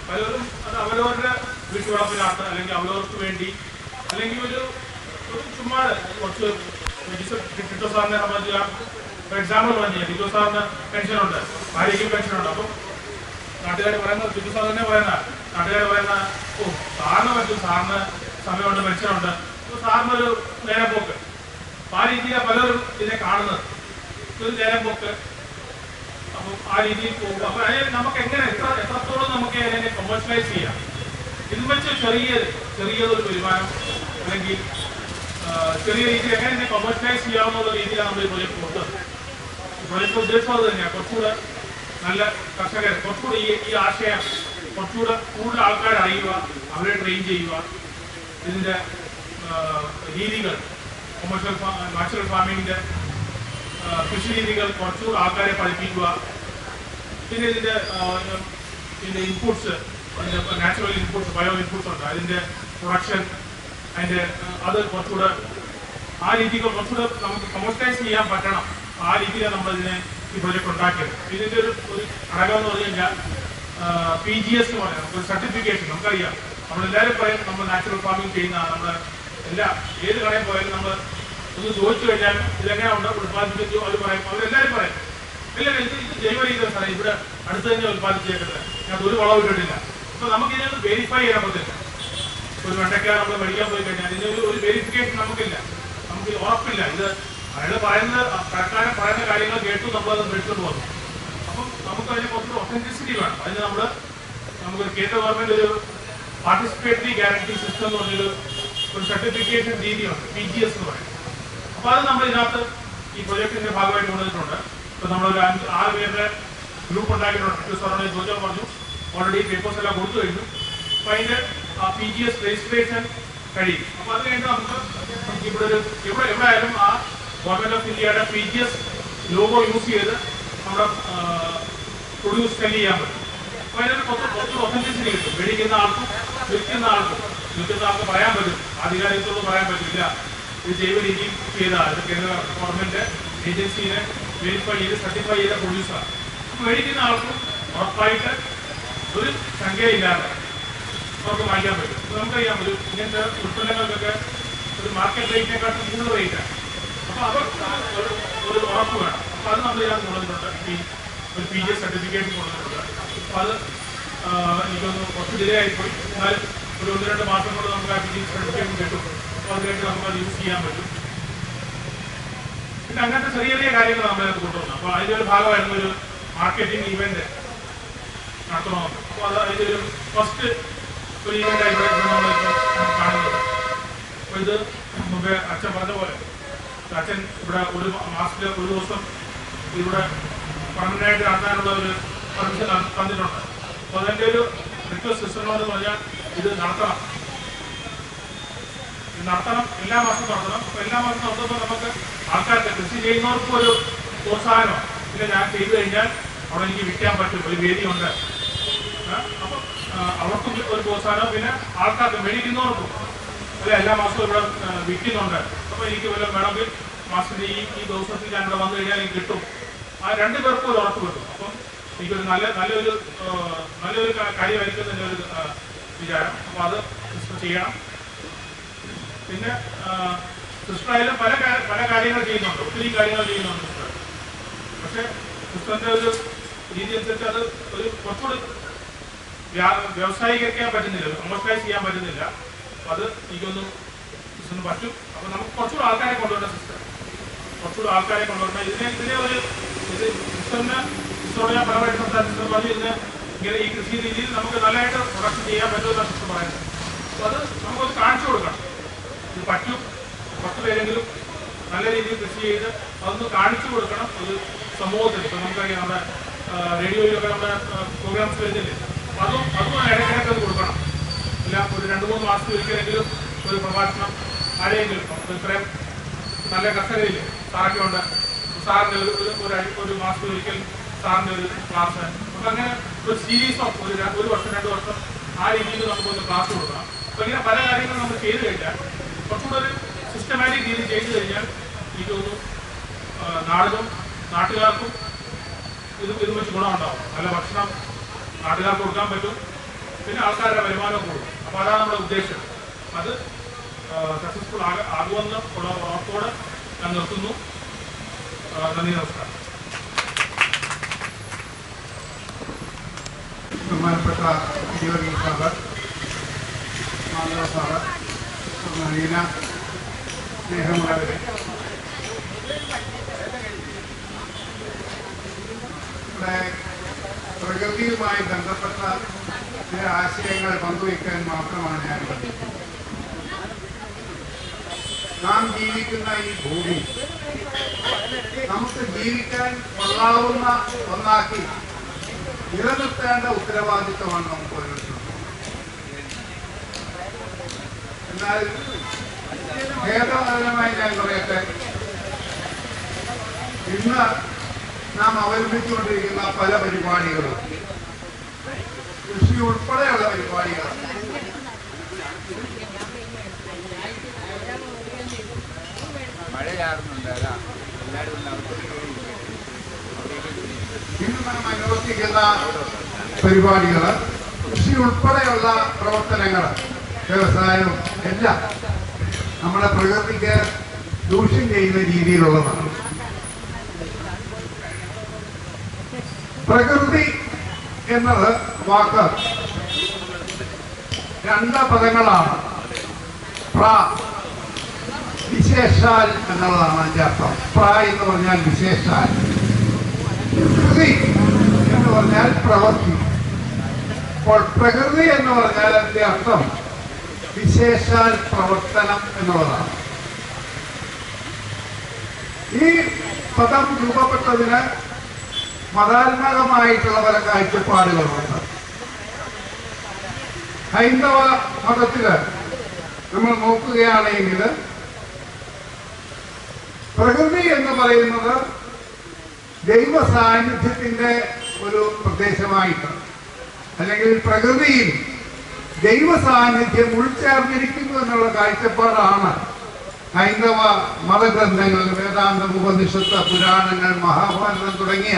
പലവരും അത് അവരവരുടെ വീട്ടുവളപ്പിനകത്ത് അല്ലെങ്കിൽ അവരവർക്ക് വേണ്ടി അല്ലെങ്കിൽ ഒരു ചുമ്മാ കുറച്ച് ടിറ്റോ സാറിനെ സംബന്ധിച്ച ഫോർ എക്സാമ്പിൾ പറഞ്ഞാൽ ടിറ്റോ സാറിന് പെൻഷനുണ്ട്, ഭാര്യയ്ക്കും പെൻഷനുണ്ട്. അപ്പം നാട്ടുകാർ പറയുന്നത് ടിറ്റോ സാർ തന്നെ പറയുന്ന നാട്ടുകാർ പറയുന്ന സാറിന് പറ്റും, സാറിന് സമയമുണ്ട്, പെൻഷനുണ്ട്, സാറിനൊരു നേരമ്പോക്ക്. അപ്പം ആ രീതിയിലാണ് പലരും ഇതിനെ കാണുന്നത്, ഒരു നേരമ്പോക്ക്. അപ്പം ആ രീതിയിൽ പോകും. അപ്പം അതിന് നമുക്ക് എങ്ങനെ എത്രത്തോളം നമുക്ക് അതിനെ കൊമേഴ്ഷ്യലൈസ് ചെയ്യാം, ഇത് വെച്ച് ചെറിയതൊരു വരുമാനം അല്ലെങ്കിൽ ചെറിയ രീതിയിൽ എങ്ങനെ കൊമേഴ്ഷ്യലൈസ് ചെയ്യാവുന്ന രീതിയിലാണ് നമ്മൾ ഈ പ്രൊജക്ട് കൊടുത്തത്. പ്രൊജക്ട് ഉദ്ദേശം അത് തന്നെയാണ്. കുറച്ചുകൂടെ നല്ല കർഷകർ കുറച്ചുകൂടെ ഈ ആശയം കുറച്ചുകൂടെ കൂടുതൽ ആൾക്കാർ അറിയുക, അവരെ ട്രെയിൻ ചെയ്യുക, ഇതിൻ്റെ രീതികൾ കൊമേഴ്ഷ്യൽ നാച്ചുറൽ ഫാമിങ്ങിൻ്റെ കൃഷി രീതികൾ കുറച്ചുകൂടെ ആൾക്കാരെ പഠിപ്പിക്കുക. പിന്നെ ഇതിൻ്റെ inputs, natural inputs, bio inputs ഉണ്ട്, അതിൻ്റെ പ്രൊഡക്ഷൻ, അതിൻ്റെ അത് കുറച്ചുകൂടെ ആ രീതികൾ കുറച്ചുകൂടെ നമുക്ക് കമേഴ്ഷ്യലൈസ് ചെയ്യാൻ പറ്റണം. ആ രീതിയിൽ നമ്മളിതിനെ ഈ പ്രൊജക്ട് ഉണ്ടാക്കിയത്. ഇതിൻ്റെ ഒരു ഘടകം എന്ന് പറഞ്ഞു കഴിഞ്ഞാൽ PGS എന്ന് പറയാം, ഒരു സർട്ടിഫിക്കേഷൻ. നമുക്കറിയാം, നമ്മളെല്ലാവരും പറയും നമ്മൾ നാച്ചുറൽ ഫാമിംഗ് ചെയ്യുന്ന നമ്മൾ ഏത് കടയിൽ പോയാലും നമ്മൾ ഒന്ന് ചോദിച്ചു കഴിഞ്ഞാൽ ഇതെങ്ങനെ ഉണ്ട് ഉത്പാദിപ്പിച്ചു അവർ പറയും, അവരെല്ലാവരും പറയും എല്ലാവരും ഇത് ജൈവ രീതിയിൽ സാറേ ഇവിടെ അടുത്ത് തന്നെ ഉത്പാദിച്ചേക്കുന്നത്, ഞാൻ ഒരു വളവും ഇട്ടിട്ടില്ല. അപ്പോൾ നമുക്കിതിനൊന്ന് വെരിഫൈ ചെയ്യാൻ പറ്റില്ല. ഒരു വെണ്ടയ്ക്ക നമ്മൾ മേടിക്കാൻ പോയി കഴിഞ്ഞാൽ ഇതിനൊരു വെരിഫിക്കേഷൻ നമുക്കില്ല, നമുക്ക് ഉറപ്പില്ല. ഇത് അയാൾ കടക്കാരൻ പറയുന്ന കാര്യങ്ങൾ കേട്ടു നമ്മളത് മേടിച്ചുകൊണ്ട് വന്നു. അപ്പം നമുക്ക് അതിന് കുറച്ച് ഒത്തൻറ്റിസിറ്റി വേണം. അതിന് നമുക്ക് കേന്ദ്ര ഗവൺമെന്റ് ഒരു പാർട്ടിസിപ്പേറ്ററി ഗ്യാരണ്ടി സിസ്റ്റം എന്ന് പറഞ്ഞൊരു സർട്ടിഫിക്കേഷൻ രീതിയുണ്ട്, PGS എന്ന് പറയും. അപ്പോൾ അത് നമ്മൾ ഇതിനകത്ത് ഈ പ്രൊജക്ടിന്റെ ഭാഗമായിട്ട് കൊണ്ടുവന്നിട്ടുണ്ട്. ഇപ്പോൾ നമ്മളൊരു 6 പേരുടെ ഗ്രൂപ്പ് ഉണ്ടാക്കിയിട്ടുണ്ട്. സാറിനെ ചോദിച്ചാൽ പറഞ്ഞു ഓൾറെഡി പേപ്പേഴ്സ് എല്ലാം കൊടുത്തു കഴിഞ്ഞു. അപ്പോൾ അതിൻ്റെ PGS രജിസ്ട്രേഷൻ കഴിയും. അപ്പോൾ അത് കഴിഞ്ഞ് നമുക്ക് ഇവിടെ ആയാലും ആ ഗവൺമെന്റ് ഓഫ് ഇന്ത്യയുടെ PGS ലോഗോ യൂസ് ചെയ്ത് നമ്മുടെ പ്രൊഡ്യൂസ് സെല് ചെയ്യാൻ പറ്റും. അപ്പോൾ അതിനൊരു കുറച്ച് ഒത്തൻറ്റിസിറ്റി കിട്ടും. മേടിക്കുന്ന ആൾക്കും വിൽക്കുന്ന ആൾക്ക് പറയാൻ പറ്റും, ആധികാരികത്തോട് പറയാൻ പറ്റില്ല ഇത് ജൈവ രീതിയിൽ ചെയ്താൽ ഇത് കേന്ദ്ര ഗവൺമെന്റ് ഏജൻസിനെ വെരിഫൈ ചെയ്ത് സർട്ടിഫൈ ചെയ്ത പ്രൊഡ്യൂസറാണ്. അപ്പോൾ മേടിക്കുന്ന ആൾക്കും ഉറപ്പായിട്ട് ഒരു സംഖ്യയില്ലാതെ അവർക്ക് വാങ്ങിക്കാൻ പറ്റും. നമുക്കറിയാം ഇങ്ങനത്തെ ഉൽപ്പന്നങ്ങൾക്കൊക്കെ ഒരു മാർക്കറ്റ് റേറ്റിനെക്കാട്ടും കൂടുതൽ റേറ്റാണ്. അപ്പോൾ അവർക്ക് ഒരു ഉറപ്പ് വേണം. അപ്പോൾ അത് നമ്മൾ ഇതിനകത്ത് കൊണ്ടുവന്നിട്ടുണ്ട്, ഒരു PGS സർട്ടിഫിക്കേഷൻ കൊണ്ടുവന്നിട്ടുണ്ട്. അപ്പോൾ അത് എനിക്കൊന്ന് കുറച്ച് ഡിലേ ആയിപ്പോയി, എന്നാലും ഒരു 1-2 മാസം കൊണ്ട് നമുക്ക് ആ PGS സർട്ടിഫിക്കേഷൻ കിട്ടും. അപ്പോൾ അതിനായിട്ട് നമുക്കത് യൂസ് ചെയ്യാൻ പറ്റും. പിന്നെ അങ്ങനത്തെ ചെറിയ കാര്യങ്ങൾ നമ്മളത് കൊണ്ടുവന്നു. അപ്പോൾ അതിൻ്റെ ഒരു ഭാഗമായിരുന്നു ഒരു മാർക്കറ്റിംഗ് ഇവന്റ് നടത്തണമെന്ന്. അപ്പോൾ അത് അതിൻ്റെ ഒരു ഫസ്റ്റ് ഒരു ഇവന്റായി ഇവിടെ നമ്മളിപ്പോൾ കാണുന്നത്. അപ്പോൾ ഇത് മുമ്പേ അച്ഛൻ പറഞ്ഞ പോലെ അച്ഛൻ ഇവിടെ ഒരു മാസത്തിൽ ഒരു ദിവസം ഇവിടെ പെർമനൻ്റായിട്ട് നടത്താനുള്ള ഒരു പെർമിഷൻ തന്നിട്ടുണ്ട്. അപ്പോൾ അതിൻ്റെ ഒരു റിക്വസ്റ്റ് സിസ്റ്ററിനോട് പറഞ്ഞാൽ ഇത് നടത്തണം, എല്ലാ മാസവും നടത്തണം. അപ്പോൾ എല്ലാ മാസം നടത്തുമ്പോൾ നമുക്ക് ആൾക്കാർക്ക് കൃഷി ചെയ്യുന്നവർക്കും ഒരു പ്രോത്സാഹനം. പിന്നെ ഞാൻ ചെയ്തു കഴിഞ്ഞാൽ അവിടെ എനിക്ക് വിൽക്കാൻ പറ്റും, ഒരു വേദിയുണ്ട്. അപ്പം അവർക്കും ഒരു പ്രോത്സാഹനം, പിന്നെ ആൾക്കാർക്ക് മേടിക്കുന്നവർക്കും അല്ലെ എല്ലാ മാസവും ഇവിടെ വിൽക്കുന്നുണ്ട്. അപ്പോൾ എനിക്ക് വല്ലതും വേണമെങ്കിൽ മാസത്തിൽ ഈ ദിവസത്തിൽ ഞാൻ ഇവിടെ വന്നു കഴിഞ്ഞാൽ എനിക്ക് കിട്ടും. ആ 2 പേർക്കും ഒരു ഉറപ്പ് കിട്ടും. അപ്പം എനിക്കൊരു നല്ലൊരു കാര്യമായിരിക്കും എൻ്റെ ഒരു വിചാരം. അപ്പോൾ അത് സിസ്റ്റർ ചെയ്യണം. പിന്നെ സിസ്റ്ററായാലും പല കാര്യങ്ങൾ ചെയ്യുന്നുണ്ട്, ഒത്തിരി കാര്യങ്ങൾ ചെയ്യുന്നുണ്ട് സിസ്റ്റർ. പക്ഷേ സിസ്റ്ററിൻ്റെ ഒരു രീതി അനുസരിച്ച് അത് ഒരു കുറച്ചുകൂടി വ്യവസായീകരിക്കാൻ പറ്റുന്നില്ല, കമേഴ്ഷ്യലൈസ് ചെയ്യാൻ പറ്റുന്നില്ല. അപ്പം അത് എനിക്കൊന്നും സിസ്റ്ററിന് പറ്റും. അപ്പോൾ നമുക്ക് കുറച്ചുകൂടി ആൾക്കാരെ കൊണ്ടുവരണം സിസ്റ്റർ, ഇതിനെ ഒരു സിസ്റ്ററോട് ഞാൻ പലവരായിട്ട് സംസാരിച്ചത് പറഞ്ഞു ഇങ്ങനെ ഈ കൃഷി രീതിയിൽ നമുക്ക് നല്ലതായിട്ട് പ്രൊഡക്ഷൻ ചെയ്യാൻ പറ്റുമെന്നാണ് സിസ്റ്റർ പറയുന്നത്. അപ്പോൾ അത് നമുക്കൊന്ന് കാണിച്ചു കൊടുക്കണം, ഇത് പറ്റും. 10 പേരെങ്കിലും നല്ല രീതിയിൽ കൃഷി ചെയ്ത് അതൊന്ന് കാണിച്ചു കൊടുക്കണം ഒരു സമൂഹത്തിന്. ഇപ്പോൾ നമുക്കറിയാം നമ്മുടെ റേഡിയോയിലൊക്കെ നമ്മുടെ പ്രോഗ്രാംസ് വരുന്നില്ലേ, അപ്പോൾ അതും ഇടയ്ക്കിടയ്ക്ക് അത് കൊടുക്കണം. എല്ലാം ഒരു 2-3 മാസത്തിൽ ഒരിക്കലെങ്കിലും ഒരു പ്രഭാഷണം ആരെയെങ്കിലും. ഇത്രയും നല്ല കർഷകരില്ലേ, സാറൊക്കെ ഉണ്ട്, സാറിൻ്റെ ഒരു മാസത്തിൽ ഒരിക്കൽ സാറിൻ്റെ ഒരു ക്ലാസ്. അപ്പം അങ്ങനെ ഒരു സീരീസ് ഓഫ് ഒരു വർഷം 2 വർഷം ആ രീതിയിൽ നമുക്കൊന്ന് ക്ലാസ് കൊടുക്കണം. അപ്പോൾ ഇങ്ങനെ പല കാര്യങ്ങളും നമ്മൾ ചെയ്തു കഴിഞ്ഞാൽ കുറച്ചുകൂടെ ഒരു സിസ്റ്റമാറ്റിക് രീതിയിൽ ചെയ്തു കഴിഞ്ഞാൽ എനിക്ക് തോന്നുന്നു നാട്ടുകാർക്കും ഇത് വെച്ച് ഗുണമുണ്ടാവും. നല്ല ഭക്ഷണം നാട്ടുകാർക്ക് കൊടുക്കാൻ പറ്റും, പിന്നെ ആൾക്കാരുടെ വരുമാനവും കൂടും. അപ്പോൾ അതാണ് നമ്മുടെ ഉദ്ദേശം. അത് സക്സസ്ഫുൾ ആകുമെന്ന് ഉള്ള ഉറപ്പോടെ ഞാൻ നിർത്തുന്നു. നന്ദി, നമസ്കാരം. ബഹുമാനപ്പെട്ട ഡിവൈഎസ്പി സാറ്, മാധവ സാറ്, നവീന, സ്നേഹമുള്ളവരെ, ഇവിടെ പ്രകൃതിയുമായി ബന്ധപ്പെട്ട ചില ആശയങ്ങൾ പങ്കുവയ്ക്കാൻ മാത്രമാണ് ഞാൻ വന്നത്. നാം ജീവിക്കുന്ന ഈ ഭൂമി നമുക്ക് ജീവിക്കാൻ കൊള്ളാവുന്ന ഒന്നാക്കി നിലനിർത്തേണ്ട ഉത്തരവാദിത്വമാണ് നമുക്ക് ഓരോരുത്തർക്കും. എന്നാൽ ഖേദകരമായി ഞാൻ പറയട്ടെ, ഇന്ന് നാം അവലംബിച്ചുകൊണ്ടിരിക്കുന്ന പല പരിപാടികളും, കൃഷി ഉൾപ്പെടെയുള്ള പരിപാടികൾ, മഴ ചാടുന്നുണ്ട്. അതാ എല്ലാവരും ഇന്ന് നാം അനുവർത്തിക്കുന്ന പരിപാടികൾ, കൃഷി ഉൾപ്പെടെയുള്ള പ്രവർത്തനങ്ങൾ, വ്യവസായവും എല്ലാം നമ്മുടെ പ്രകൃതിക്ക് ദൂഷ്യം ചെയ്യുന്ന രീതിയിലുള്ളതാണ്. പ്രകൃതി എന്നത് വാക്ക് രണ്ട് പദങ്ങളാണ്. വിശേഷാൽ എന്നുള്ളതാണ് അതിൻ്റെ അർത്ഥം. എന്ന് പറഞ്ഞാൽ വിശേഷാൽ, കൃതി എന്ന് പറഞ്ഞാൽ പ്രവൃത്തി. അപ്പോൾ പ്രകൃതി എന്ന് പറഞ്ഞാൽ അതിൻ്റെ അർത്ഥം വിശേഷാൽ പ്രവർത്തനം എന്നുള്ളതാണ്. ഈ പദം രൂപപ്പെട്ടതിന് മതാത്മകമായിട്ടുള്ള പല കാഴ്ചപ്പാടുകളുണ്ട്. ഹൈന്ദവ മതത്തില് നമ്മൾ നോക്കുകയാണെങ്കിൽ പ്രകൃതി എന്ന് പറയുന്നത് ദൈവ സാന്നിധ്യത്തിന്റെ ഒരു പ്രദേശമായിട്ട്, അല്ലെങ്കിൽ പ്രകൃതിയിൽ ദൈവ സാന്നിധ്യം ഉൾച്ചേർന്നിരിക്കുന്നു എന്നുള്ള കാഴ്ചപ്പാടാണ് ഹൈന്ദവ മതഗ്രന്ഥങ്ങൾ, വേദാന്തം, ഉപനിഷത്ത്, പുരാണങ്ങൾ, മഹാഭാരതം തുടങ്ങിയ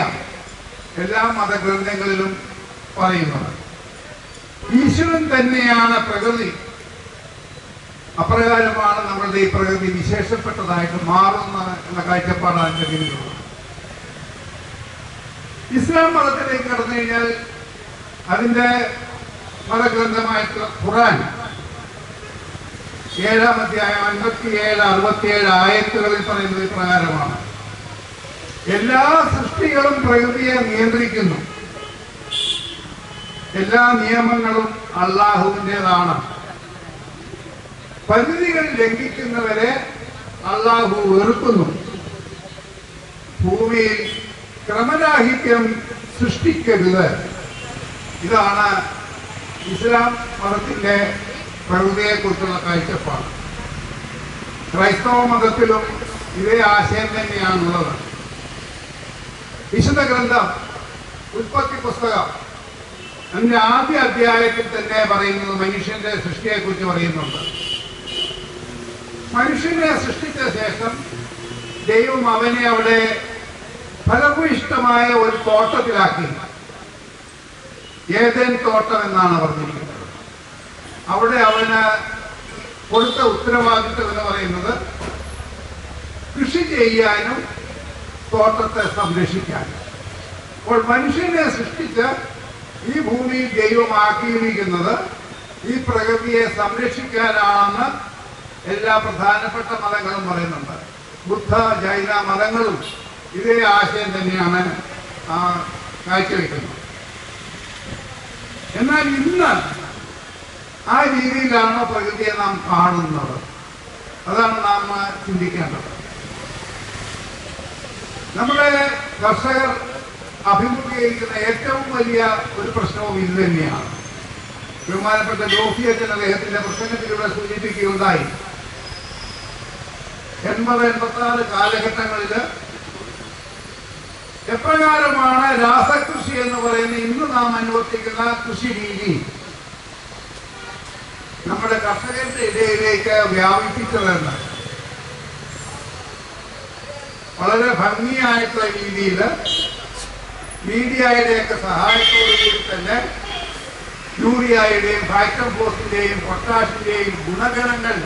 എല്ലാ മതഗ്രന്ഥങ്ങളിലും പറയുന്നത്. ഈശ്വരൻ തന്നെയാണ് പ്രകൃതി. അപ്രകാരമാണ് നമ്മളുടെ ഈ പ്രകൃതി വിശേഷപ്പെട്ടതായിട്ട് മാറുന്ന എന്ന കാഴ്ചപ്പാടാണ് അതിൻ്റെ പിന്നിലുള്ളത്. ഇസ്ലാം മതത്തിലേക്ക് കടന്നു കഴിഞ്ഞാൽ അതിൻ്റെ മതഗ്രന്ഥമായിട്ടുള്ള ഖുർആൻ 7-ാം അധ്യായം 57-67 ആയത്തുകളിൽ പറയുന്നത് പ്രകാരമാണ്. എല്ലാ സൃഷ്ടികളും പ്രകൃതിയെ നിയന്ത്രിക്കുന്നു. എല്ലാ നിയമങ്ങളും അള്ളാഹുവിൻ്റെതാണ്. പരിധികൾ ലംഘിക്കുന്നവരെ അള്ളാഹു വെറുക്കുന്നു. ഭൂമിയിൽ ക്രമരാഹിത്യം സൃഷ്ടിക്കരുത്. ഇതാണ് ഇസ്ലാം മതത്തിൻ്റെ പ്രകൃതിയെക്കുറിച്ചുള്ള കാഴ്ചപ്പാട്. ക്രൈസ്തവ മതത്തിലും ഇതേ ആശയം തന്നെയാണുള്ളത്. വിശുദ്ധ ഗ്രന്ഥം ഉൽപ്പത്തി പുസ്തകം അതിൻ്റെ ആദ്യ അധ്യായത്തിൽ തന്നെ പറയുന്നത് മനുഷ്യന്റെ സൃഷ്ടിയെക്കുറിച്ച് പറയുന്നുണ്ട്. മനുഷ്യനെ സൃഷ്ടിച്ച ശേഷം ദൈവം അവനെ അവിടെ ഫലഭൂയിഷ്ടമായ ഒരു തോട്ടത്തിലാക്കി. ഏദൻ തോട്ടം എന്നാണ് പറഞ്ഞിരിക്കുന്നത്. അവിടെ അവന് കൊടുത്ത ഉത്തരവാദിത്വം എന്ന് പറയുന്നത് കൃഷി ചെയ്യാനും തോട്ടത്തെ സംരക്ഷിക്കാനും. അപ്പോൾ മനുഷ്യനെ സൃഷ്ടിച്ച് ഈ ഭൂമിയിൽ ദൈവമാക്കിയിരിക്കുന്നത് ഈ പ്രകൃതിയെ സംരക്ഷിക്കാനാണെന്ന് എല്ലാ പ്രധാനപ്പെട്ട മതങ്ങളും പറയുന്നുണ്ട്. ബുദ്ധ, ജൈന മതങ്ങളും ഇതേ ആശയം തന്നെയാണ് കാഴ്ചവെക്കുന്നത്. എന്നാൽ ഇന്ന് ആ രീതിയിലാണ് പ്രകൃതിയെ നാം കാണുന്നത്. അതാണ് നാം ചിന്തിക്കേണ്ടത്. നമ്മുടെ കർഷകർ അഭിമുഖീകരിക്കുന്ന ഏറ്റവും വലിയ ഒരു പ്രശ്നവും ഇത് തന്നെയാണ്. ബഹുമാനപ്പെട്ട ജോഫി അച്ഛൻ അദ്ദേഹത്തിന്റെ പ്രസംഗത്തിലൂടെ സൂചിപ്പിക്കുകയുണ്ടായി. 80-86 കാലഘട്ടങ്ങളിൽ എപ്രകാരമാണ് രാസകൃഷി എന്ന് പറയുന്ന ഇന്ന് നാം അനുവർത്തിക്കുന്ന കൃഷി രീതി നമ്മുടെ കർഷകരുടെ ഇടയിലേക്ക് വ്യാപിപ്പിച്ചതെന്ന് വളരെ ഭംഗിയായിട്ടുള്ള രീതിയിൽ മീഡിയയുടെയൊക്കെ സഹായത്തോടുകൂടി തന്നെ യൂറിയയുടെയും ഫാക്ടംഫോസിന്റെയും പൊട്ടാഷിന്റെയും ഗുണഗണങ്ങൾ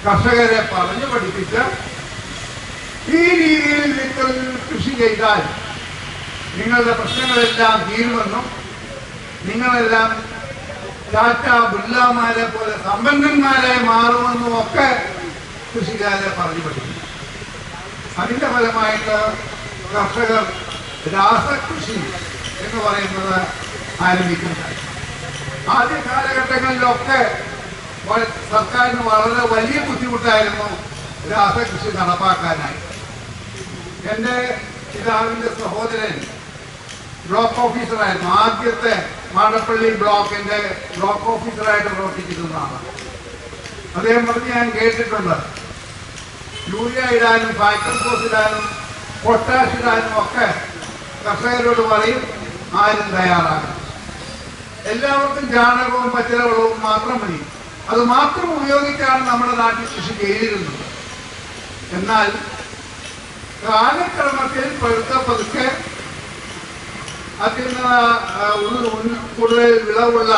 കർഷകരെ പറഞ്ഞു പഠിപ്പിച്ച് ഈ രീതിയിൽ നിങ്ങൾ കൃഷി ചെയ്താൽ നിങ്ങളുടെ പ്രശ്നങ്ങളെല്ലാം തീരുമെന്നും നിങ്ങളെല്ലാം ടാറ്റ ബിർളമാരെ പോലെ സമ്പന്നന്മാരായി മാറുമെന്നും ഒക്കെ കൃഷിക്കാരെ പറഞ്ഞു പഠിക്കും. അതിന്റെ ഫലമായിട്ട് കർഷകർ രാസകൃഷി എന്ന് പറയുന്നത് ആരംഭിക്കുന്നത്. ആദ്യ കാലഘട്ടങ്ങളിലൊക്കെ സർക്കാരിന് വളരെ വലിയ ബുദ്ധിമുട്ടായിരുന്നു രാസകൃഷി നടപ്പാക്കാനായി. എൻ്റെ പിതാവിൻ്റെ സഹോദരൻ ബ്ലോക്ക് ഓഫീസറായിരുന്നു. ആദ്യത്തെ മാടപ്പള്ളി ബ്ലോക്കിന്റെ ബ്ലോക്ക് ഓഫീസറായിട്ട് പ്രവർത്തിച്ചിരുന്നതാണ്. അദ്ദേഹം പറഞ്ഞ് ഞാൻ കേട്ടിട്ടുണ്ട്, യൂറിയ ഇടാനും ഫാക്ടംഫോസ് ഇടാനും പൊട്ടാഷ് ഇടാനും ഒക്കെ കർഷകരോട് പറയും, ആരും തയ്യാറാകും. എല്ലാവർക്കും ചാണകവും പച്ചിലവളവും മാത്രം മതി. അത് മാത്രം ഉപയോഗിച്ചാണ് നമ്മുടെ നാട്ടിൽ കൃഷി ചെയ്തിരുന്നത്. എന്നാൽ കാലക്രമത്തിൽ പതുക്കെ അതിൽ നിന്ന് കൂടുതൽ വിളവുള്ള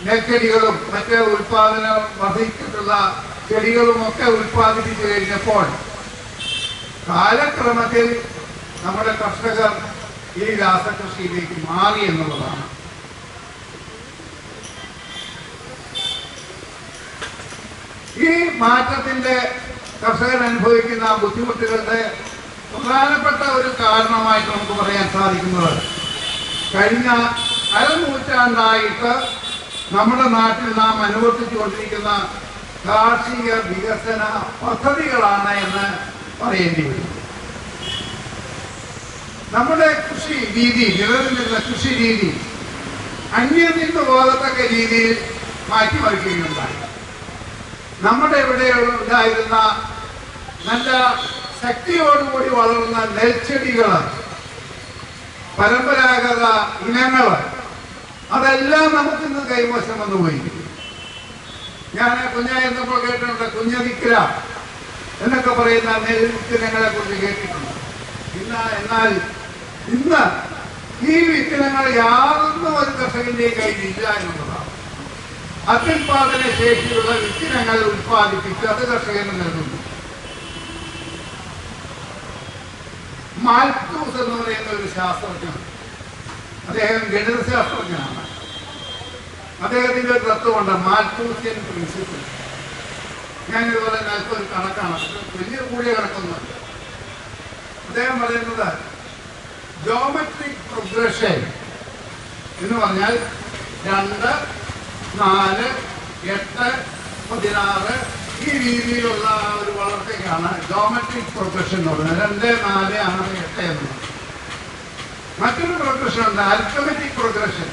നെൽച്ചെടികളും മറ്റ് ഉൽപാദനം വർദ്ധിച്ചിട്ടുള്ള ചെടികളുമൊക്കെ ഉൽപ്പാദിപ്പിച്ചു കഴിഞ്ഞപ്പോൾ കാലക്രമത്തിൽ നമ്മുടെ കർഷകർ ഈ രാസകൃഷിയിലേക്ക് മാറി എന്നുള്ളതാണ്. ഈ മാറ്റത്തിന്റെ കർഷകർ അനുഭവിക്കുന്ന ബുദ്ധിമുട്ടുകളുടെ പ്രധാനപ്പെട്ട ഒരു കാരണമായിട്ട് നമുക്ക് പറയാൻ സാധിക്കുന്നത് കഴിഞ്ഞ അരനൂറ്റാണ്ടായിട്ട് നമ്മുടെ നാട്ടിൽ നാം അനുവർത്തിച്ചുകൊണ്ടിരിക്കുന്ന കാർഷിക വികസന പദ്ധതികളാണ് എന്ന് പറയേണ്ടി വരും. നമ്മുടെ കൃഷി രീതി, നിലനിന്നിരുന്ന കൃഷി രീതി അന്യം നിന്ന് പോകത്തക്ക രീതിയിൽ മാറ്റിമറിക്കുകയുണ്ടായി. നമ്മുടെ ഇവിടെ ഉണ്ടായിരുന്ന നല്ല ശക്തിയോടുകൂടി വളർന്ന നെൽച്ചെടികൾ, പരമ്പരാഗത ഇനങ്ങൾ, അതെല്ലാം നമുക്കിന്ന് കൈവശം വന്നുപോയി. ഞാൻ കുഞ്ഞായിരുന്നപ്പോൾ കേട്ടിട്ടുണ്ട് കുഞ്ഞതിക്കര എന്നൊക്കെ പറയുന്ന നെൽവിത്തിനങ്ങളെ കുറിച്ച് കേട്ടിട്ടുണ്ട്. എന്നാൽ ഇന്ന് ഈ വിത്തിനങ്ങൾ യാതൊന്നും ഒരു കർഷകന്റെയും കയ്യിൽ ഇല്ല എന്നുള്ളതാണ്. അത്യുൽപാദന ശേഷിയുള്ള വിത്തിനങ്ങൾ ഉൽപ്പാദിപ്പിച്ച് അത് കർഷകന് നൽകുന്നു. മാൽത്തൂസ് എന്ന് പറയുന്ന ഒരു ശാസ്ത്രജ്ഞൻ, അദ്ദേഹം ഗണിതശാസ്ത്രജ്ഞനാണ്. അദ്ദേഹത്തിന്റെ ഒരു തത്വമുണ്ട്, മാൽത്തൂസിയൻ പ്രിൻസിപ്പിൾ. ഞാനിതുപോലെ നേരത്തെ ഒരു കണക്കാണ്, വലിയ കൂടിയ കണക്കൊന്നും. അദ്ദേഹം പറയുന്നത് ജോമെട്രിക് പ്രോഗ്രഷൻ എന്ന് പറഞ്ഞാൽ 2, 4, 8, 16 ഈ രീതിയിലുള്ള ഒരു വളർച്ചയ്ക്കാണ് ജോമെട്രിക് പ്രോഗ്രഷൻ എന്ന് പറയുന്നത്. 2, 4, 6, 8 എന്നുള്ളത്. മറ്റൊരു പ്രോഗ്രഷൻ ഉണ്ട്, അരിത്മെറ്റിക് പ്രോഗ്രഷൻ.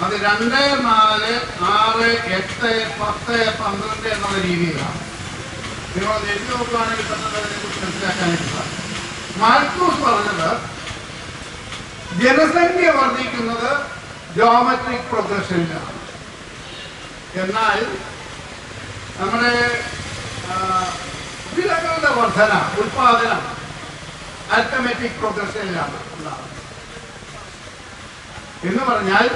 അത് 2, 4, 6, 8, 10, 12 എന്നുള്ള രീതിയിലാണ്. നിങ്ങൾ എഴുതി നോക്കുകയാണെങ്കിൽ അതിനെക്കുറിച്ച് മനസ്സിലാക്കാനായിട്ട് സാധിക്കും. മാൽത്തൂസ് പറഞ്ഞത് ജനസംഖ്യ വർദ്ധിക്കുന്നത് ജോമെട്രിക് പ്രോഗ്രഷനിലാണ്. എന്നാൽ നമ്മുടെ വിളകളുടെ വർധന, ഉൽപാദനം അരിത്മെറ്റിക് പ്രോഗ്രഷനിലാണ് എന്ന് പറഞ്ഞാൽ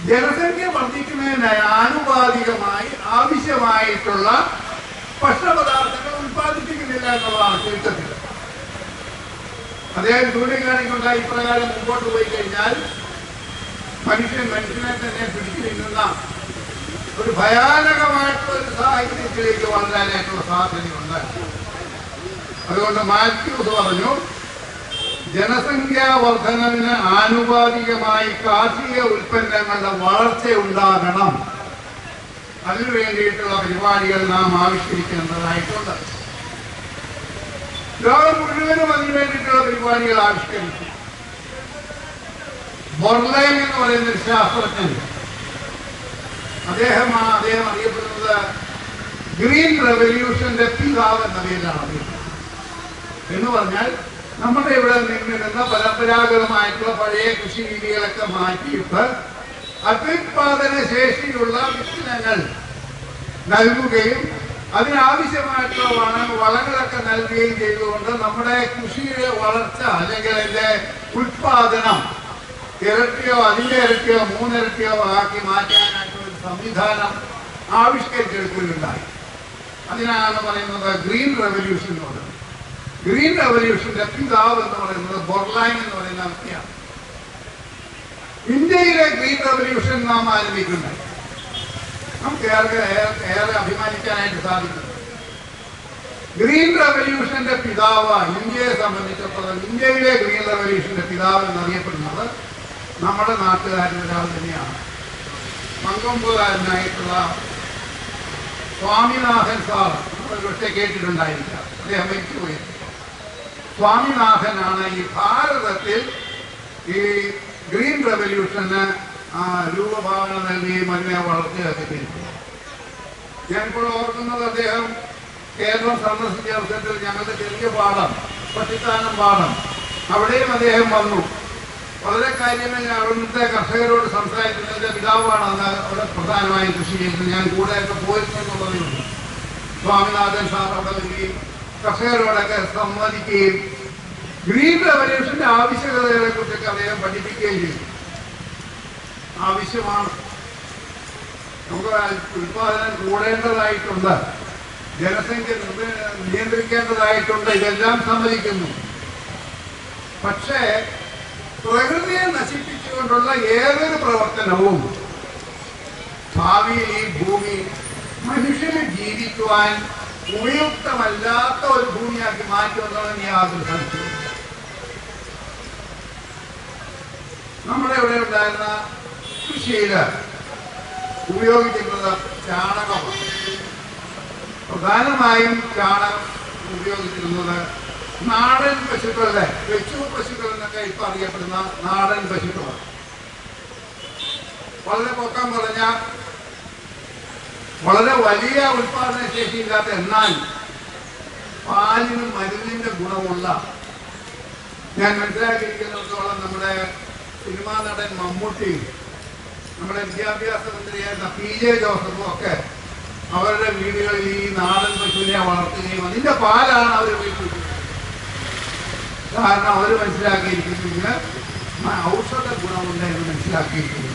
ജനസംഖ്യ വർദ്ധിക്കുന്നതിന് ആനുപാതികമായി ആവശ്യമായിട്ടുള്ള ഭക്ഷണപദാർത്ഥങ്ങൾ ഉൽപ്പാദിപ്പിക്കുന്നില്ല എന്നുള്ളതാണ് ചുരുക്കത്തിൽ. അദ്ദേഹം ചൂണ്ടിക്കാണിക്കൊണ്ട് ഇപ്രകാരം മുമ്പോട്ട് പോയി കഴിഞ്ഞാൽ മനുഷ്യനെ തന്നെ പിടിച്ചു നിൽക്കുന്ന ഒരു ഭയാനകമായിട്ടുള്ള ഒരു സാഹചര്യത്തിലേക്ക് വളരാനായിട്ടുള്ള സാധ്യതയുണ്ട്. അതുകൊണ്ട് മാത്യൂസ് പറഞ്ഞു, ജനസംഖ്യാ വർധനവിന് ആനുപാതികമായി കാർഷിക ഉൽപ്പന്നങ്ങളുടെ വളർച്ച ഉണ്ടാകണം. അതിനു വേണ്ടിയിട്ടുള്ള പരിപാടികൾ നാം ആവിഷ്കരിക്കേണ്ടതായിട്ടുണ്ട്. ലോകം മുഴുവനും അതിനു വേണ്ടിയിട്ടുള്ള പരിപാടികൾ ആവിഷ്കരിച്ചു. ബൊർലൈൻ എന്ന് പറയുന്ന ഒരു ശാസ്ത്രജ്ഞൻ, അദ്ദേഹം അറിയപ്പെടുന്നത് ഗ്രീൻ റെവല്യൂഷന്റെ പിതാവ് എന്ന പേരിലാണ് അറിയപ്പെടുന്നത്. എന്ന് പറഞ്ഞാൽ നമ്മുടെ ഇവിടെ നിന്നിരുന്ന പരമ്പരാഗതമായിട്ടുള്ള പഴയ കൃഷി രീതികളൊക്കെ മാറ്റിയിട്ട് അത്യുൽപാദന ശേഷിയുള്ള വിത്തിനങ്ങൾ നൽകുകയും അതിനാവശ്യമായിട്ടുള്ള വളങ്ങളൊക്കെ നൽകുകയും ചെയ്തുകൊണ്ട് നമ്മുടെ കൃഷിയുടെ വളർച്ച അല്ലെങ്കിൽ അതിന്റെ ഉൽപാദനം ഇരട്ടിയോ അതിന്റെ ഇരട്ടിയോ 3 ഇരട്ടിയോ ആക്കി മാറ്റാനായിട്ടുള്ള ഒരു സംവിധാനം ആവിഷ്കരിച്ചെടുക്കുകയുണ്ടായി. അതിനാണ് പറയുന്നത് ഗ്രീൻ റെവല്യൂഷൻ എന്ന് പറയുന്നത്. ഗ്രീൻ റെവല്യൂഷന്റെ പിതാവ് എന്ന് പറയുന്നത് ബൊർലൈൻ എന്ന് പറയുന്ന വ്യക്തിയാണ്. ഇന്ത്യയിലെ ഗ്രീൻ റെവല്യൂഷൻ നാം ആരംഭിക്കുന്നത് നമുക്ക് ഏറെ അഭിമാനിക്കാനായിട്ട് സാധിക്കും. ഗ്രീൻ റെവല്യൂഷന്റെ പിതാവ് ഇന്ത്യയെ സംബന്ധിച്ചിടത്തോളം ഇന്ത്യയിലെ ഗ്രീൻ റെവല്യൂഷന്റെ പിതാവ് എന്നറിയപ്പെടുന്നത് നമ്മുടെ നാട്ടുകാരിൽ ഒരാൾ തന്നെയാണ്. മങ്കമ്പുകാരനായിട്ടുള്ള സ്വാമിനാഥൻ സാർ, നമ്മൾ പക്ഷേ കേട്ടിട്ടുണ്ടായിരിക്കാം, അദ്ദേഹം മരിച്ചുപോയി. സ്വാമിനാഥനാണ് ഈ ഭാരതത്തിൽ ഈ ഗ്രീൻ റെവല്യൂഷന് രൂപഭാവന നൽകുകയും അതിനെ വളർച്ചയൊക്കെ ചെയ്തു. ഞാനിപ്പോൾ ഓർക്കുന്നത്, അദ്ദേഹം കേരളം സന്ദർശിച്ച അവസരത്തിൽ ഞങ്ങളുടെ ചെറിയ പാടം, പട്ടിത്താനം പാടം, അവിടെയും അദ്ദേഹം വന്നു. വളരെ കാര്യങ്ങൾ അവിടുത്തെ കർഷകരോട് സംസാരിക്കുന്നതിന്റെ പിതാവാണ് അന്ന് അവിടെ പ്രധാനമായും കൃഷി ചെയ്യുന്നത്. ഞാൻ കൂടെയൊക്കെ പോയിരുന്നു എന്നുള്ളതേ ഉള്ളൂ. സ്വാമിനാഥൻ സാർ അവിടെ വരികയും കർഷകരോടൊക്കെ സംവദിക്കുകയും ഗ്രീൻ റവല്യൂഷന്റെ ആവശ്യകതകളെ കുറിച്ചൊക്കെ അദ്ദേഹം പഠിപ്പിക്കുകയും ചെയ്തു. ആവശ്യമാണ്, നമുക്ക് ഉൽപാദനം കൂടേണ്ടതായിട്ടുണ്ട്, ജനസംഖ്യ നിയന്ത്രിക്കേണ്ടതായിട്ടുണ്ട്, ഇതെല്ലാം സമ്മതിക്കുന്നു. പക്ഷേ പ്രകൃതിയെ നശിപ്പിച്ചുകൊണ്ടുള്ള ഏതൊരു പ്രവർത്തനവും ഭാവിയിൽ ഈ ഭൂമി മനുഷ്യന് ജീവിക്കുവാൻ ഉപയുക്തമല്ലാത്ത ഒരു ഭൂമിയാക്കി മാറ്റുമെന്നുള്ളതിന് യാതൊരു സംശയവും. നമ്മുടെ ഇവിടെ ഉണ്ടായിരുന്ന കൃഷിയിൽ ഉപയോഗിച്ചിരുന്നത് ചാണകമാണ്. പ്രധാനമായും ചാണകം ഉപയോഗിച്ചിരുന്നത് നാടൻ പശുക്കളുടെ വെച്ചു പശുക്കൾ എന്നൊക്കെ ഇപ്പൊ അറിയപ്പെടുന്ന നാടൻ പശുക്കളാണ്. വളരെ പൊക്കം കുറഞ്ഞ, വളരെ വലിയ ഉൽപാദന ശേഷിയില്ലാത്ത, എന്നാൽ പാലിന് മരുന്നിന്റെ ഗുണമുള്ള, ഞാൻ മനസ്സിലാക്കിയിരിക്കുന്നിടത്തോളം നമ്മുടെ സിനിമാ നടൻ മമ്മൂട്ടി, നമ്മുടെ വിദ്യാഭ്യാസ മന്ത്രിയായിരുന്ന PJ ജോസഫും ഒക്കെ അവരുടെ വീടുകളിൽ ഈ നാടൻ പശുവിനെ വളർത്തുകയും അതിന്റെ പാലാണ് അവർ ഉപയോഗിക്കുന്നത്. കാരണം അവർ മനസ്സിലാക്കിയിരിക്കുന്നു ഇതിന് ഔഷധ ഗുണമുണ്ട് എന്ന് മനസ്സിലാക്കിയിരിക്കുന്നു.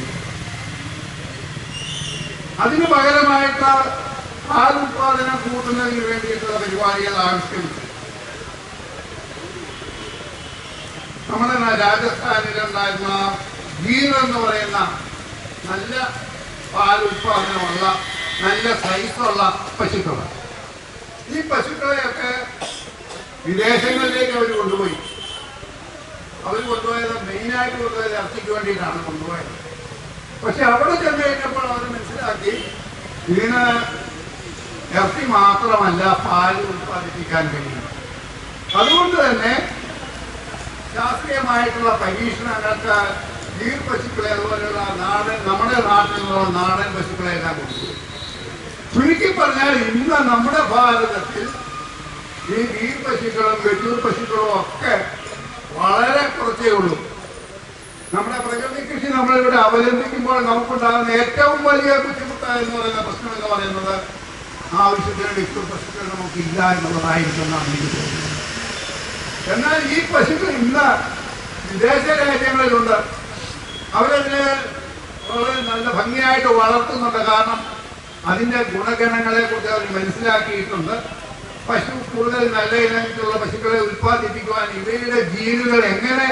അതിന് പകരമായിട്ട് പാൽ ഉത്പാദനം കൂട്ടുന്നതിന് വേണ്ടിയിട്ടുള്ള പരിപാടികൾ ആവശ്യമുണ്ട്. നമ്മുടെ രാജസ്ഥാനിലുണ്ടായിരുന്ന ഗീർ എന്ന് പറയുന്ന നല്ല പാൽ ഉത്പാദനമുള്ള, നല്ല സൈസുള്ള പശുക്കളാണ്. ഈ പശുക്കളെയൊക്കെ വിദേശങ്ങളിലേക്ക് അവർ കൊണ്ടുപോയി. അവർ കൊണ്ടുപോയത് മെയിനായിട്ട് കൊണ്ടുപോയത് ഇറച്ചിക്ക് വേണ്ടിയിട്ടാണ് കൊണ്ടുപോയത്. പക്ഷെ അവിടെ ചെന്ന് കഴിഞ്ഞപ്പോൾ അവർ മനസ്സിലാക്കി ഇതിന് ഇറച്ചി മാത്രമല്ല പാൽ ഉത്പാദിപ്പിക്കാൻ കഴിയും. അതുകൊണ്ട് തന്നെ ശാസ്ത്രീയമായിട്ടുള്ള പരീക്ഷണങ്ങൾക്ക് ഗീർ പശുക്കളെ, അതുപോലെയുള്ള നാടൻ, നമ്മുടെ നാട്ടിൽ നിന്നുള്ള നാടൻ പശുക്കളെല്ലാം കൊണ്ടുപോയി. ചുരുക്കി പറഞ്ഞാൽ ഇന്ന് നമ്മുടെ ഭാരതത്തിൽ ഈ ഗീർ പശുക്കളും വെച്ചൂർ പശുക്കളും ഒക്കെ വളരെ കുറച്ചേ ഉള്ളൂ. നമ്മുടെ പ്രകൃതി കൃഷി നമ്മളിവിടെ അവലംബിക്കുമ്പോൾ നമുക്കുണ്ടാകുന്ന ഏറ്റവും വലിയ ബുദ്ധിമുട്ട് എന്ന് പറയുന്ന പ്രശ്നം എന്ന് പറയുന്നത് ആവശ്യത്തിന് വെച്ചൂർ പശുക്കൾ നമുക്കില്ല എന്നുള്ളതായിരിക്കുമെന്നാണ് എനിക്ക് തോന്നുന്നത്. എന്നാൽ ഈ പശുക്കൾ ഇന്ന് വിദേശ രാജ്യങ്ങളിലുണ്ട്. അവരതിനെ വളരെ നല്ല ഭംഗിയായിട്ട് വളർത്തുന്നുണ്ട്. കാരണം അതിൻ്റെ ഗുണഗണങ്ങളെ കുറിച്ച് അവർ മനസ്സിലാക്കിയിട്ടുണ്ട്. പശു കൂടുതൽ നല്ല ഇനത്തിലുള്ള പശുക്കളെ ഉൽപ്പാദിപ്പിക്കുവാൻ ഇവയുടെ ജീനുകൾ എങ്ങനെ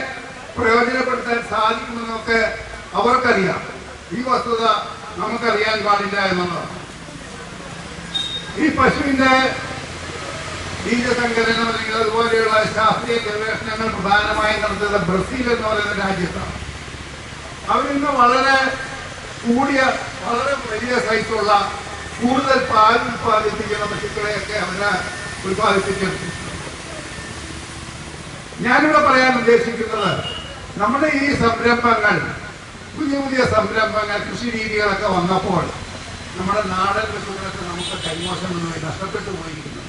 പ്രയോജനപ്പെടുത്താൻ സാധിക്കുമെന്നൊക്കെ അവർക്കറിയാം. ഈ വസ്തുത നമുക്കറിയാൻ പാടില്ല എന്നുള്ളതാണ്. ഈ പശുവിൻ്റെ ബീജസങ്കലനം അല്ലെങ്കിൽ അതുപോലെയുള്ള ശാസ്ത്രീയ ഗവേഷണങ്ങൾ പ്രധാനമായും നടത്തുന്നത് ബ്രസീൽ എന്ന് പറയുന്ന രാജ്യത്താണ്. അവരിന്ന് വളരെ കൂടിയ, വളരെ വലിയ സൈസുള്ള, കൂടുതൽ പാൽ ഉൽപ്പാദിപ്പിക്കുന്ന പശുക്കളെയൊക്കെ അവര് ഉൽപ്പാദിപ്പിച്ചെടുത്തു. ഞാനിവിടെ പറയാൻ ഉദ്ദേശിക്കുന്നത്, നമ്മുടെ ഈ സംരംഭങ്ങൾ, പുതിയ പുതിയ സംരംഭങ്ങൾ, കൃഷി രീതികളൊക്കെ വന്നപ്പോൾ നമ്മുടെ നാടൻ പശുക്കളൊക്കെ നമുക്ക് കൈമോശം നിന്ന് നഷ്ടപ്പെട്ടു പോയിരിക്കുന്നു.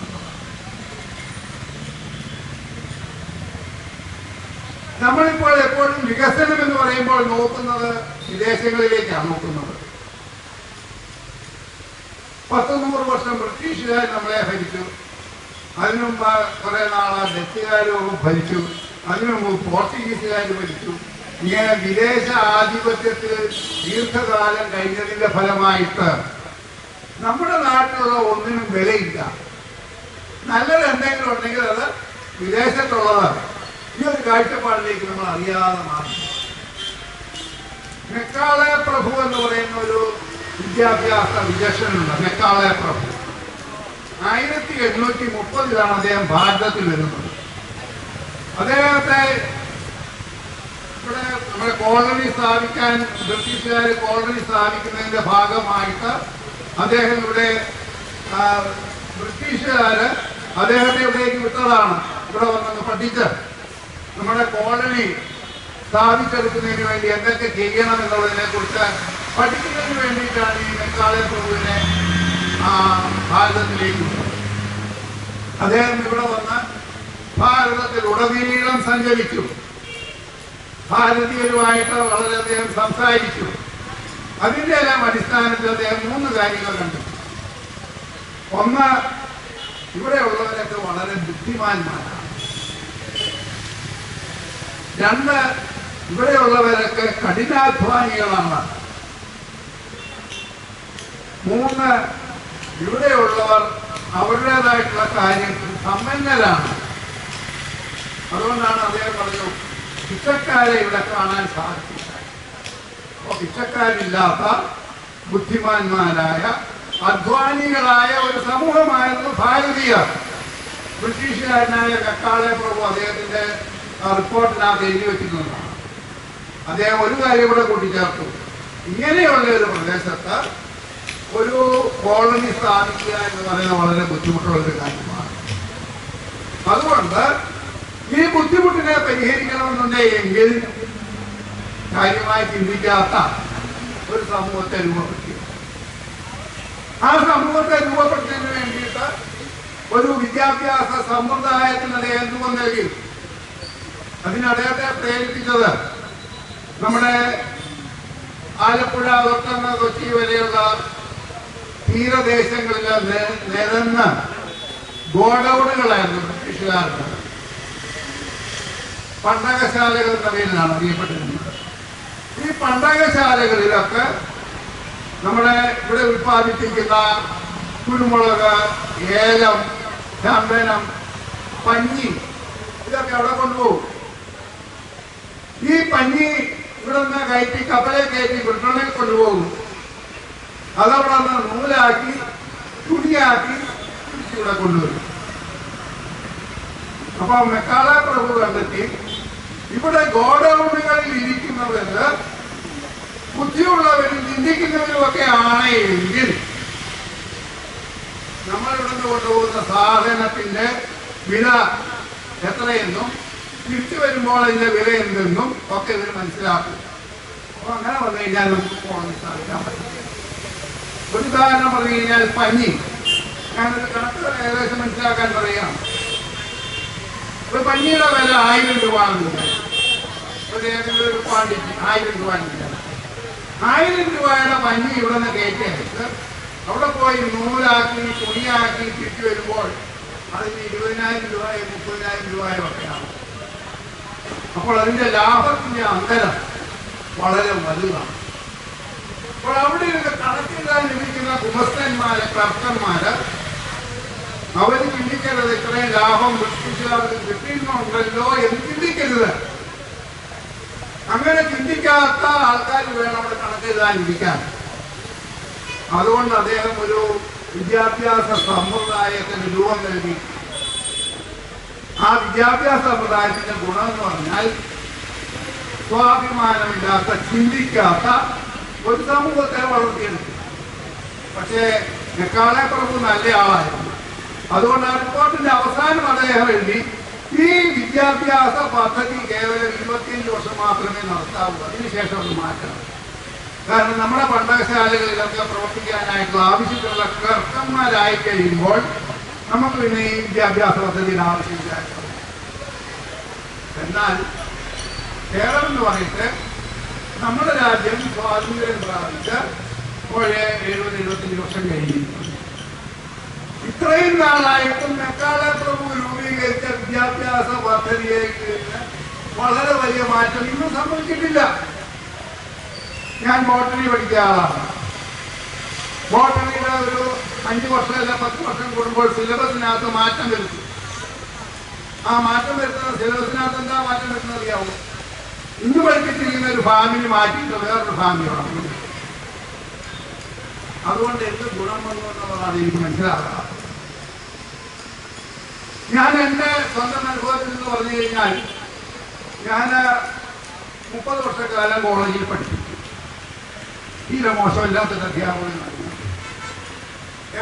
നമ്മളിപ്പോൾ എപ്പോഴും വികസനം എന്ന് പറയുമ്പോൾ നോക്കുന്നത് വിദേശങ്ങളിലേക്കാണ് നോക്കുന്നത്. 100 വർഷം ബ്രിട്ടീഷുകാർ നമ്മളെ ഭരിച്ചു. അതിനു മുമ്പ് കുറെ നാള് ഡച്ചുകാരും ഭരിച്ചു. അതിനു മുമ്പ് പോർച്ചുഗീസുകാർ ഭരിച്ചു. ഇങ്ങനെ വിദേശ ആധിപത്യത്തിൽ ദീർഘകാലം കഴിഞ്ഞതിന്റെ ഫലമായിട്ട് നമ്മുടെ നാട്ടിലുള്ള ഒന്നിനും വിലയില്ല. നല്ലത് എന്തെങ്കിലും ഉണ്ടെങ്കിൽ അത് വിദേശത്തുള്ളതാണ്. ഈ ഒരു കാഴ്ചപ്പാടിലേക്ക് നമ്മൾ അറിയാതെ മാറി. മെക്കാളെ പ്രഭു എന്ന് പറയുന്ന ഒരു വിദ്യാഭ്യാസ വിദഗ്ധനുണ്ട്. മെക്കാളെ പ്രഭു 1830 അദ്ദേഹം ഭാരതത്തിൽ വരുന്നത്. അദ്ദേഹത്തെ ഇവിടെ നമ്മുടെ കോളനി സ്ഥാപിക്കാൻ, ബ്രിട്ടീഷുകാർ കോളനി സ്ഥാപിക്കുന്നതിന്റെ ഭാഗമായിട്ട് അദ്ദേഹം ഇവിടെ, ബ്രിട്ടീഷുകാര് അദ്ദേഹത്തെ ഇവിടേക്ക് വിട്ടതാണ്. ഇവിടെ വന്നൊന്ന് പഠിച്ച് നമ്മുടെ കോളനി സ്ഥാപിച്ചെടുക്കുന്നതിന് വേണ്ടി എന്തൊക്കെ ചെയ്യണം എന്നുള്ളതിനെ കുറിച്ച് പഠിക്കുന്നതിന് വേണ്ടിയിട്ടാണ് ഈ മെക്കാളെ പ്രഭുവിനെ ഭാരതത്തിലേക്ക് വിട്ടത്. അദ്ദേഹം ഇവിടെ വന്ന് ഭാരതത്തിൽ ഉടനീളം സഞ്ചരിച്ചു. ഭാരതീയരുമായിട്ട് വളരെയധികം സംസാരിച്ചു. അതിൻ്റെ എല്ലാം അടിസ്ഥാനത്തിൽ അദ്ദേഹം 3 കാര്യങ്ങൾ കണ്ടു. ഒന്ന്, ഇവിടെയുള്ളവരൊക്കെ വളരെ ബുദ്ധിമാന്മാരാണ്. 2, ഇവിടെയുള്ളവരൊക്കെ കഠിനാധ്വാനികളാണ്. 3, ഇവിടെയുള്ളവർ അവരുടേതായിട്ടുള്ള കാര്യത്തിൽ സമ്പന്നരാണ്. അതുകൊണ്ടാണ് അദ്ദേഹം പറഞ്ഞു പിച്ചക്കാരെ ഇവിടെ കാണാൻ സാധിക്കില്ല. അപ്പോൾ പിച്ചക്കാരില്ലാത്ത ബുദ്ധിമാന്മാരായ അധ്വാനികളായ ഒരു സമൂഹമായിരുന്നു ഭാരതീയർ. ബ്രിട്ടീഷുകാരനായ കക്കാളെ പ്രഭു അദ്ദേഹത്തിന്റെ റിപ്പോർട്ടിനകത്ത് എഴുതി വെച്ചിരുന്നതാണ്. അദ്ദേഹം ഒരു കാര്യം കൂടെ കൂട്ടിച്ചേർത്തു. ഇങ്ങനെയുള്ള ഒരു പ്രദേശത്ത് ഒരു കോളനി സ്ഥാപിക്കുക എന്ന് പറയുന്നത് വളരെ ബുദ്ധിമുട്ടുള്ള ഒരു കാര്യമാണ്. അതുകൊണ്ട് ഈ ബുദ്ധിമുട്ടിനെ പരിഹരിക്കണമെന്നുണ്ടെങ്കിൽ കാര്യമായി ചിന്തിക്കാത്ത ഒരു സമൂഹത്തെ രൂപപ്പെടുത്തി. ആ സമൂഹത്തെ രൂപപ്പെടുത്തുന്നതിന് വേണ്ടിയിട്ട് ഒരു വിദ്യാഭ്യാസ സമ്പ്രദായത്തിന് അദ്ദേഹം രൂപം നൽകി. അതിന് അദ്ദേഹത്തെ പ്രേരിപ്പിച്ചത് നമ്മുടെ ആലപ്പുഴ തൊട്ടങ്ങ് കൊച്ചി വരെയുള്ള തീരദേശങ്ങളിൽ നിരന്ന ഗോഡൌണുകളായിരുന്നു ബ്രിട്ടീഷുകാർക്ക്. പണ്ടകശാലകൾ എന്ന പേരിലാണ് അറിയപ്പെട്ടിരുന്നത്. ഈ പണ്ടകശാലകളിലൊക്കെ നമ്മുടെ ഇവിടെ ഉൽപ്പാദിപ്പിക്കുന്ന കുരുമുളക്, ഏലം, ചന്ദനം, പഞ്ഞി ഇതൊക്കെ അവിടെ കൊണ്ടുപോകും. ഈ പഞ്ഞി ഇവിടെ നിന്ന് കയറ്റി കപ്പലെ കയറ്റി ബ്രിട്ടനിൽ കൊണ്ടുപോകും. അതവിടെ നിന്ന് നൂലാക്കി തുണിയാക്കി ഇവിടെ കൊണ്ടുവരും. അപ്പൊ മെക്കാളെ പ്രഭു കണ്ടെത്തി ഇവിടെ ഗോഡൌണുകളിൽ ഇരിക്കുന്നവര് ബുദ്ധിയുള്ളവരും ചിന്തിക്കുന്നവരും ഒക്കെ ആണെങ്കിൽ നമ്മൾ ഇവിടുന്ന് കൊണ്ടുപോകുന്ന സാധനത്തിന്റെ വില എത്രയെന്നും തിരിച്ചു വരുമ്പോൾ അതിന്റെ വില എന്തെന്നും ഒക്കെ ഇവർ മനസ്സിലാക്കും. അപ്പൊ അങ്ങനെ വന്നു കഴിഞ്ഞാൽ നമുക്ക് കോളനി സ്ഥാപിക്കാൻ പറ്റും. ഒരു ഉദാഹരണം പറഞ്ഞു കഴിഞ്ഞാൽ പഞ്ഞി. ഞാനൊരു കണക്ക് ഏകദേശം മനസ്സിലാക്കാൻ പറയുകയാണ്. ഒരു പഞ്ഞിയുടെ വില 1000 രൂപ. ഒരു ഏതെങ്കിലും ഒരു ക്വാണ്ടിറ്റി 1000 രൂപ. 1000 രൂപയുടെ പഞ്ഞി ഇവിടെ നിന്ന് കയറ്റിയായിട്ട് അവിടെ പോയി നൂലാക്കി തുണിയാക്കി തിരിച്ചു വരുമ്പോൾ അതിന് 20,000 രൂപയും 30,000 രൂപയും ഒക്കെയാണ്. അപ്പോൾ അതിന്റെ ലാഭത്തിന്റെ അന്തരം വളരെ വലുതാണ്. അപ്പോൾ അവിടെ ഇരുന്ന് കണക്കിടാൻ ലഭിക്കുന്ന ഗുമസ്തന്മാര്, ക്ലർക്കന്മാര് അവര് ചിന്തിക്കരുത് ഇത്രയും ലാഭം ബ്രിട്ടീഷുകാർക്ക് കിട്ടിയിട്ടുണ്ടല്ലോ എന്ന് ചിന്തിക്കരുത്. അങ്ങനെ ചിന്തിക്കാത്ത ആൾക്കാർ വേണം അവിടെ കണക്കെഴുതാനിരിക്കാൻ. അതുകൊണ്ട് അദ്ദേഹം ഒരു വിദ്യാഭ്യാസ സമ്പ്രദായത്തിന് രൂപം നൽകി. ആ വിദ്യാഭ്യാസ സമ്പ്രദായത്തിന്റെ ഗുണം എന്ന് പറഞ്ഞാൽ സ്വാഭിമാനമില്ലാത്ത, ചിന്തിക്കാത്ത ഒരു സമൂഹത്തെ വളർത്തിയെടുത്തു. പക്ഷേ മെക്കാളെ പ്രഭു നല്ല ആളായിരുന്നു. അതുകൊണ്ട് ആ റിപ്പോർട്ടിന്റെ അവസാനം അദ്ദേഹം എഴുതി ഈ വിദ്യാഭ്യാസ പദ്ധതി കേവലം 25 വർഷം മാത്രമേ നടത്താവൂ, അതിനുശേഷം അത് മാറ്റണം. കാരണം നമ്മുടെ പണ്ടകശാലകളിലൊക്കെ പ്രവർത്തിക്കാനായിട്ടുള്ള ആവശ്യത്തിലുള്ള ക്ലർക്കന്മാരായി കഴിയുമ്പോൾ നമുക്ക് പിന്നെ ഈ വിദ്യാഭ്യാസ പദ്ധതിയുടെ ആവശ്യമില്ല. എന്നാൽ കേരളം എന്ന് പറഞ്ഞിട്ട് നമ്മുടെ രാജ്യം സ്വാതന്ത്ര്യം പ്രാപിച്ച് ഇപ്പോഴേ 70-75 വർഷം കഴിഞ്ഞിരിക്കുന്നു. ഇത്രയും നാളായിട്ടും മെക്കാളെ പ്രഭു രൂപീകരിച്ച വിദ്യാഭ്യാസ പദ്ധതിയിലേക്ക് വളരെ വലിയ മാറ്റം ഇന്നും സംഭവിച്ചിട്ടില്ല. ഞാൻ ബോട്ടണി പഠിച്ച ആളാണ്. ബോട്ടണിയുടെ ഒരു 5 വർഷം അല്ല 10 വർഷം കൂടുമ്പോൾ സിലബസിനകത്ത് മാറ്റം വരുത്തും. ആ മാറ്റം വരുത്തുന്ന സിലബസിനകത്ത് എന്താ മാറ്റം വരുത്തുന്നത് അറിയാവൂ? ഇന്ന് പഠിപ്പിച്ചിരിക്കുന്ന ഒരു ഫാമിലി മാറ്റിയിട്ട് വേറൊരു ഫാമിലി തുടങ്ങും. അതുകൊണ്ട് എന്ത് ഗുണം വന്നു എന്നുള്ളതാണ് എനിക്ക് മനസ്സിലാക്കുക. ഞാൻ എൻ്റെ സ്വന്തം അനുഭവത്തിൽ നിന്ന് പറഞ്ഞു കഴിഞ്ഞാൽ ഞാൻ 30 വർഷക്കാലം കോളേജിൽ പഠിപ്പിച്ചു. തീരെ മോശമില്ലാത്തൊരു അധ്യാപകനാണ്.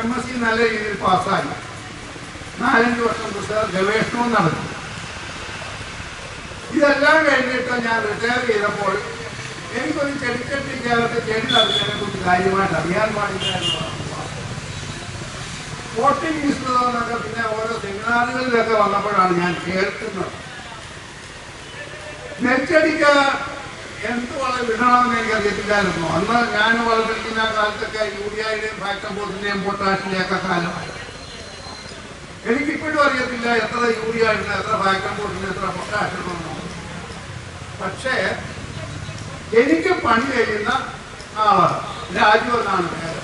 MSc നല്ല രീതിയിൽ പാസ്സായി. 4-5 വർഷം ഗവേഷണവും നടത്തി. ഇതെല്ലാം കഴിഞ്ഞിട്ട് ഞാൻ റിട്ടയർ ചെയ്തപ്പോൾ എനിക്കൊരു ചെടിച്ചട്ടിക്കകത്ത് ചെടി നടത്തിയതിനെ കുറിച്ച് കാര്യമായിട്ട് അറിയാൻ പാടില്ല എന്നുള്ളതാണ്. പോട്ടിംഗ് മിശ്രിതം എന്നൊക്കെ പിന്നെ ഓരോ സെമിനാറുകളിലൊക്കെ വന്നപ്പോഴാണ് ഞാൻ കേൾക്കുന്നത്. നെൽച്ചെടിക്ക് എന്ത് വളം വിടണമെന്ന് എനിക്ക് അറിയത്തില്ലായിരുന്നു. അന്ന് ഞാൻ വളർത്തിരിക്കുന്ന കാലത്തൊക്കെ യൂറിയയുടെയും ഫാക്ടംഫോസിന്റെയും പൊട്ടാഷിന്റെയും ഒക്കെ കാലമായി. എനിക്കിപ്പോഴും അറിയത്തില്ല എത്ര യൂറിയ ഉണ്ട്, എത്ര ഫാക്ടം കൊടുക്കുന്നു, എത്ര പൊട്ടാഷ് ഉണ്ടെന്നോ. പക്ഷേ എനിക്ക് പണി ചെയ്യുന്ന ആളാണ് രാജു എന്നാണ് പേര്.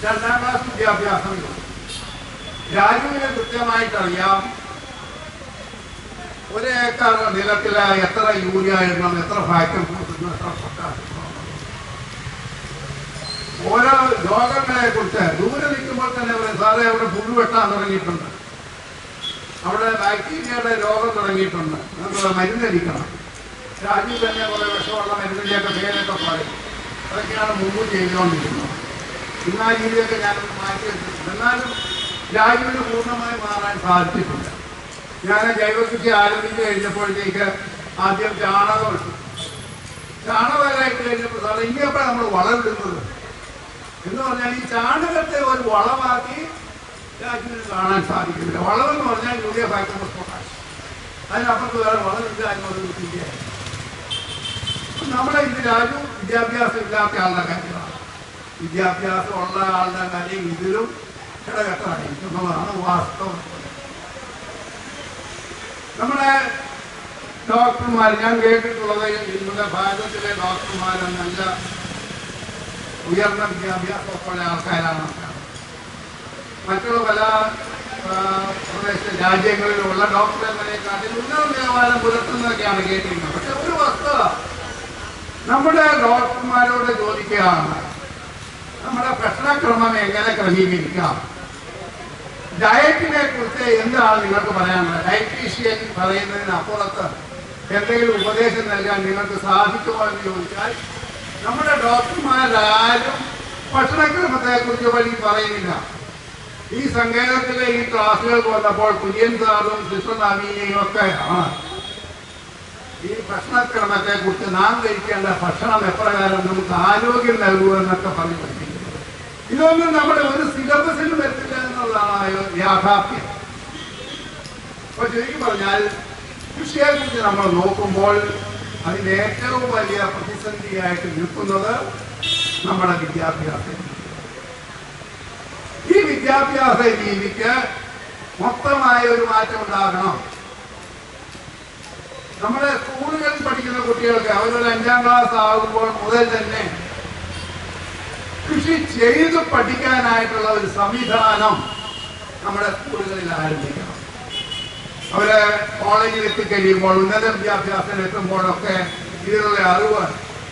2ാം ക്ലാസ് വിദ്യാഭ്യാസം. രാജുവിനെ കൃത്യമായിട്ടറിയാം ഒരു ഏക്കർ നിലത്തിൽ എത്ര യൂറിയ ഇടണം, എത്ര ഫാക്ടം കൊടുക്കുന്നു, എത്ര പൊട്ടാഷ്. ഓരോ രോഗങ്ങളെ കുറിച്ച് ദൂരെ നിൽക്കുമ്പോൾ തന്നെ പറയും, സാറേ അവിടെ പുഴു വെട്ടാൻ തുടങ്ങിയിട്ടുണ്ട്, അവിടെ ബാക്ടീരിയയുടെ രോഗം തുടങ്ങിയിട്ടുണ്ട്, നമുക്ക് മരുന്നടിക്കണം. രാജ്യം തന്നെ കുറെ വിഷമുള്ള മരുന്നിൻ്റെയൊക്കെ പേരൊക്കെ പറയും. അതൊക്കെയാണ് മുമ്പ് ചെയ്തുകൊണ്ടിരുന്നത്. ഇന്ന് ആ രീതിയൊക്കെ ഞാനൊന്ന് മാറ്റി വെച്ചിട്ടുണ്ട്. എന്നാലും രാജ്യത്തിന് പൂർണ്ണമായി മാറാൻ സാധിച്ചിട്ടില്ല. ഞാൻ ജൈവകൃഷി ആരംഭിച്ച് കഴിഞ്ഞപ്പോഴത്തേക്ക് ആദ്യം ചാണകം ഇട്ടു. ചാണകമായിട്ട് കഴിഞ്ഞപ്പോൾ സാറേ ഇനിയപ്പോഴാണ് നമ്മൾ വളമിടുന്നത് എന്ന് പറഞ്ഞാൽ ഈ ചാണകത്തെ ഒരു വളമാക്കി രാജ്യത്തിന് കാണാൻ സാധിക്കുന്നില്ല. വളമെന്ന് പറഞ്ഞാൽ യൂറിയ ഫാക്ടർ പൊട്ടാഷ്, അതിനപ്പുറത്ത് വേറെ വളമില്ല എന്നൊരു ചിന്തയായി. നമ്മുടെ ഇത് രാജു വിദ്യാഭ്യാസം ഇല്ലാത്ത ആളുടെ കാര്യമാണ്. വിദ്യാഭ്യാസം ഉള്ള ആളുടെ കാര്യം ഇതിലും ഘടകട്ടായിരിക്കുന്നതാണ് വാസ്തവം. നമ്മുടെ ഡോക്ടർമാർ ഞാൻ കേട്ടിട്ടുള്ളത് ഇന്നത്തെ ഭാരതത്തിലെ ഡോക്ടർമാർ നല്ല ഉയർന്ന വിദ്യാഭ്യാസമൊക്കെയുള്ള ആൾക്കാരാണ്. മറ്റുള്ള പല പ്രദേശ രാജ്യങ്ങളിലുള്ള ഡോക്ടർമാരെക്കാട്ടിൽ ഉന്നത നിലവാരം പുലർത്തുന്നതൊക്കെയാണ് കേട്ടിരിക്കുന്നത്. പക്ഷെ ഒരു വസ്തുത നമ്മുടെ ഡോക്ടർമാരോട് ചോദിക്കുകയാണ്, നമ്മുടെ ഭക്ഷണക്രമം എങ്ങനെ ക്രമീകരിക്കാം, ഡയറ്റിനെ കുറിച്ച് എന്താണ് നിങ്ങൾക്ക് പറയാനുള്ളത്? ഡയറ്റീഷ്യൻ പറയുന്നതിനപ്പുറത്ത് എന്തെങ്കിലും ഉപദേശം നൽകാൻ നിങ്ങൾക്ക് സാധിക്കുമോ എന്ന് ചോദിച്ചാൽ നമ്മുടെ ഡോക്ടർമാരാരും ഭക്ഷണക്രമത്തെക്കുറിച്ച് വഴി പറയുന്നില്ല. ഈ സങ്കേതത്തിലെ ഈ ക്ലാസ്സുകൾക്ക് വന്നപ്പോൾ കുര്യൻ സാറും സിസ്റ്റർ നവീനയും ഒക്കെ ആണ് ഈ ഭക്ഷണക്രമത്തെക്കുറിച്ച് നാം കഴിക്കേണ്ട ഭക്ഷണം എപ്രകാരം നമുക്ക് ആരോഗ്യം നൽകുമെന്നൊക്കെ പറഞ്ഞു പഠിപ്പിക്കുന്നത്. ഇതൊന്നും നമ്മുടെ ഒരു സിലബസിൽ വരത്തില്ല എന്നുള്ളതാണ് യാഥാർത്ഥ്യം. അപ്പോൾ ചുരുക്കി പറഞ്ഞാൽ കൃഷിയെക്കുറിച്ച് നമ്മൾ നോക്കുമ്പോൾ അതിന് ഏറ്റവും വലിയ പ്രതിസന്ധിയായിട്ട് നിൽക്കുന്നത് നമ്മുടെ വിദ്യാഭ്യാസം. ഈ വിദ്യാഭ്യാസ രീതിക്ക് മൊത്തമായ ഒരു മാറ്റം ഉണ്ടാകണം. നമ്മുടെ സ്കൂളുകളിൽ പഠിക്കുന്ന കുട്ടികൾക്ക് അവരൊരു 5ാം ക്ലാസ് ആകുമ്പോൾ മുതൽ തന്നെ കൃഷി ചെയ്ത് പഠിക്കാനായിട്ടുള്ള ഒരു സംവിധാനം നമ്മുടെ സ്കൂളുകളിൽ ആരംഭിക്കണം. അവര് കോളേജിൽ എത്തിക്കഴിയുമ്പോൾ ഉന്നത വിദ്യാഭ്യാസം എത്തുമ്പോഴൊക്കെ ഇതിനുള്ള അറിവ്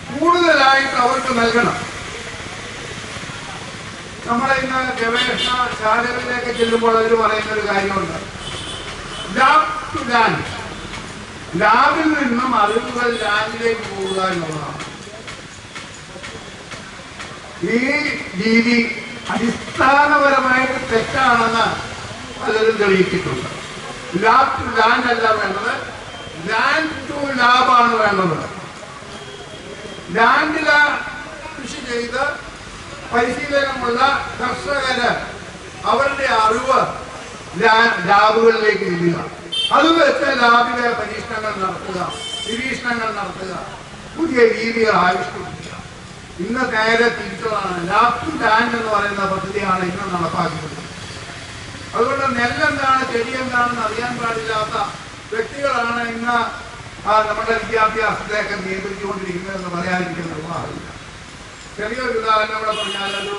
കൂടുതലായിട്ട് അവർക്ക് നൽകണം. നമ്മളെ ഇന്ന് ഗവേഷണ ശാലകളിലേക്ക് ചെല്ലുമ്പോൾ അവർ പറയുന്നൊരു കാര്യമുണ്ട്, ലാബ് ടു ലാൻഡ്. ലാബിൽ നിന്നും അറിവുകൾ ലാൻഡിലേക്ക് പോവുക എന്നുള്ളതാണ്. ഈ രീതി അടിസ്ഥാനപരമായിട്ട് തെറ്റാണെന്ന് പലരും തെളിയിച്ചിട്ടുണ്ട്. ലാബ് ടു ലാൻഡ് അല്ല വേണ്ടത്, ലാൻഡ് ടു ലാബാണ് വേണ്ടത്. ലാൻഡില് കൃഷി ചെയ്ത് പരിശീലനമുള്ള കർഷകര് അവരുടെ അറിവ് ലാബുകളിലേക്ക് ചെല്ലുക, അത് വെച്ച് ലാബിലെ പരീക്ഷണങ്ങൾ നടത്തുക, നിരീക്ഷണങ്ങൾ നടത്തുക, പുതിയ രീതികൾ ആവിഷ്കരിക്കുക. ഇന്ന് നേരെ തിരിച്ചതാണ്. ലാബ് ടു ലാൻഡ് എന്ന് പറയുന്ന പദ്ധതിയാണ് ഇന്ന് നടപ്പാക്കുന്നത്. അതുകൊണ്ട് നെല്ലെന്താണ് ചെടി എന്താണെന്ന് അറിയാൻ പാടില്ലാത്ത വ്യക്തികളാണ് ഇന്ന് നമ്മുടെ വിദ്യാഭ്യാസത്തെയൊക്കെ നിയന്ത്രിച്ചുകൊണ്ടിരിക്കുന്നതെന്ന് പറയാതിരിക്കുന്ന നിർവാഹമില്ല. ചെറിയൊരു ഉദാഹരണം ഇവിടെ പറഞ്ഞാൽ, ഒരു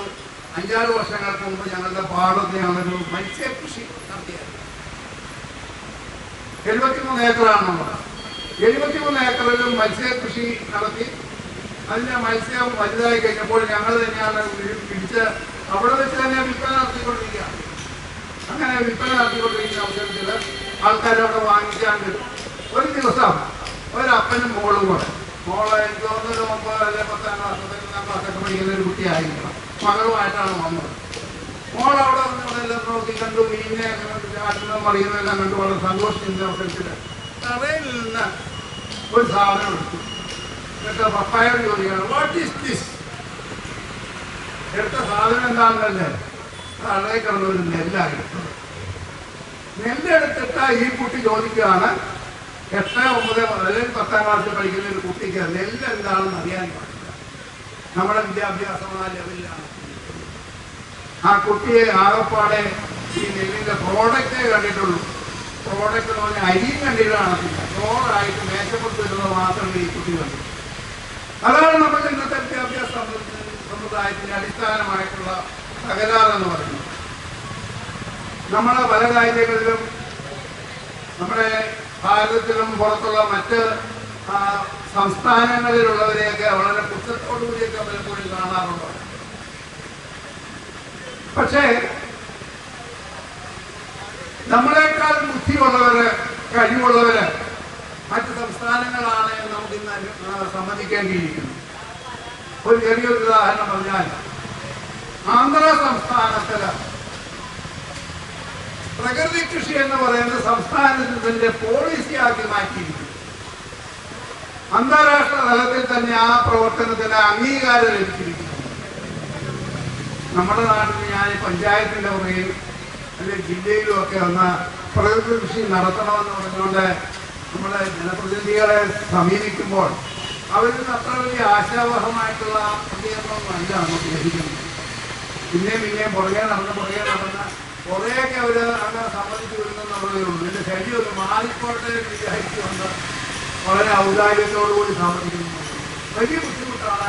5-6 വർഷങ്ങൾക്ക് മുമ്പ് ഞങ്ങളുടെ പാടത്ത് ഞങ്ങളൊരു മത്സ്യകൃഷി നടത്തിയത്. 73 ഏക്കറാണുള്ളത്. 73 ഏക്കറിലും മത്സ്യകൃഷി നടത്തി. അതിൻ്റെ മത്സ്യം വലുതായി കഴിഞ്ഞപ്പോൾ ഞങ്ങൾ തന്നെയാണ് പിടിച്ച് അവിടെ വെച്ച് തന്നെ വിൽപ്പന നടത്തിക്കൊണ്ടിരിക്കുക. അങ്ങനെ വിൽപ്പന നടത്തിക്കൊണ്ടിരിക്കുന്ന അവസരത്തിൽ ആൾക്കാരവിടെ വാങ്ങിക്കാണ്ട് ഒരു ദിവസം ഒരപ്പനും മോളും കൂടെ, മോളെ എനിക്ക് തോന്നുന്നൊരു 9 അല്ലെങ്കിൽ 10-ാം ക്ലാസ് 11-ാം ക്ലാസ്സൊക്കെ പഠിക്കുന്ന ഒരു കുട്ടിയായിരിക്കണം, മകളുമായിട്ടാണ് വന്നത്. മോൾ അവിടെ വന്നിവിടെല്ലാം നോക്കി കണ്ടു, മീനെ ആറ്റുന്ന മറിയുന്നതെല്ലാം കണ്ടു വളരെ സന്തോഷിക്കുന്ന അവസരത്തിൽ കടയിൽ നിന്ന് ഒരു സാധനം എടുത്തു. എന്നിട്ട് പപ്പായോട് ചോദിക്കുകയാണ്, വാട്ട് ഈസ് ദിസ്? എടുത്ത സാധനം എന്താണെന്നല്ലേ? കടയിൽ കിടന്ന ഒരു നെല്ലായിരുന്നു. നെല്ലെടുത്തിട്ട് ഈ കുട്ടി ചോദിക്കുകയാണ്, 8, 9 അല്ലെങ്കിൽ 10-ാം ക്ലാസ്സിൽ പഠിക്കുന്ന ഒരു കുട്ടിക്ക് നെല്ല് എന്താണെന്ന് അറിയാൻ പാടില്ല. നമ്മുടെ വിദ്യാഭ്യാസം ആ ലെവലിലാണ്. ആ കുട്ടിയെ ആകപ്പാടെ ഈ നെല്ലിൻ്റെ പ്രോഡക്റ്റേ കണ്ടിട്ടുള്ളൂ. പ്രോഡക്റ്റ് എന്ന് പറഞ്ഞാൽ അരിയും കണ്ടിട്ട് കാണത്തില്ല, ചോറായിട്ട് മേശപ്പുറത്ത് വരുന്നത് മാത്രമേ ഈ കുട്ടി കണ്ടു. അതാണ് നമ്മുടെ ഇന്നത്തെ വിദ്യാഭ്യാസ സമ്പ്രദായത്തിൻ്റെ അടിസ്ഥാനമായിട്ടുള്ള തകരാറെന്ന് പറയുന്നത്. നമ്മുടെ പല കാര്യങ്ങളിലും നമ്മുടെ ഭാരതത്തിലും പുറത്തുള്ള മറ്റ് സംസ്ഥാനങ്ങളിലുള്ളവരെയൊക്കെ വളരെ പുസ്തകത്തോടുകൂടിയൊക്കെ പലപ്പോഴും കാണാറുണ്ട്. പക്ഷേ നമ്മളെക്കാൾ ബുദ്ധിയുള്ളവര്, കഴിവുള്ളവര് മറ്റ് സംസ്ഥാനങ്ങളാണ് എന്ന് നമുക്ക് ഇന്ന് സമ്മതിക്കേണ്ടിയിരിക്കുന്നു. ഒരു ചെറിയൊരു ഉദാഹരണം പറഞ്ഞാൽ, ആന്ധ്ര സംസ്ഥാനത്തില് പ്രകൃതി കൃഷി എന്ന് പറയുന്നത് സംസ്ഥാനത്തിന്റെ പോളിസിയാക്കി മാറ്റിയിരിക്കുന്നു. അന്താരാഷ്ട്ര തലത്തിൽ തന്നെ ആ പ്രവർത്തനത്തിന് അംഗീകാരം ലഭിച്ചിരിക്കുന്നു. നമ്മുടെ നാട്ടിൽ ഞാൻ പഞ്ചായത്തിന്റെ പുറകിൽ അല്ലെങ്കിൽ ജില്ലയിലും ഒക്കെ ഒന്ന് പ്രകൃതി കൃഷി നടത്തണമെന്ന് പറഞ്ഞുകൊണ്ട് നമ്മുടെ ജനപ്രതിനിധികളെ സമീപിക്കുമ്പോൾ അവരിൽ നിന്ന് അത്ര വലിയ ആശാവഹമായിട്ടുള്ള പ്രതികരണമൊന്നുമല്ല നമുക്ക് ലഭിക്കുന്നത്. പിന്നെയും പുറകെ നടന്ന് കുറേയൊക്കെ അവർ അങ്ങനെ സമ്മതിച്ചു വരുന്നതേ ഉള്ളൂ. ഇതിൻ്റെ ശരീരം ഒന്ന് മാറിക്കോട്ടെ വിചാരിച്ചുകൊണ്ട് വളരെ ഔദാര്യത്തോടുകൂടി സമ്മതിക്കുന്നു. വലിയ ബുദ്ധിമുട്ടാണ്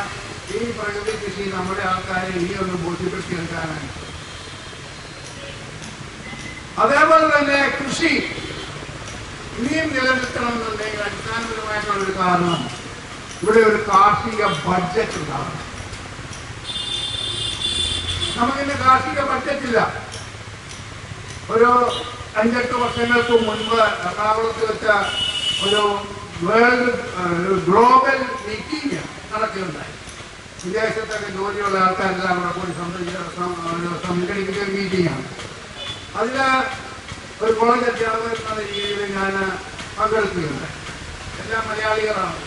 ഈ പ്രകൃതി കൃഷി നമ്മുടെ ആൾക്കാരെ ഇനിയൊന്ന് ബോധ്യപ്പെടുത്തിയെടുക്കാനാണ്. അതേപോലെ തന്നെ കൃഷി ഇനിയും നിലനിർത്തണമെന്നുണ്ടെങ്കിൽ അടിസ്ഥാനപരമായിട്ടുള്ളൊരു കാരണം ഇവിടെ ഒരു കാർഷിക ബഡ്ജറ്റ് ഉണ്ടാവണം. നമുക്കിന്ന് കാർഷിക ബഡ്ജറ്റില്ല. ഒരു 5-8 വർഷങ്ങൾക്ക് മുൻപ് എറണാകുളത്ത് വെച്ച ഒരു ഗ്ലോബൽ മീറ്റിംഗ് നടക്കുകയുണ്ടായി. വിദേശത്തൊക്കെ ജോലിയുള്ള ആൾക്കാരെല്ലാം കൂടെ കൂടി സംഘടിപ്പിച്ച മീറ്റിംഗാണ്. അതിൽ ഒരു കോളേജ് അധ്യാപകൻ എന്ന രീതിയിൽ ഞാൻ പങ്കെടുക്കുകയുണ്ടായി. എല്ലാം മലയാളികളാണ്.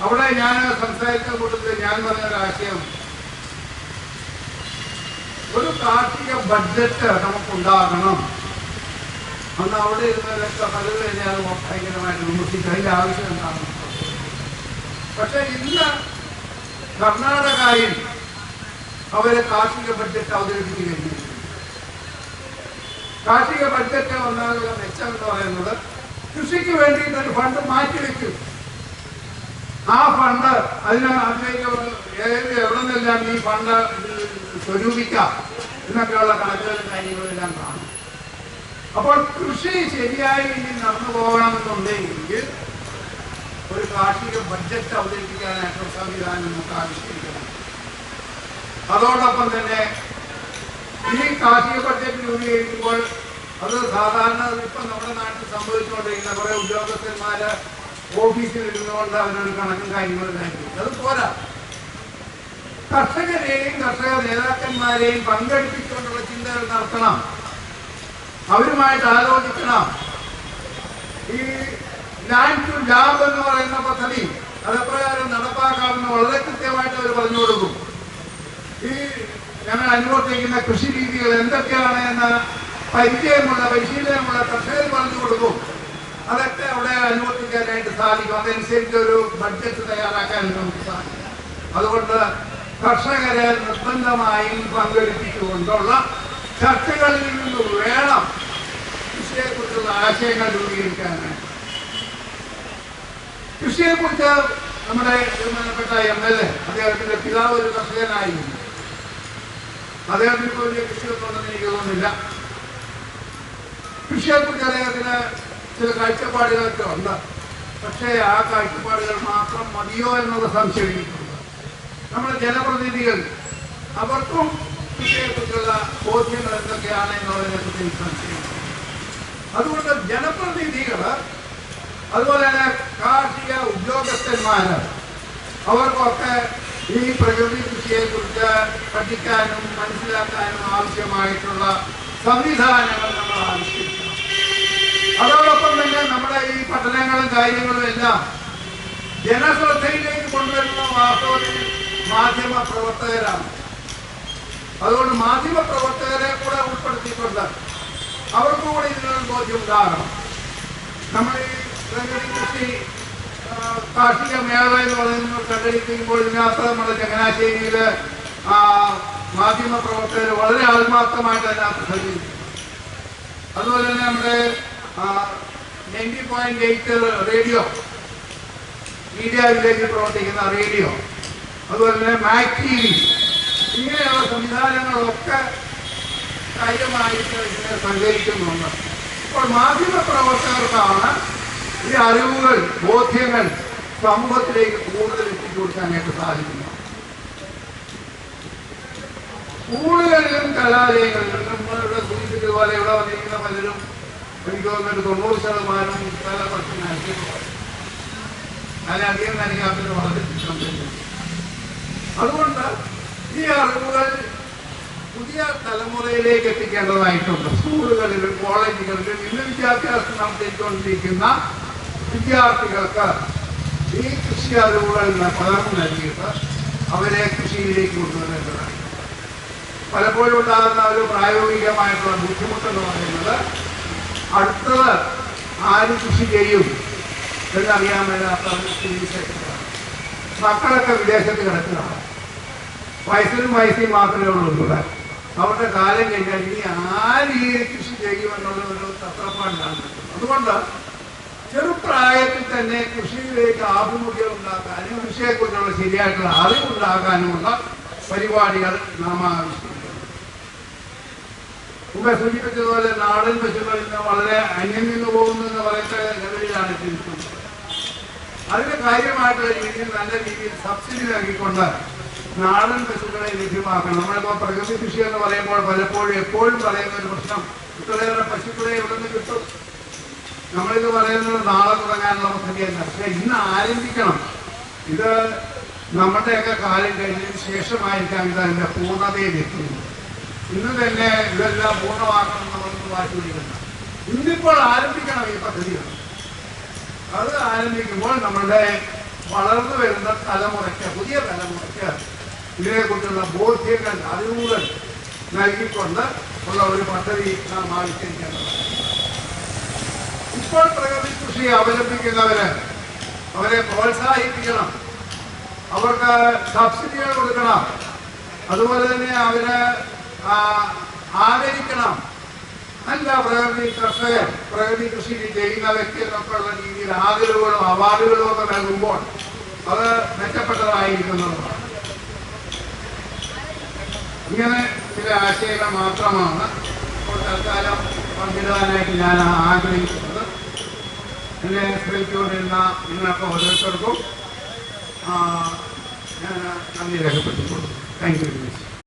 അവിടെ ഞാൻ സംസാരിച്ച കൂട്ടത്തിൽ ഞാൻ പറഞ്ഞൊരാശയം, ഒരു കാർഷിക ബഡ്ജറ്റ് നമുക്കുണ്ടാകണം. അന്ന് അവിടെ ഇരുന്നവരൊക്കെ പലരും തന്നെ അത് ഭയങ്കരമായിട്ട് വിമർശിച്ചു, അതിൻ്റെ ആവശ്യം എന്താണെന്ന്. പക്ഷെ ഇന്ന് കർണാടകയിൽ അവരെ കാർഷിക ബഡ്ജറ്റ് അവതരിപ്പിച്ചു കഴിഞ്ഞു. കാർഷിക ബഡ്ജറ്റ് വന്നാലുള്ള മെച്ചം എന്ന് പറയുന്നത് കൃഷിക്ക് വേണ്ടിയിട്ട് ഒരു ഫണ്ട് മാറ്റിവെക്കും. ആ ഫണ്ട് അതിലേക്ക് എവിടെ നിന്നെല്ലാം ഈ ഫണ്ട് സ്വരൂപിക്കാം എന്നൊക്കെയുള്ള കണക്കുകളും കാര്യങ്ങളെല്ലാം കാണും. അപ്പോൾ കൃഷി ശരിയായി ഇനി നടന്നു പോകണമെന്നുണ്ടെങ്കിൽ ഒരു കാർഷിക ബഡ്ജറ്റ് അവതരിപ്പിക്കാനായിട്ടുള്ള സംവിധാനം നമുക്ക് ആവിഷ്കരിക്കണം. അതോടൊപ്പം തന്നെ ഈ കാർഷിക ബഡ്ജറ്റ് രൂപീകരിക്കുമ്പോൾ അത് സാധാരണ ഇപ്പം നമ്മുടെ നാട്ടിൽ സംഭവിച്ചുകൊണ്ടിരിക്കുന്ന കുറേ ഉദ്യോഗസ്ഥന്മാര് ഓഫീസിലിരുന്നുകൊണ്ട് അവരൊരു കണക്കും കാര്യങ്ങളും കാണിക്കും. അത് പോരാ. കർഷകരെയും കർഷക നേതാക്കന്മാരെയും പങ്കെടുപ്പിച്ചുകൊണ്ടുള്ള ചിന്തകൾ നടത്തണം. അവരുമായിട്ട് ആലോചിക്കണം. ഈ ലാൻഡ് ടു ലാബ് എന്ന് പറയുന്ന പദ്ധതി അതെപ്രകാരം നടപ്പാക്കാമെന്ന് വളരെ കൃത്യമായിട്ട് അവർ പറഞ്ഞു കൊടുക്കും. ഈ ഞങ്ങൾ അനുവർത്തിക്കുന്ന കൃഷി രീതികൾ എന്തൊക്കെയാണ് എന്ന് പരിശീലനമുള്ള കർഷകർ പറഞ്ഞു കൊടുക്കും. അതൊക്കെ അവിടെ അനുവർത്തിക്കാനായിട്ട് സാധിക്കും. അതനുസരിച്ച് ഒരു ബഡ്ജറ്റ് തയ്യാറാക്കാൻ നമുക്ക് സാധിക്കും. അതുകൊണ്ട് കർഷകരെ നിർബന്ധമായും പങ്കെടുപ്പിച്ചുകൊണ്ടുള്ള ചർച്ചകളിൽ നിന്ന് വേണം കൃഷിയെക്കുറിച്ചുള്ള ആശയങ്ങൾ രൂപീകരിക്കാനായിട്ട്. കൃഷിയെക്കുറിച്ച് നമ്മുടെ ബഹുമാനപ്പെട്ട MLA അദ്ദേഹത്തിന്റെ പിതാവ് ഒരു കർഷകനായിരുന്നു. അദ്ദേഹത്തിന് ഇപ്പോൾ വലിയ കൃഷിയൊന്നുണ്ടെന്ന് എനിക്ക് തോന്നുന്നില്ല. കൃഷിയെക്കുറിച്ച് അദ്ദേഹത്തിന് ചില കാഴ്ചപ്പാടുകളൊക്കെ ഉണ്ട്. പക്ഷേ ആ കാഴ്ചപ്പാടുകൾ മാത്രം മതിയോ എന്നുള്ള സംശയം എനിക്കുണ്ട്. നമ്മുടെ ജനപ്രതിനിധികൾ അവർക്കും കൃഷിയെക്കുറിച്ചുള്ള ബോധ്യങ്ങൾ എന്തൊക്കെയാണ് എന്നുള്ളതിനെക്കുറിച്ച് എനിക്ക് സംശയമുണ്ട്. അതുകൊണ്ട് ജനപ്രതിനിധികൾ അതുപോലെ തന്നെ കാർഷിക ഉദ്യോഗസ്ഥന്മാര് അവർക്കൊക്കെ ഈ പ്രകൃതി കൃഷിയെക്കുറിച്ച് പഠിക്കാനും മനസ്സിലാക്കാനും ആവശ്യമായിട്ടുള്ള സംവിധാനങ്ങൾ നമ്മൾ ആവിഷ്കരിക്കണം. അതോടൊപ്പം തന്നെ നമ്മുടെ ഈ പഠനങ്ങളും കാര്യങ്ങളും എല്ലാം ജനശ്രദ്ധയിലേക്ക് കൊണ്ടുവരുന്ന വാസ്തവത്തിൽ മാധ്യമ പ്രവർത്തകരാണ്. അതുകൊണ്ട് മാധ്യമ പ്രവർത്തകരെ കൂടെ ഉൾപ്പെടുത്തിക്കൊണ്ട് അവർക്ക് കൂടെ ഇതിനൊരു ബോധ്യം ഉണ്ടാകണം. നമ്മൾ ഈ പ്രകൃതി കൃഷി കാർഷിക മേള എന്ന് പറയുന്നത് സംഘടിപ്പിക്കുമ്പോൾ ഇതിനകത്ത് നമ്മുടെ ചങ്ങനാശ്ശേരിയിൽ മാധ്യമ പ്രവർത്തകർ വളരെ ആത്മാർത്ഥമായിട്ട് അതിനകത്ത് സഹകരിക്കും. അതുപോലെ തന്നെ നമ്മുടെ 90.8 റേഡിയോ, മീഡിയ വില്ലേജിൽ പ്രവർത്തിക്കുന്ന റേഡിയോ, അതുപോലെ തന്നെ മാക് TV, ഇങ്ങനെയുള്ള സംവിധാനങ്ങളൊക്കെ കാര്യമായിട്ട് ഇതിനെ സഹകരിക്കുന്നുണ്ട്. അപ്പോൾ മാധ്യമ പ്രവർത്തകർക്കാണ് ഈ അറിവുകൾ, ബോധ്യങ്ങൾ സമൂഹത്തിലേക്ക് കൂടുതൽ എത്തിച്ചു കൊടുക്കാനായിട്ട് സാധിക്കുന്നു. സ്കൂളുകളിലും കലാലയങ്ങളിലും നമ്മളിവിടെ സൂചിപ്പിച്ചതുപോലെ ഇവിടെ വന്നിരിക്കുന്ന പലരും എനിക്ക് തോന്നുന്നൊരു 90% പല പ്രശ്നം അതിലധികം നനയ്ക്കാത്തൊരു വളർത്തിട്ടുണ്ട്. അതുകൊണ്ട് ഈ അറിവുകൾ പുതിയ തലമുറയിലേക്ക് എത്തിക്കേണ്ടതായിട്ടുണ്ട്. സ്കൂളുകളിലും കോളേജുകളിലും ഇന്ന് വിദ്യാഭ്യാസം നടത്തിക്കൊണ്ടിരിക്കുന്ന വിദ്യാർത്ഥികൾക്ക് ഈ കൃഷി അറിവുകൾ പകർന്നു നൽകിയിട്ട് അവരെ കൃഷിയിലേക്ക് കൊണ്ടുവരേണ്ടതാണ്. പലപ്പോഴും ഉണ്ടാകുന്ന ഒരു പ്രായോഗികമായിട്ടുള്ള ബുദ്ധിമുട്ടെന്ന് പറയുന്നത് അടുത്തത് ആര് കൃഷി ചെയ്യും എന്നറിയാൻ മേലാത്ത മക്കളൊക്കെ വിദേശത്ത് കിടക്കുകയാണ്. വയസ്സിലും മാത്രമേ ഉള്ളൂ ഇവിടെ. അവരുടെ കാലം കഴിഞ്ഞാൽ ഇനി ആര് ഈ കൃഷി ചെയ്യുമെന്നുള്ള ഒരു തത്രപ്പാടിലാണ്. അതുകൊണ്ട് ചെറുപ്രായത്തിൽ തന്നെ കൃഷിയിലേക്ക് ആഭിമുഖ്യം ഉണ്ടാക്കാനും കൃഷിയെക്കുറിച്ചുള്ള ശരിയായിട്ടുള്ള അറിവുണ്ടാക്കാനുമുള്ള പരിപാടികൾ നാം ആവശ്യമില്ല. മുമ്പേ സൂചിപ്പിച്ചതുപോലെ നാടൻ പശുക്കളിൽ നിന്ന് വളരെ അന്യം നിന്ന് പോകുന്നു എന്ന് പറയുന്ന ലെവലിലാണ് എത്തിയിരിക്കുന്നത്. അതിന് കാര്യമായിട്ടുള്ള രീതിയിൽ നല്ല രീതിയിൽ സബ്സിഡി നൽകിക്കൊണ്ട് നാടൻ പശുക്കളെ ലഭ്യമാക്കണം. നമ്മളിപ്പോൾ പ്രകൃതി കൃഷി എന്ന് പറയുമ്പോൾ പലപ്പോഴും എപ്പോഴും പറയുന്ന ഒരു പ്രശ്നം, ഇത്രയേറെ പശുക്കളെ എവിടെ നിന്ന് കിട്ടും? നമ്മളിത് പറയുന്നത് നാളെ തുടങ്ങാനുള്ള പദ്ധതിയല്ല. പക്ഷെ ഇന്ന് ആരംഭിക്കണം. ഇത് നമ്മുടെയൊക്കെ കാലം കഴിഞ്ഞതിന് ശേഷമായിരിക്കാം ഇത് അതിൻ്റെ പൂർണ്ണതയിലെത്തുന്നത്. ഇന്ന് തന്നെ ഇതെല്ലാം പൂർണ്ണമാക്കണം എന്നുള്ളത് വാശി പിടിക്കണം. ഇന്നിപ്പോൾ ആരംഭിക്കണം ഈ പദ്ധതികൾ. അത് ആരംഭിക്കുമ്പോൾ നമ്മളുടെ വളർന്നു വരുന്ന തലമുറയ്ക്ക്, പുതിയ തലമുറയ്ക്ക് ഇതിനെക്കുറിച്ചുള്ള ബോധ്യങ്ങൾ, അറിവുകൾ നൽകിക്കൊണ്ട് ഉള്ള ഒരു പദ്ധതി നാം ആവിഷ്കരിക്കേണ്ടതാണ്. ഇപ്പോൾ പ്രകൃതി കൃഷി അവലംബിക്കുന്നവര് അവരെ പ്രോത്സാഹിപ്പിക്കണം, അവർക്ക് സബ്സിഡികൾ കൊടുക്കണം, അതുപോലെ തന്നെ അവരെ ആദരിക്കണം. നല്ല പ്രകൃതി കർഷകർ, പ്രകൃതി കൃഷി ചെയ്യുന്ന വ്യക്തികളൊക്കെ ഉള്ള രീതിയിൽ ആദരവുകളും അവാർഡുകളും ഒക്കെ നൽകുമ്പോൾ അത് മെച്ചപ്പെട്ടതായിരിക്കുന്നതാണ്. ഇങ്ങനെ ചില ആശയങ്ങൾ മാത്രമാണ് ഇപ്പോൾ തൽക്കാലം പങ്കിടാനായിട്ട് ഞാൻ ആഗ്രഹിക്കുന്നത്. എന്നെ ശ്രമിച്ചുകൊണ്ടിരുന്ന നിങ്ങൾക്ക് ഓരോരുത്തർക്കും ഞാൻ നന്ദി രേഖപ്പെടുത്തിക്കൊള്ളു. Thank you very much.